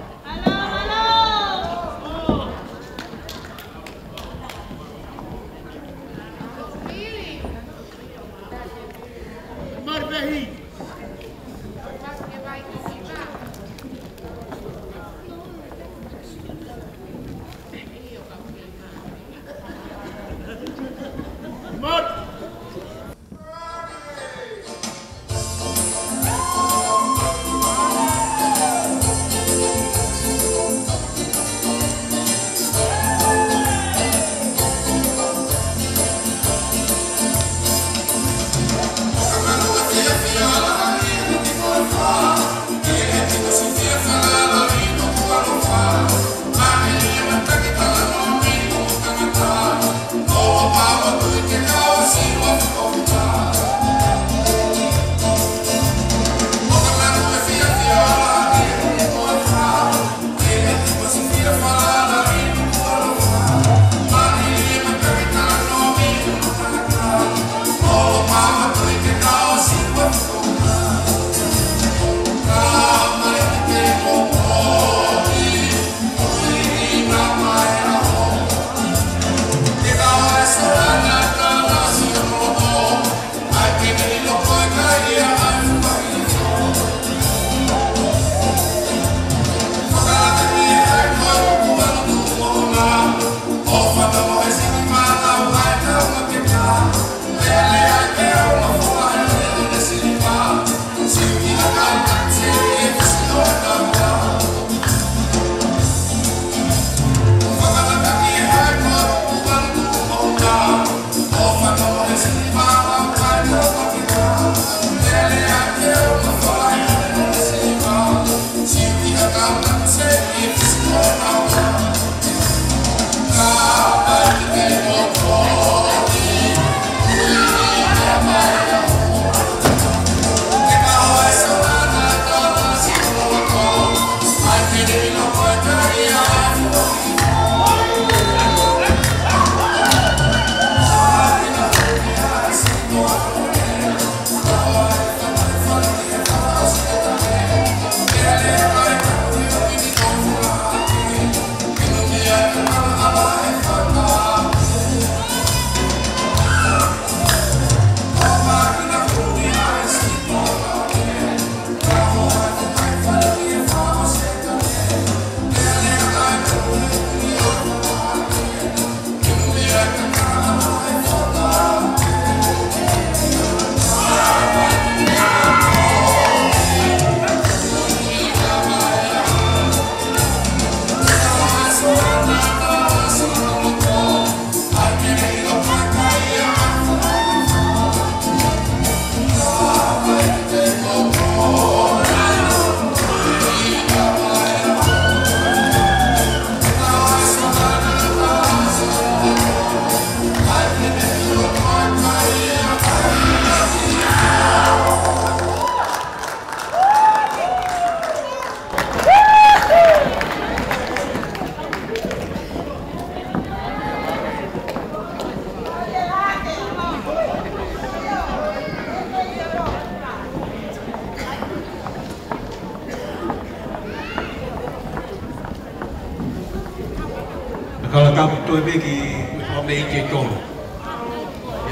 Kalau tak betul bagi kami ikut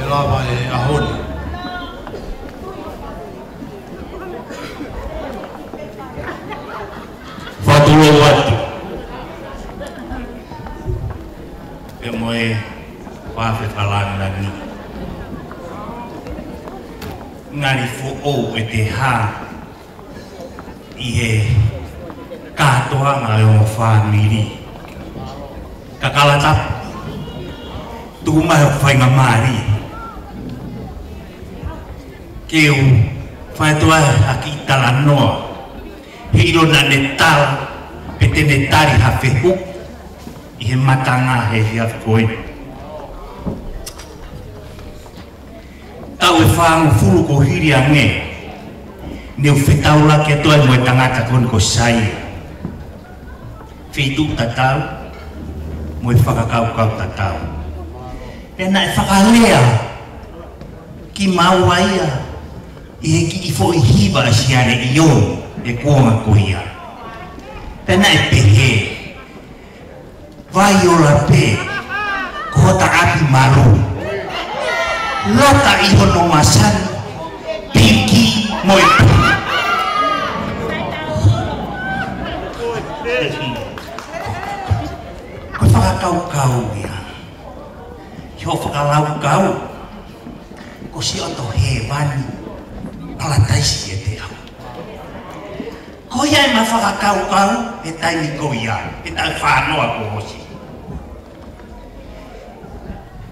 ialah balik ahon. Fatulo watu. Kemoe pafe falanda ni. Ngari fo o e te ha ihe katoa nga o family. Kakalata tuma fai nga mari. Keu fai toa aki talanoa. Hiro na netal pete netari hafehu ihe matanga he hiaf koe. Tau e whaangu furu ko hiri ange neu whetaula ke toa moe tangata kon ko sai. Whitu tatau moe whakakau tatau. Pena e whakalea ki maua ia ihe ki ifo i hiva siare i o e kuonga kuia. Pena e pehe. Vai o la pe. Kota api maru. Lota i hono masan. Pinki moi. Ko whakakau ia. Hio whakalau-kau. Ko si oto he wani. Palataisi e te au. Koia e mawhakakau-kau, e taimi koia, e tai whanoa ko hosi.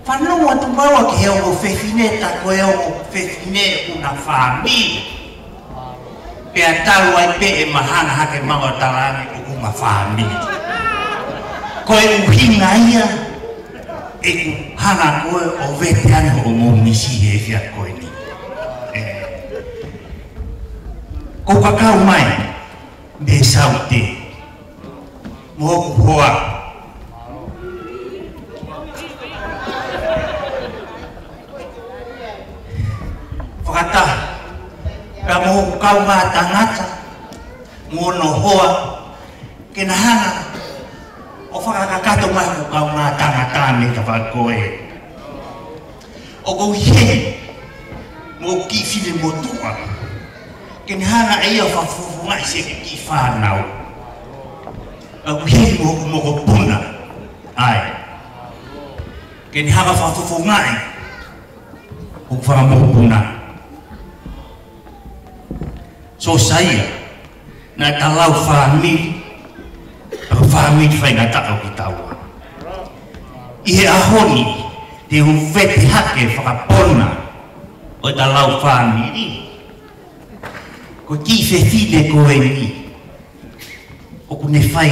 Whanoa tu maua ki heo mo whewhine, ta ko heo mo whewhine una whami. Pea tau ai pe e mahana hake maua talangi o kuma whami. Ko e uhinga ia, e ku hana koe o vete ane o mo misi he fiat koe ni. Ko kakau mai, me saute mo hoa whakata ka mo kau ngā tangata mo no hoa ke na hana o whakakato mai mo kau ngā tangata me ka whakoe o kou hei mo ki while mo tua ke na hana e ia whafufu ngai se ki whanau. Aku hei mo puna. Ai. Ke ni haka whafufu ngai. O whaka mo puna. So saya, na talau whamiri. Aku whamiri whai ngā takau ki taua. Ihe ahoni, te huwete hake whakapona. O talau whamiri. Ko ki whewhine koe ni. O ku ne whai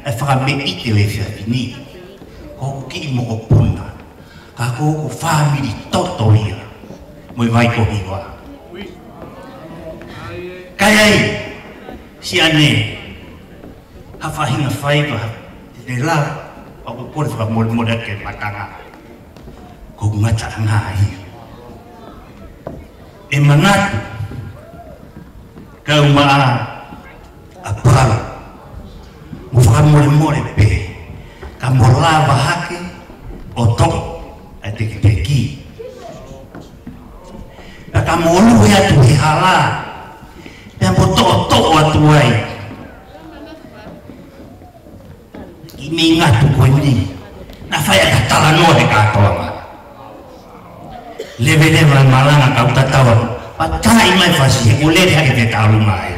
e whakame ite o e whiawhini. Ko ku ki mo ko puna. Ka ko ku whamiri toto ia. Moi vai ko hiwa. Kai ai, si ane. Ha whahinga whaiva. Te la, o ku kore whakamore ke matanga. Ko ku ngata ngai. E manatu. Kau maa apala mo whakamore pe ka morava hake o toko a te ki ka molu ya tu hala pe mo to atu ai ki me ngatu ko ni na fai ka tala no de ka toa leve malanga ka utatawa patai mai fasi o le hake te talu mai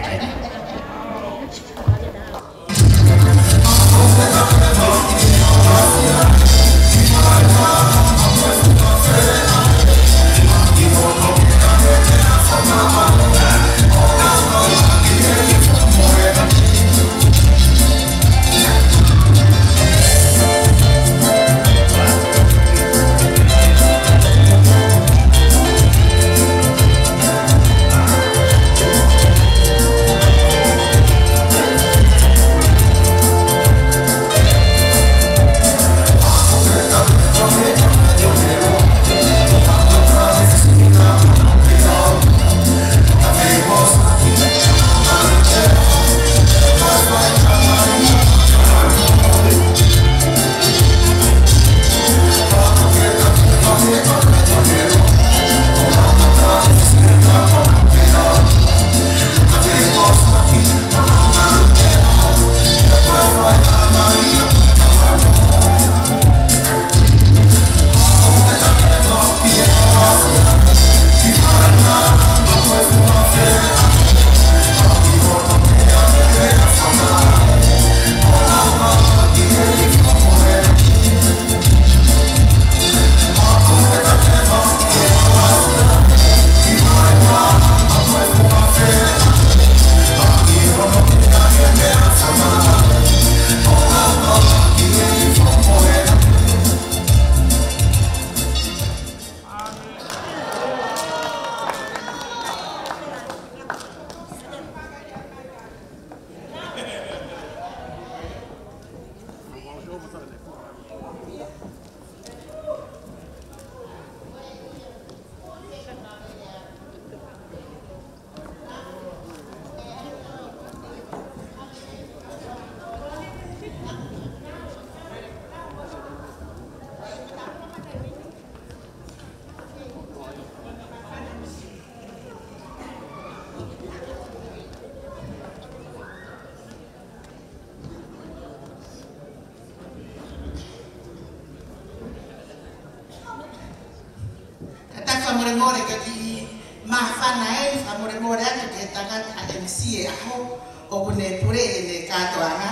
more ka ki mafana e fa more atu ke tangata MC aho o kune pure ne katoanga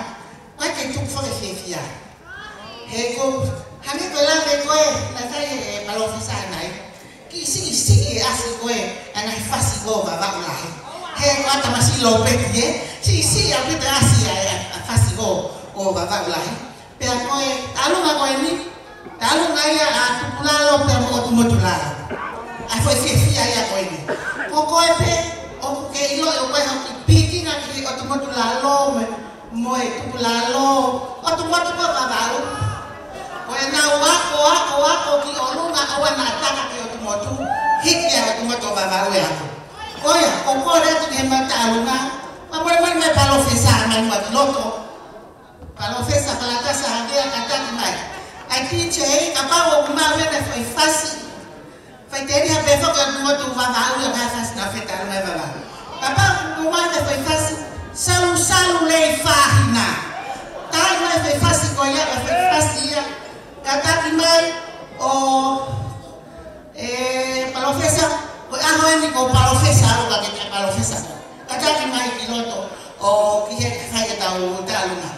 kwa ke tu fo fefia he ko hane ko la be ko na sai malofisa nai ki si asi ko ana fasi go baba la he ko ata masilo petie si a pita asi a fasi go o baba la pe ko alunga ko ni alunga ya atupulalo pe mo tumotulalo a foi fefia ya ko ni ko pe o ke ilo o ko piki na ki otumotulalo mo tupulalo otumotulalo wena wako ki olunga awana ataka ki otumotu hiki ya otumotu baba we hapo oya kokore tu kema talunga mamwe me palofesa na mwa loto palofesa pala kasa hadia kataki mai atiche kapawo kumawe na fasi faiteri ha befo ka otumotu baba we ka fasi na feta na baba papa kumawe na fasi salu le fahina tal na fasi ko ya fasi ya kataki mai o palofesa ano ni ko palofesa alo ka ke palofesa kataki mai kiloto o kihe kaya tau taluna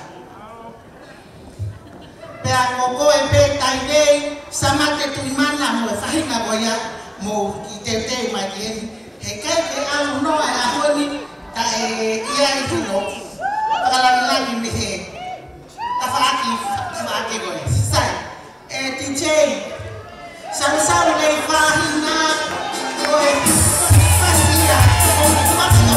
pe ako pe taide samate tu imana mo fahina boya mo kitete mai he kai ke alo no a honi ta ia ituno kala ni mi he afaki go sai DJ Salu le fahina oi fasia o mata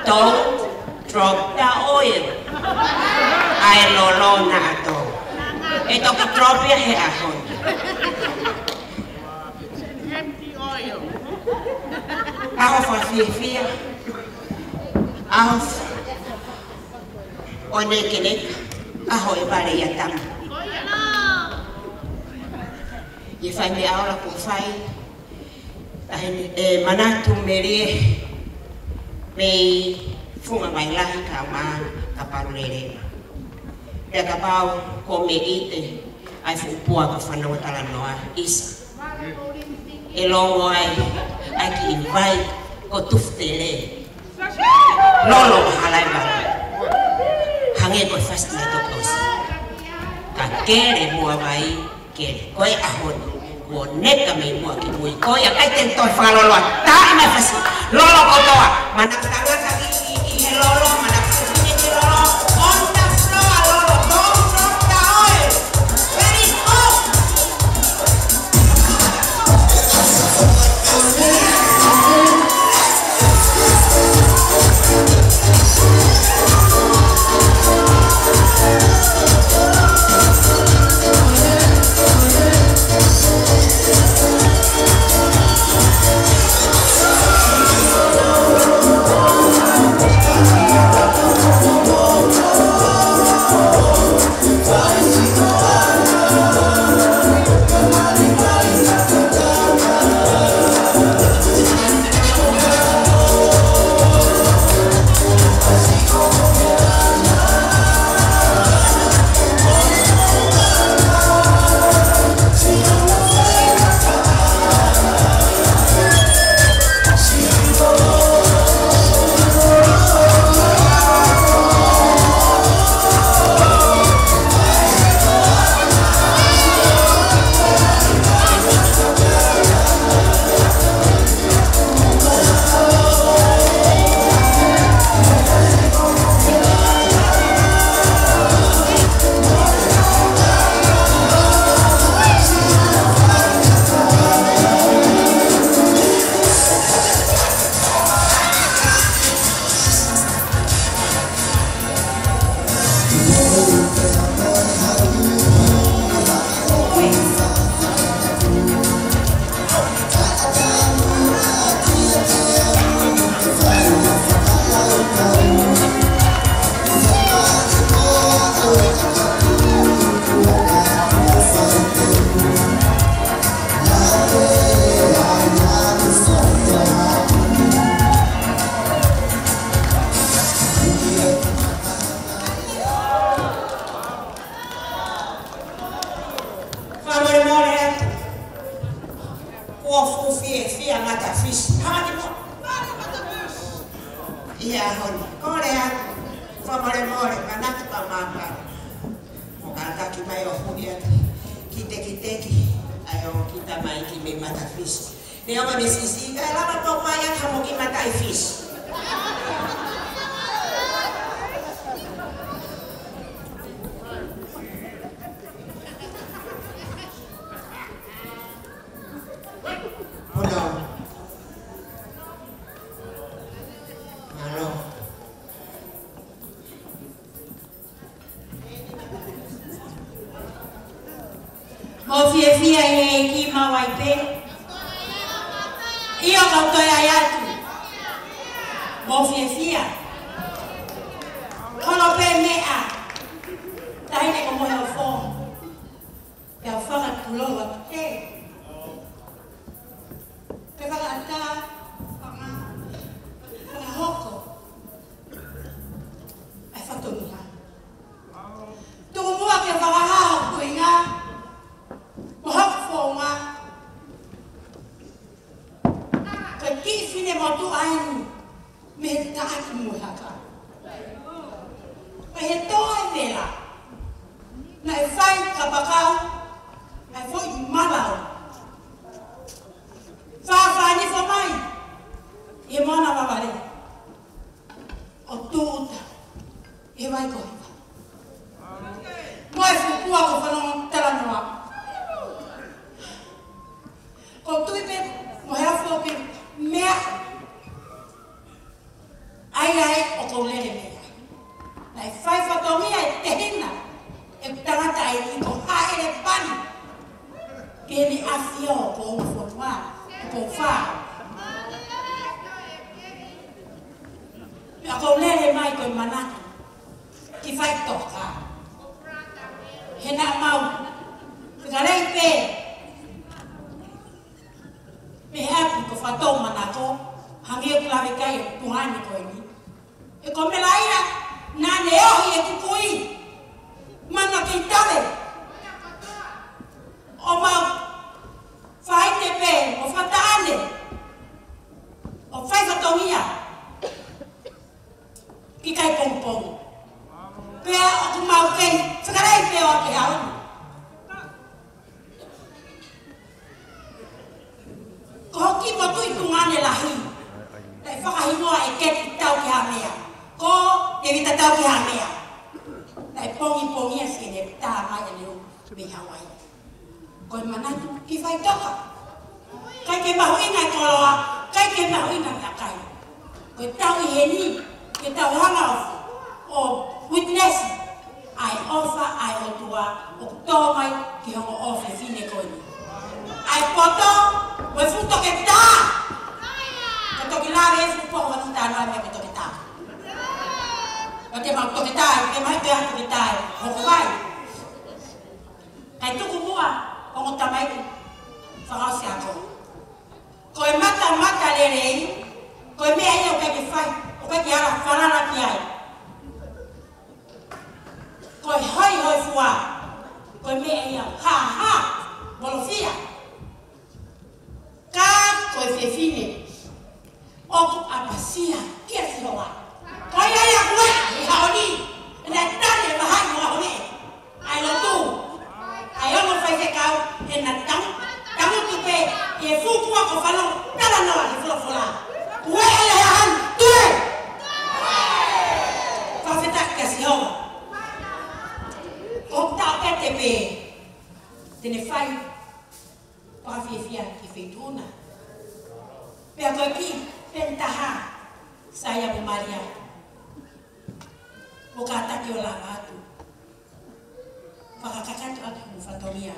Don't drop the oil. Ay lolo na ito. Ito ki drop ya he ahon. Empty oil. Ako fa fia. Ako onekenek. Ako ibare yatam. Ifai me ahora kung fai. Manatu merie. May funga may lahi ka ma kaparulere. E kapau ko me ite ai fupua ka whanau talanoa isa. E longo ai ki invite ko tuftele lolo halai ba hange ko fast na to tos ka kere mua vai kere koi ahon ko neka me mua ki mui ko ya kai ten to fa lolo ta me fast lolo ko to mana tanga ka i lolo mana ni lolo on the floor lolo don't drop the oil very hot tu i tungane lahi. Tai whakahingoa e keti tau ki hamea. Ko te vita tau ki hamea. Tai pongi si ne tā mai e leo me Hawaii. Ko e manatu ki whai toka. Kai ke mahu ina e koloa, kai ke mahu ina me akai. Ko e tau i he ni, ke tau hanga o witness. Ai ofa, ai otua, o tō mai ki hongo ofe fine koini. Ai poto, we futo ke tā. Ka toki lawe e fupo o watu tā noa mea ke toki tā. Ka te mau toki tā, ke mai te hatu ki tā, hoko vai. Kai tuku mua, hongo tamai ki, whakao si ako. Ko e mata lerei, ko e mea ia o kai ki whai, o kai ki ara whanana ki ai. Ko e hoi fua, ko e mea ia, ha, molofia. Ka ko e whewhine, oku apasia, kia si hoa. Ko e ia kue, i haoni, e nai tane e mahai mo haone. Ai lotu, ai ono whai whekau, e na tangu tupe, e fukua ko whanau, tala noa i fulofola. Ue ele han, tue! Whawheta kia si hoa. O tau ke te pē, tene whai, pawhiawhia ki whetuna. Pea koe ki, pentaha, saya mo Maria. O ka atake o la atu. Whakakakatu atu mo whatomia.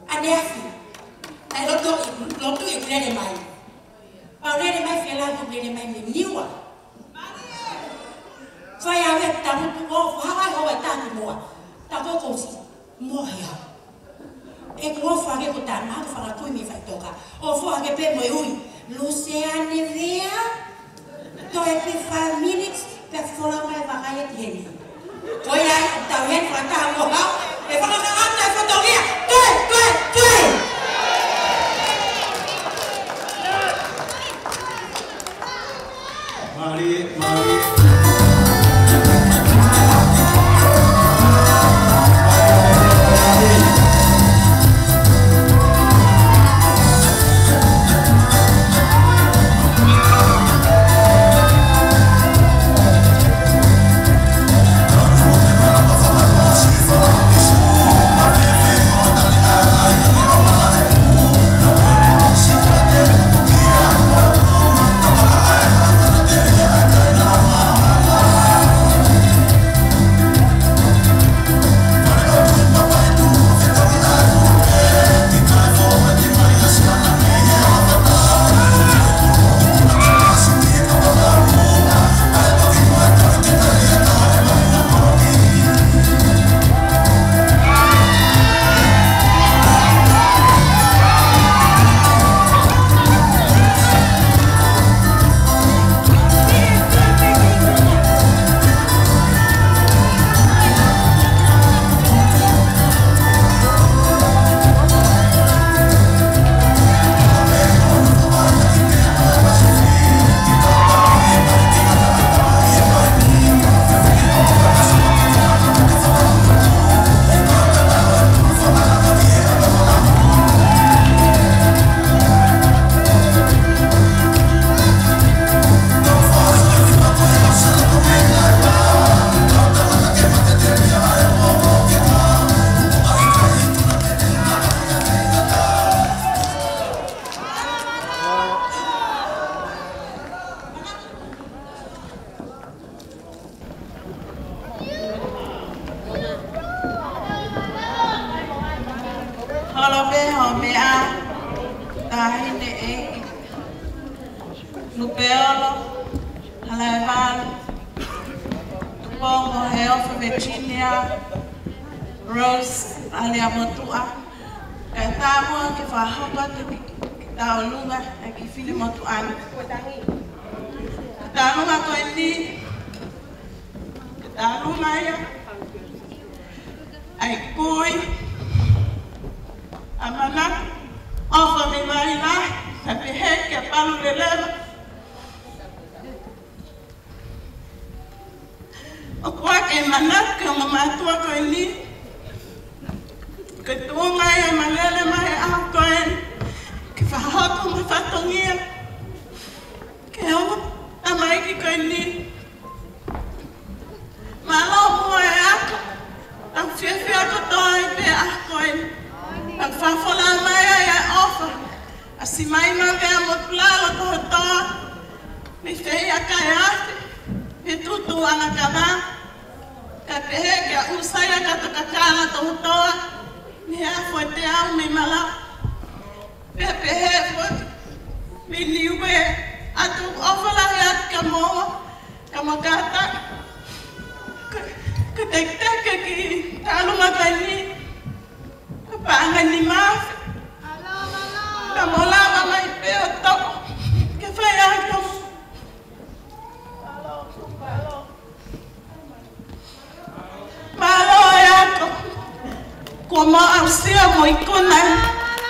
Ane afi. Ai lotu i krene mai. Pau rene mai whiala tu krene mai me niwa. Whai awe tamutu o whawai hoa tāki moa. Ta kokosi, moa ia. E kua whake ko tā nāku whakatui mi whai toka. O whake pe moe ui. Luceane vea. To e pe 5 minutes pe whola mai wakai e tiheni. Koi ai, tau hen whakataha moa hau. E whakakata e whatongia. Tue! Mari. Lupeolo, Halaival, Tupongo, Heofa, Virginia, Rose, Aliamotua, Katamo, que Fahopa, Taolunga, aqui filho Motuano. Talunga Coendi, Talunga, ai Cui, Amana, Ofa me vai lá, a perreque, a palo de leva. manak ke mamatua ko ini. Ketua mai malele mai ako en. Ke fahako mafatongia. Ke o amai ki ko ini. Malo mo e ako. Ang fiafi ako toi pe ako en. Ang fafola mai e ofa. Asi mai ma vea motlalo ko toa. Ni fei akayate. E tutu ana kama. Ka pehe kia usaya kata kakala toa. Ni a foi te au me mala. Pehe foi. Mi niwe. Atu ofala hiat kamoa. Kamakata. Ketek-tek ki. Talu makani. Kepangan ni maaf. Kamola mama ipeo tok. Kefaya kamu. Malo yako. Como ausia mo ikona.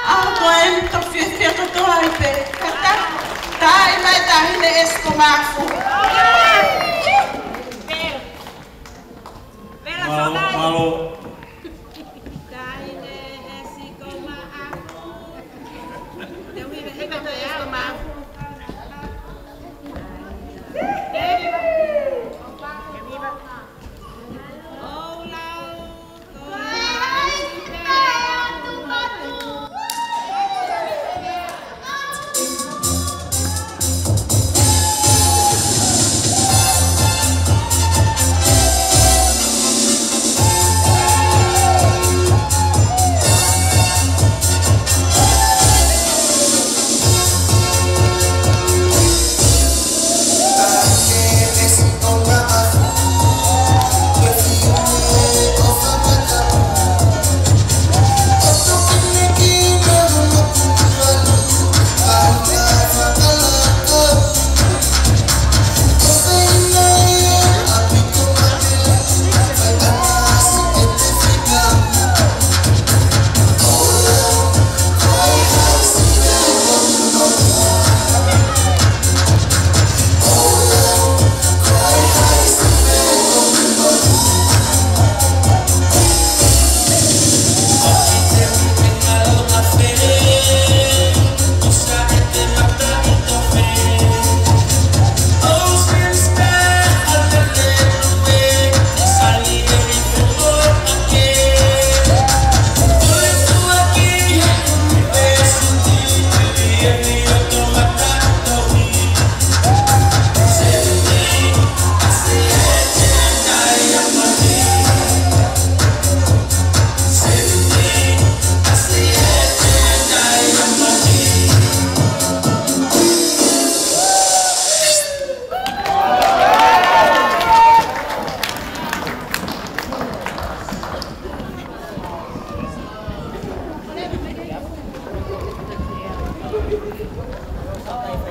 Ako en to fiefia ko to aipe. Kata. Dai mai dai ne eskomafu. Malo.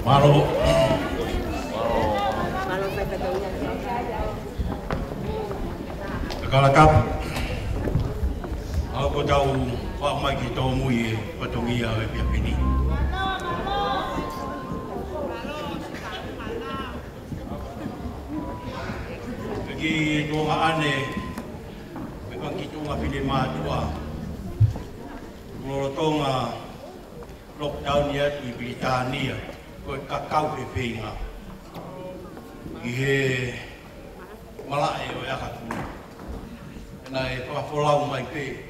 Malo. Kalakap. Ako daw pa makita mo patungiya ay piyapini. Lagi doa ane memang kita ngapini matua. Mulotong lockdown ya di Britania. Ko kakau pepinga. Ihe malai o yakatu. Na e pafolau mai pe.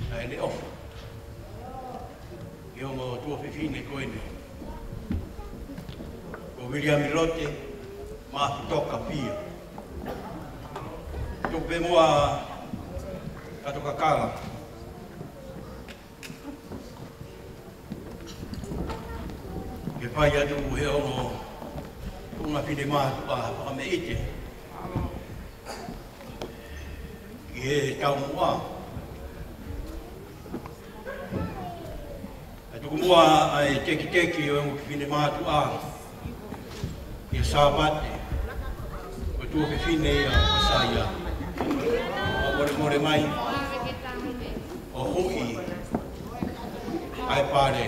Na ele off. Yo mo tu fifine ko ini. Ko William Milote ma toka pia. Tu pe mo katoka kala. Ke pai atu he ono una fine ma pa me ite. Ke tau mua. Atu mua ai teki o fine ma tu ke sabate. O tu ke fine a saya. O more mai. O hui. Ai pare.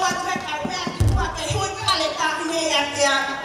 wa tue ka mea ki tua ke hui kale ka mea te ana.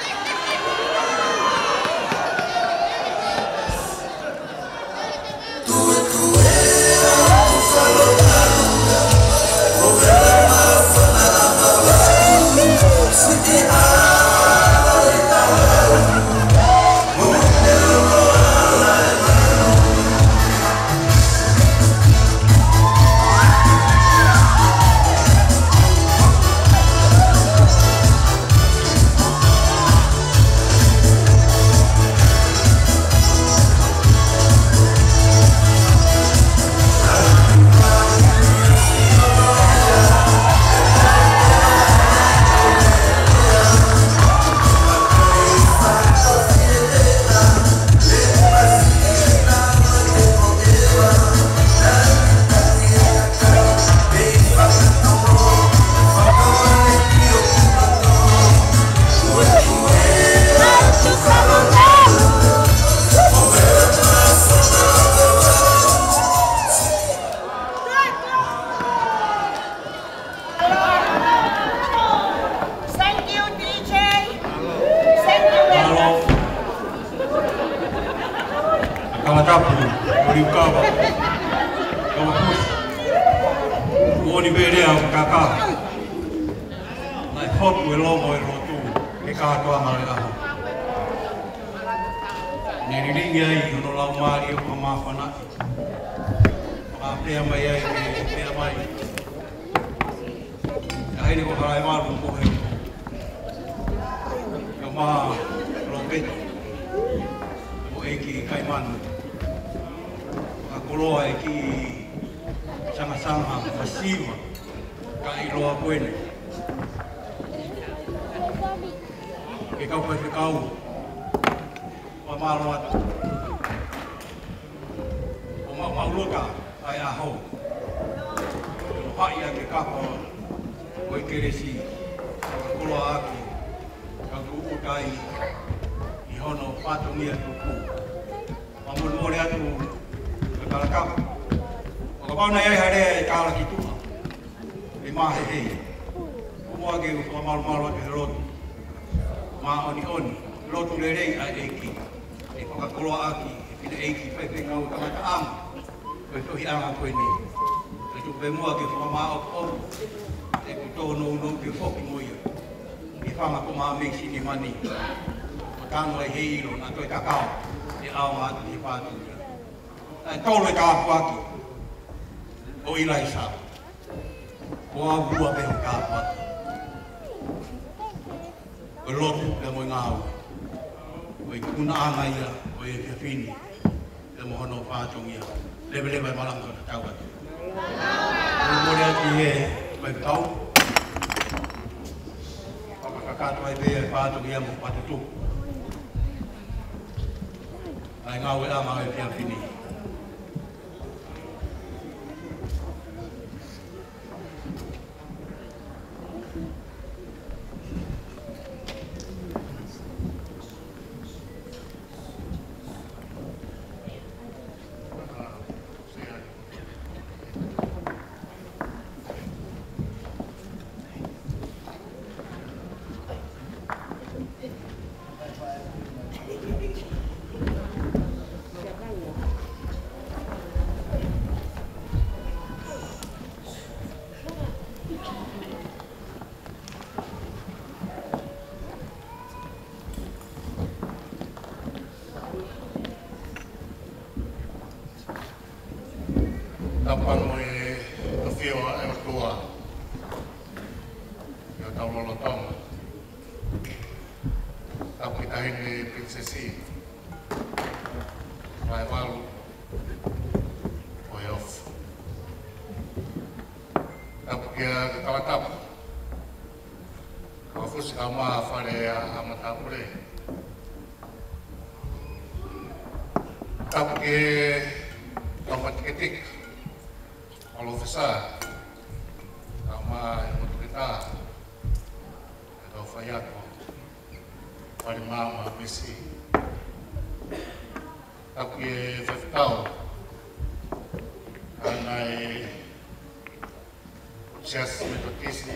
Just metodisi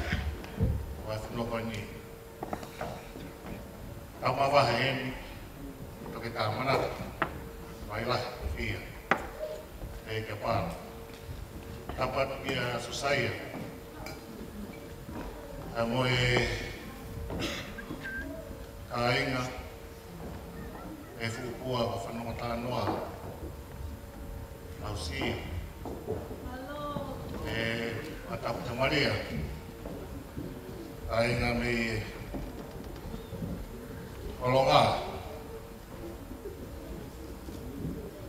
o e whanoko ni. Tau mawaha heni, toke tā manata, mai lahi ko fia, e ke pāna. Tapat kia susaya, a moe ka inga, e whukua o whanonga tā noa, au sia. E atapu ta Maria, ka inga me olonga.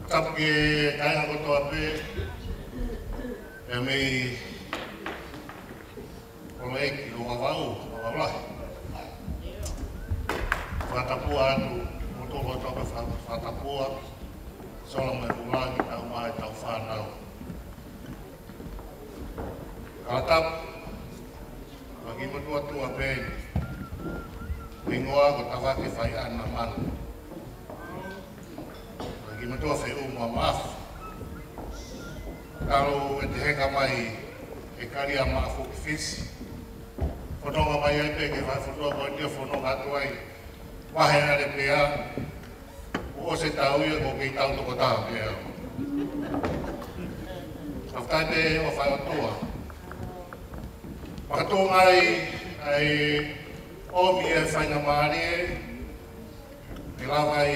Tapu ke ka inga kotoa pe, e mei olo eki o wawau, o wawlahi. Whatapua atu, motoko toka whatapua, sola mai ulangi tau mai tau whanau. Katapu, waki matua tua pēni, ingoa ko tawake whai ana mana. Waki matua whai umua maafu. Kalo e te heka mai e karia maafu ki fisi. Whanonga mai ai peke whai whanua koe tia whanonga atu ai. Wahena re pēa, o se tau ia ko kei tau toko taha pēa. Awhai te o whai atua. Makatonga ai omi e whainga maari e, me lawa i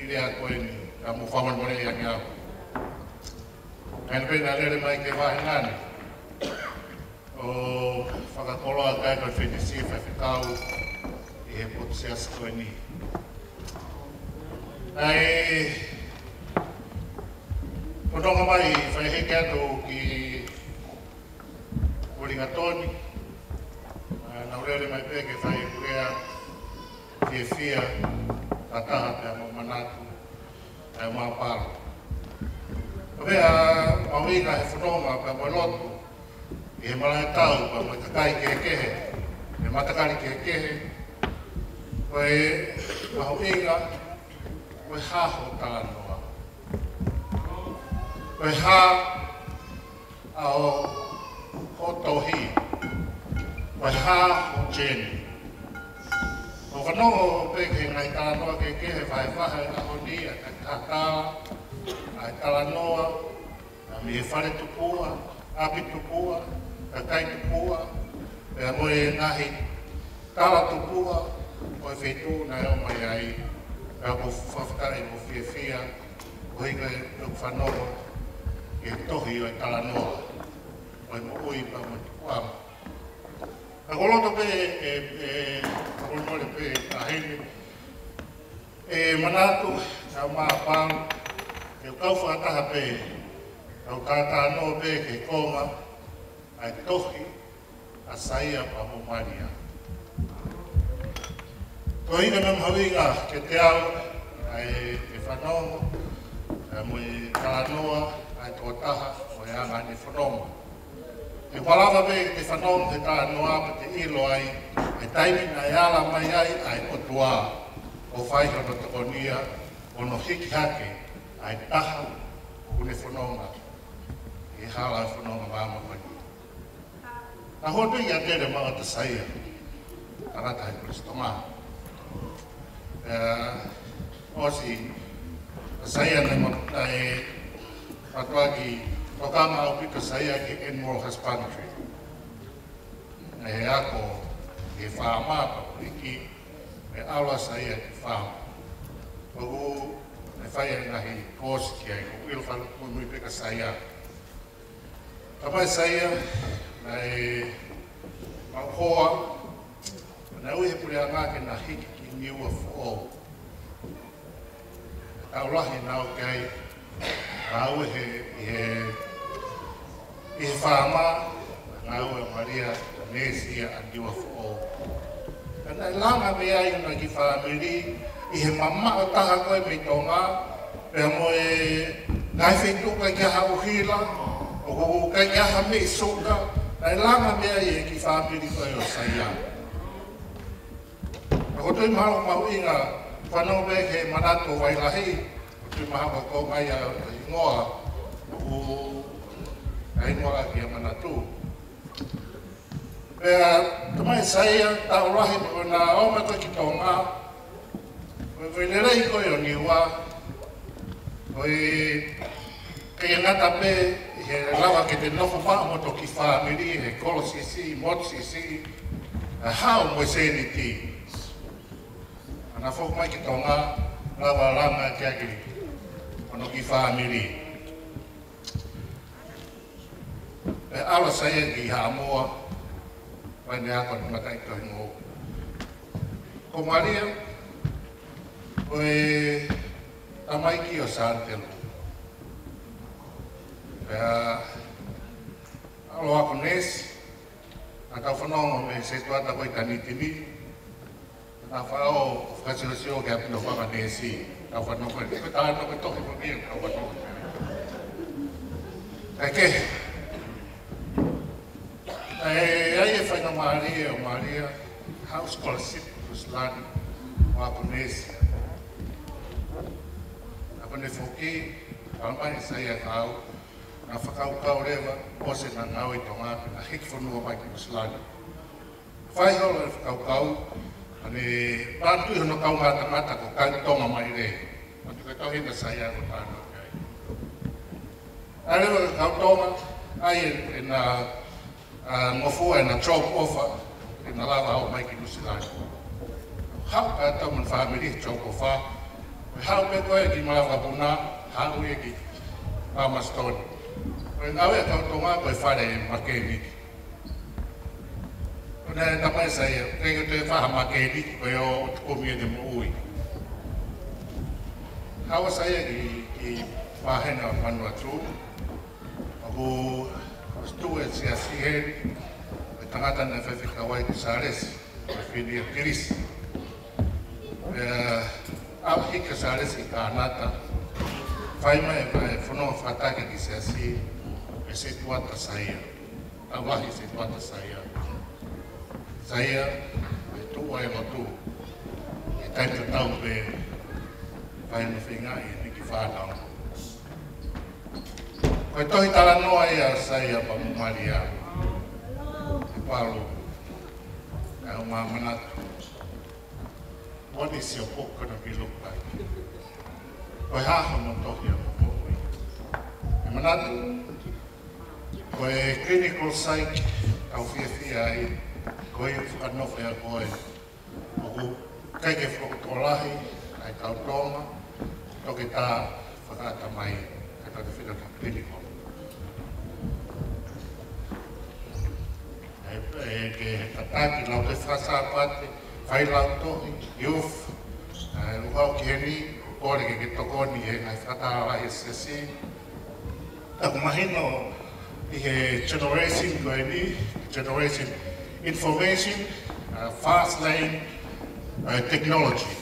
rea koe ni, ka mo whamanore i angi au. Kaina pēna lere mai ke wahengane. O whakakoloa kai koe whetisi whai whikau i he potu se asa koe ni. Ai, Whanonga mai whai heke atu ki Uringatoni. Nau rere mai peke whai kurea ki e whia tataha pēr mo manatu e mā pāro. Pea mawinga he whanonga pēr mo lotu i he malai tau pēr mo takai ke kehe, he matakari ke kehe. Koe mawinga, koe haho tānoa. Koe hā ao hotohi. Koe hā o Jenny. O whanongo peke ngai tānoa ke kehe whai whahe aho ni a ka kākā, a tala noa, a mi he whare tupua, api tupua, ka kai tupua, pea moe ngahi tala tupua, koe whetu na eo mai ai, pea ko whawhakare ko whia, ko hika e whanongo, ke tohi o tala noa, koe mo ui pa mo tukuama. Ka koloto pe kolonore pe ahene, manatu, ka maa pāng, ke kau whataha pe, kau kātā no pe ke konga, ai tohi, a saia pa mo maria. Ko hika nam hawinga ke te au, ai e whanongo, mo i kalanoa, ai tō taha, mo i anga ni whanongo. E walawa pe te whanongo he tānoa pa te ilo ai, e taimi na e ala mai ai, ai o tua, o whaihono tokonia, o no hiki hake, ai taha, kune whanonga, e hala e whanonga māma mani. Na hotu i a tere maa ta saia, tarata he Kristonga. Osi, saia ne patuaki, tokama au pita saia ki Enmore Husbandry. E ako, e whaama pa kuriki, e aula saia ki whaama. Kohu, e whaia ngahi kōsi ki ai, ko ilo whalu mui pika saia. Kapai saia, e mauhoa, na ui he puri a ngāke na hiki ki niua fō. Aulahi nau kai, nau he whaama, nau e Maria, Nesia, a niua fō. Nai langa me ai na ki whaamiri, i he mama o taha koe me tonga, pēr mo e ngai whentuka ki aha uhila, o ko kai ki aha me soka, nai langa me ai e ki whaamiri koe o saia. Ko tui mahalo mau inga, whanau ke manato wailahi, ko tui mahalo ko mai a ingoa, o ingoa ki a manatu. Tamai saia, tau rahi o na oma koe ki tonga. Koe nerei koe o niwa. Koe kei ngata pe, he lawa ke te nofo maa mo toki whaamiri, he kolo sisi, mot sisi, hao mo se ni ti. Ana fok mai ki tonga, lawa langa kia ki, ono ki whaamiri. Ala saya ki Hamoa, vai ne ako ni matai toi ngō. Ko Maria, koe tamaiki o Santelu. Alo ako Nesi, a tau whanongo me se tuata koe tanitini, a whao whakasirasio ke apino whaka Nesi, tau whanongo koe tāna koe tohi mo mia, tau whanongo. Kake, ai e whainga Maria o Maria, house scholarship Ruslani, o ako Nesi. Ako ne whoki, Almai saia kau, na whakaukau rewa, ose na ngau i tonga, na hiki whanua mai ki Ruslani. Whai holo e whakaukau, ane pātu i hono kau ngata ko kai tonga mai re. Matu kai tau hina saia ko tāna kai. Arewa kau tonga, ai e na ngofua e na job offer, e na lava au mai ki Ruslani. Hau ka tau man whamiri job offer, hau pe koe ki malawa puna, hau e ki Pamastoni. Koe ngau e kau tonga koe whare e makeni. Koe e tamai saia, kei te whaha makeni koe o tukumia te mo ui. Hawa saia ki wahena manua tū. Aku stu e sia siheri, koe tangata na whewhika wai ki Sāresi, koe whini e Kirisi. Au hika Sāresi ka anata, whai mai e whanonga whatake ki se asi, e se tuata saia. A wahi se tuata saia. Saia, e tua e motu. E taita tau pe whai no whinga e niki whanau. Koe tohi tala noa e a saia pa mumaria. E palo. E o mā manatu. What is your book going to be look like? Koe haha mo tohi a mokoi. E manatu, koe clinical psych au whiawhia ai, koe i whakanofe a koe. Oku kaike whakotolahi, ai kau tonga, toke tā whakata mai, kai tau te whirata clinical. E ke tataki lau te whasapate, whai lau tohi, youth, uhau ki heni, kore ke tokoni e ngai whakatara e sesi. Taku mahino i he generation koe ni, generation information, fast lane, technology.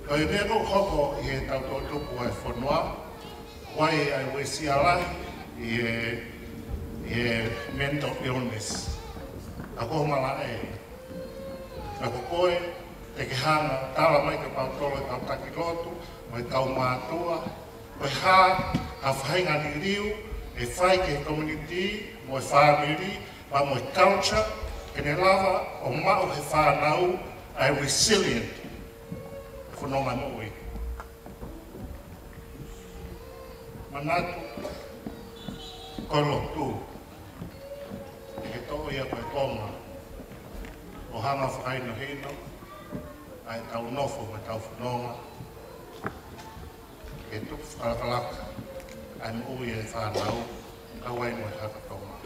Koe mea no hoko i he tau tō tupu e whanua, wai ai we siarai i he mental illness. Ako mala e. Ako koe, te ke hanga, tala mai ka pautolo e tau takilotu, mo e tau mātua, mo e hā, a whainga ni riu, e whai ke community, mo e whamiri, ma mo e culture, ke ne lava o mao he whanau, ai resilient, e whanonga mo ui. Manatu, koe lotu, e he tō ia koe tonga, o hanga whakaino hino, ai tau nofo me tau whanonga, e tuku whakakalaka, ai mo ui e whanau, kawai mo e hakatonga.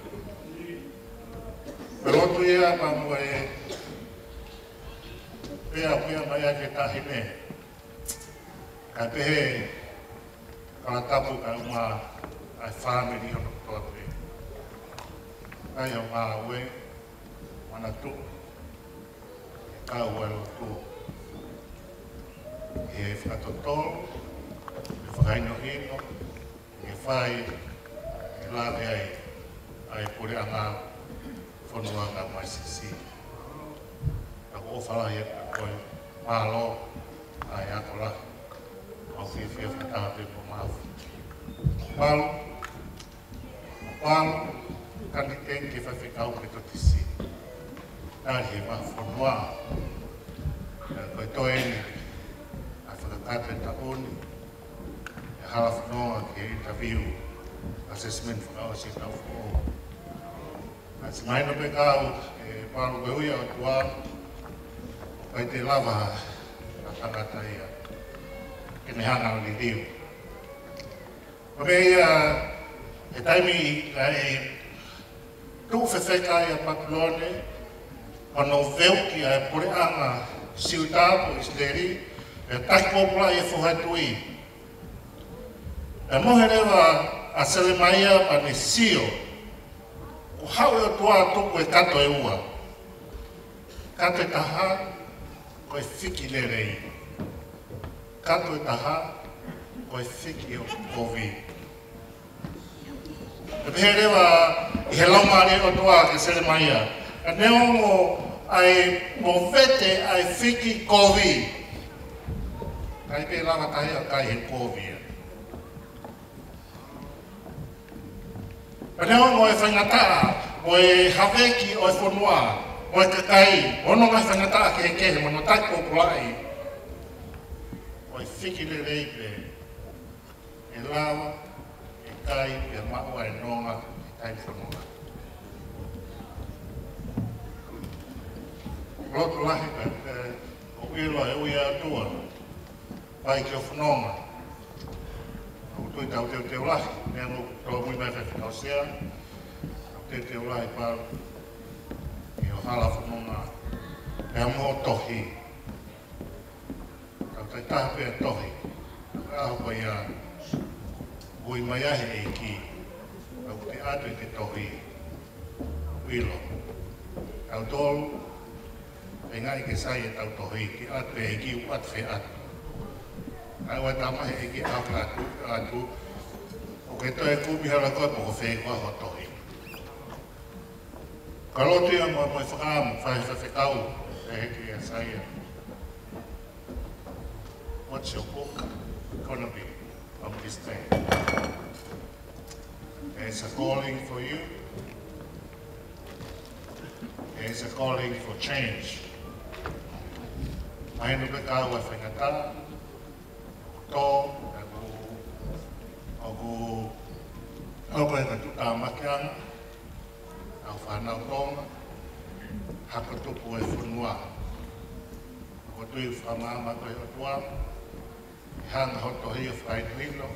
Me lotu ia ma mo e pia mai a ke tahine, ka pehe kalatapu ka uma ai whamiri hono tote. Ai o ngā ue, mana tu, e kau e lotu. E whakatotolo, e whakainohino, e whai, e lawe ai pure anga whanua ngā mai sisi. Ako o whalahi e koe, mālo, ai akola, au whiawhia whakatāpe po māwhi. Palo, Kangi tenke whawhikau ke to tisi. Nā he wā whanua. Koe toi ene. A whakakata e taoni. E hala whanua ke interview. Assessment whakau si tau whanua. A si maina pe kau e paru koe ui au tua. Pai te lava a tangata ia. Kene hana o ni riu. Pamei e taimi e tu whewheka i a Papilone, ano veuki a e poreanga siutapo i Sleri, e takipopula i e whohatui. E mohe rewa a Selemaia pa ne sio, o hau e o tua toku e kato e ua. Kato e taha, ko e whiki le rei. Kato e taha, ko e whiki o COVID. E pehe rewa i he laumare o toa ke Selemaia. E neo mo ai mo vete ai whiki COVID. Kai pe lava tahi a kai he COVID. E neo mo e whangataa, mo e haweki o e whanua, mo e kakai, ono ngai whangataa ke he kehe, mo no taki o kulai. O e whiki le reipe, e lava, kai e maua e nonga e kai whanua. Roto lahi o uilo e ui atua, pai ki o whanonga. O tui tau teo lahi, mea mo tau mui mai whewhikau sea, teo lahi paru, i o hala whanonga, mea mo tohi. Tau tai taha pia tohi, aho pai a ui mai ahe e ki, au te atu i te tohi, uilo. Tau tolu, e ngai ke sai e tau tohi, ki atu e ki u atu whe atu. Ai wai tamahe e ki atu, o ke toi e kubi hala koe po whe kua ho tohi. Ka lotu ia mo e whakaamu, whae whawhekau, e heki e sai e. What's your book gonna be from this day? There's a calling for you. There's a calling for change. Mai no pe ka wa whangata, tō, au koe ka tuta makianga, au whanau tonga, haka tupu e whunua. Ko tui whamama koe o tua, hanga hoto hi o whainuino,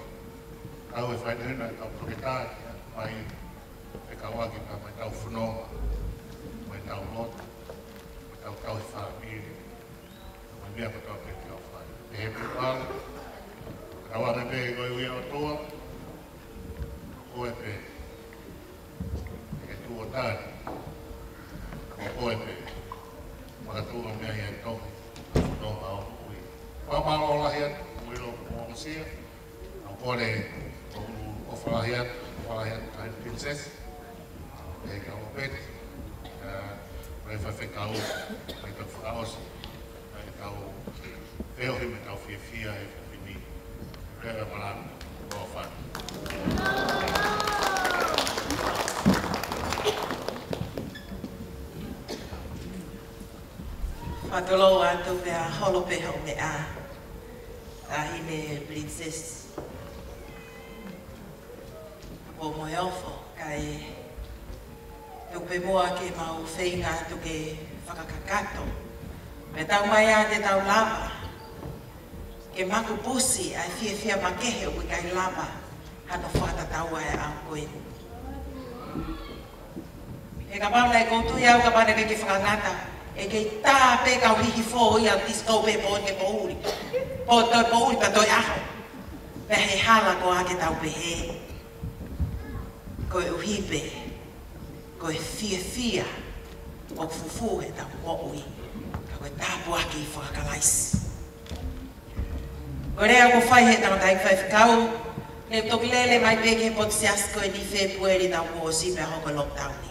au e whainuino e tau puketaki, mai e ka waki pa mai tau whunonga, mai tau loto, mai tau tau i whaamiri, mai mea pa tau pe tau whai. E he pupala, kawane pe e koe uia o tua, koe pe, e tua tari, o koe pe, makatua mea i e tohi, whunonga o ui. Whamalo lahi atu, uilo o sia, au kore o whalahi atu, kai princess, e ka o peti, mai whawhekau, mai tau whakaosi, mai tau whiohi, mai tau whiawhia e whawhini. Rewa marana, roa whanu. Whatolo atu pia holope ho me a. Tahi me princess. O moi ofo, kai tupe moa ke mau whainga atu ke whakakakato. Me tau mai a te tau lava. Ke maku pusi ai whia makehe ui kai lava. Hano whata taua e au koe. E ka maula e koutu iau ka mana ke whakangata. E kei tā pe kau hihi fō i au tisko pe po ke po uri. Po toi po uri pa toi aho. Me he hala ko ake tau pe he. Ko e uhipe. Ko e whia o fufu e tau po ui. Ka koe tāpu ake i whakakalaisi. Ko rea ko whai he tau tai whai whikau. Ne toki lele mai peke pot se asko e ni Februari tau po o sipe a hoko lockdowni.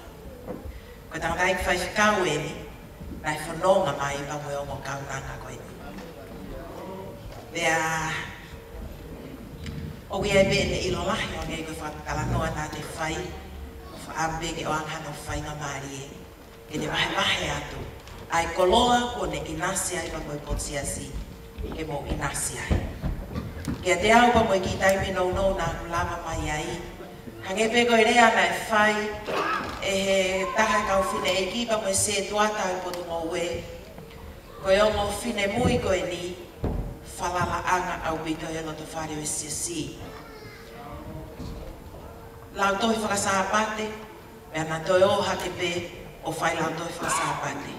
Ko tau tai whai whikau e ni. Nai whanonga mai i pango e omo kaunanga koe ni. Pea, o wia e bene ilo lahi o ngei koe whakakala noa nā te whai, ambe ke o angana whainga maari e. Ke ne mahe atu. Ai koloa ko ne inasi ai pa moe ponsiasi. Ke mo inasi ai. Ke te au pa moe ki taimi no na lama mai ai. Hange peko i rea na e whai e he taha kau whine e ki pa moe se tuata i potu mo ue. Ko e ongo whine mui ko e ni whalala anga au bito e no te whare o si. Lau tohi whakasahapate, mea na toi oha ke pe o whai lau tohi whakasahapate.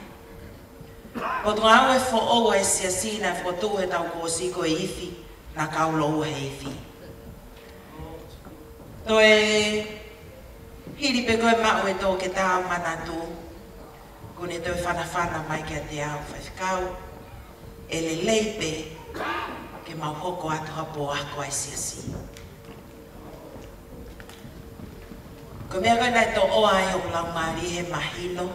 Ko tunga au e who oua e si na whotu he tau ko siko e ifi, na kaulo ua he ifi. Toi hiri pe koe mao e tō ke tāu manatu, kune toi whana mai ke te au whaifikau, e le leipe ke mau hoko atu hapo ako ai si. Ko mea koe nai tō oa e o lau maari he mahino.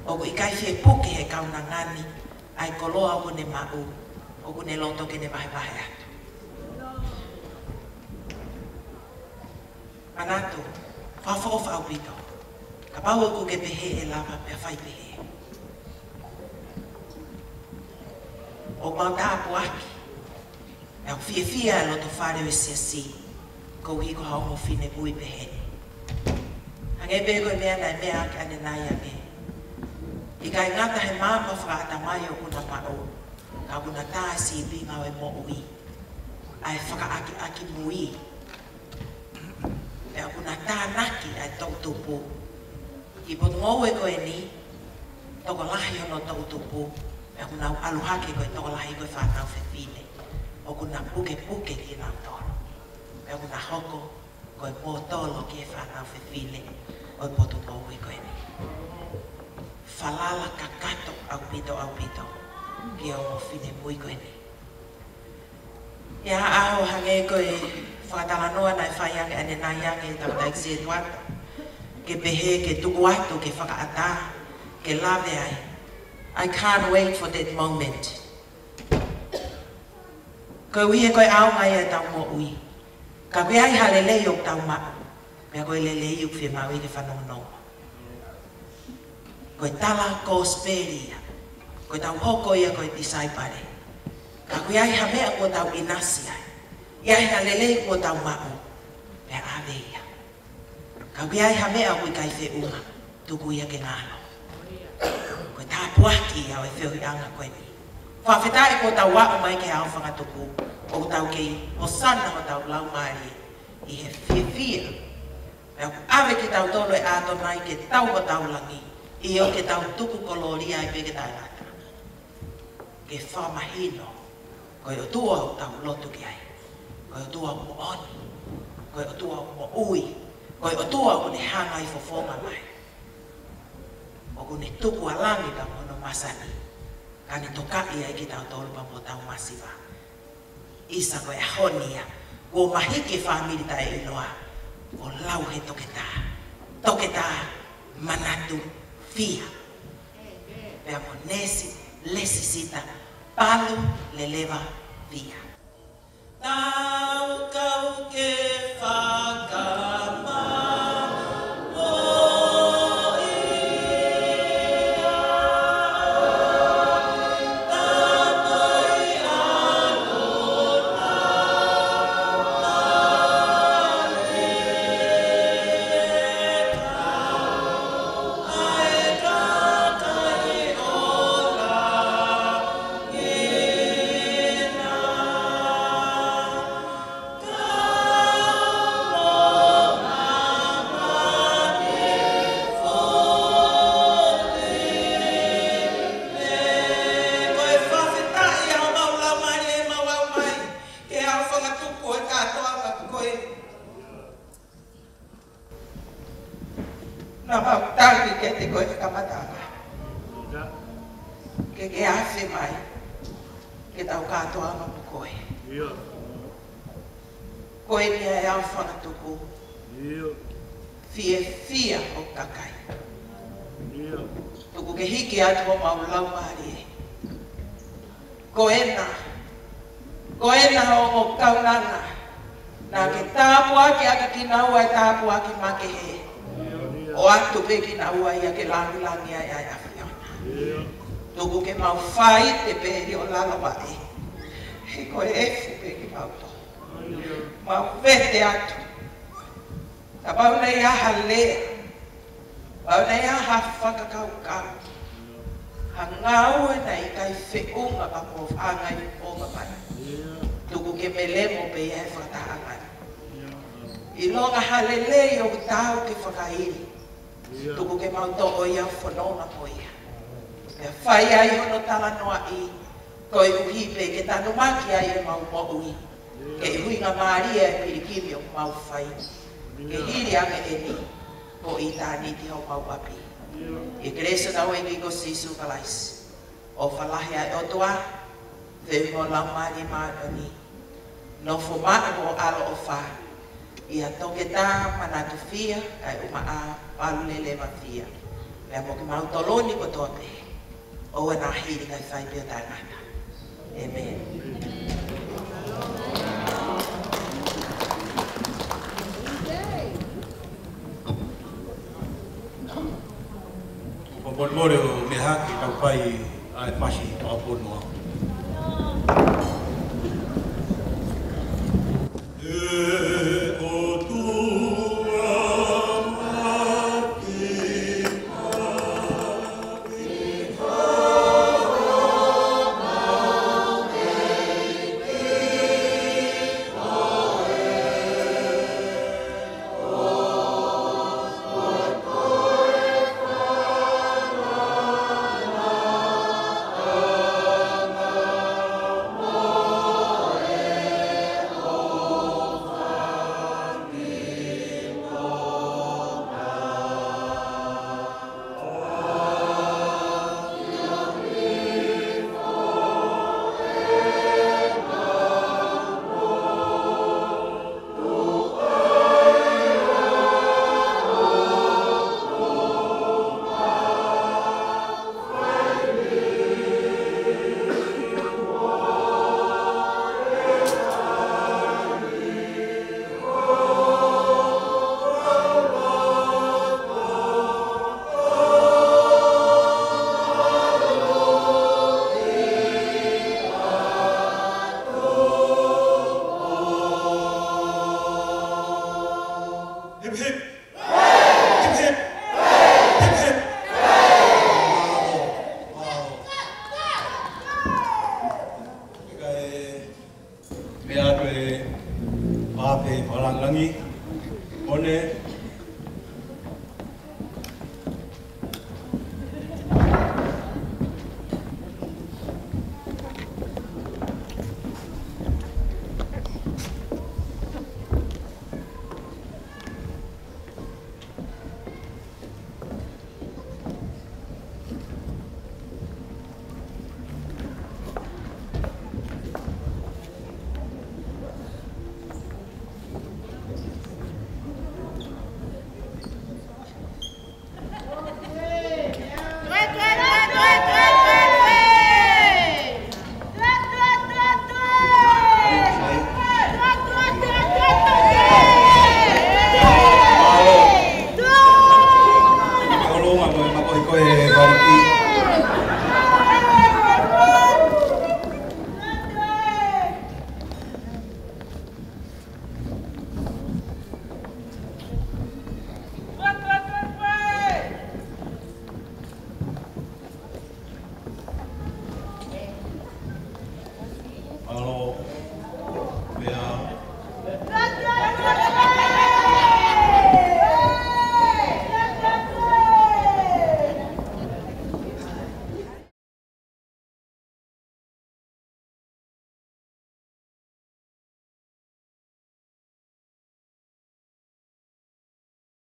O ko ikai fie puke he kauna ngani, ai koloa o kune mau, o kune loto ke ne vahe atu. Manatu, whawhawha au pito. Ka pau o ke pehe e lava pia whai pehe. O mau tāpu aki, e au fia e loto whare o si. Ko hiko hao mo fine bui peheni. Hange pego e mea nai mea ake ane nai ane. I kai ngata he mama whakaata mai o kuna mao. Ka kuna tā si pinga o e mo ui. Ai whakaaki aki mui. E kuna tā naki ai tau tupu. I potu ngou e koe ni, toko lahi ono tau tupu. E kuna aluhake koe toko lahi koe whanau whewhine. O kuna puke ki nau toro. E una hoko, koe pōtolo ki e whanau whewhine, o potu mōui koe ni. Whalala kakato au pito, ki o whine mui koe ni. Ia aho hange koe whakatala noa nai whaiange ane nai ange tau taiksi e tuata. Ke pehe, ke tuku atu, ke whakaata, ke lave ai. I can't wait for that moment. Koe uhi e koe au mai e tau mōui. Ka koe ai halelei o tau maa, mea koe lelei o whia mau i ke whanononga. Koe tala ko speria, koe tau hoko ia koe tisai pare. Ka koe ai hamea ko tau inasi ai, ia ai halelei ko tau maa, mea ave ia. Ka koe ai hamea koe kai whe unga, tuku ia ke ngalo. Koe tā puaki au e whio i anga koe ni. Whawhetai ko tau wao mai ke au whangatuku, o tau kei o sana o tau lau maari i he whia. Mea ku awe ki tau tolo e ato nai ke tau o tau langi i o ke tau tuku koloria i peke tai ata. Ke whamahino, koe o tua o tau lotu ki ai. Koe o tua o mo oni, koe o tua o mo ui, koe o tua o ne hanga i fofonga mai. O kune tuku a langi ka mono masani, kani tokai ai ki tau tolo pa mo tau masiwa. Isa koe ahonia, ko mahike whamiri tae inoa, o lau he toketa, manatu, fia. Pea mo nesi, lesi sita, palu, leleva, fia. Tau kau ke whakama, ke afe mai ke tau katoa ma po koe. Koe ni e au whanatuku. Fia o kakai. Tuku ke hiki atu o mau lau maari e. Koe na o kaunanga. Nā ke tāpua ki aka ki naua e tāpua ki make he. O atu pe ki naua ia ke langi ai ai awhiona. Tuku ke mau whai te pēri o lalawa e. He koe e fu pe ki mau to. Mau vete atu. Ta pau nei aha lea. Pau nei aha whakakau. Ha ngau e nei kai whiunga pa mo whangai o mapai. Tuku ke me lemo pe e whakatahanga. I longa halele o tau ke whakairi. Tuku ke mau toko ia whanonga po ia. Mea whai ai hono tala noa i. Koe uhi pe ke tanu maki ai e mau mo'ui. Ke hui ngā Maria e pirikimi o mau whai. Ke hiri ame e ni. Ko i tāni ti hau mau api. I kresa nau e ni ko sisu kalais. O whalahi ai o toa. Whengo lau mani maani. No fumata mo alo o wha. Ia toke tā manatu fia, kai uma a palu lele ma fia. Mea mo ke mau toloni ko toa pe. O e nā hiri kai whai pia tā ngata. Amen. O ponmore o me haki kau pai ai pasi tau ponoa.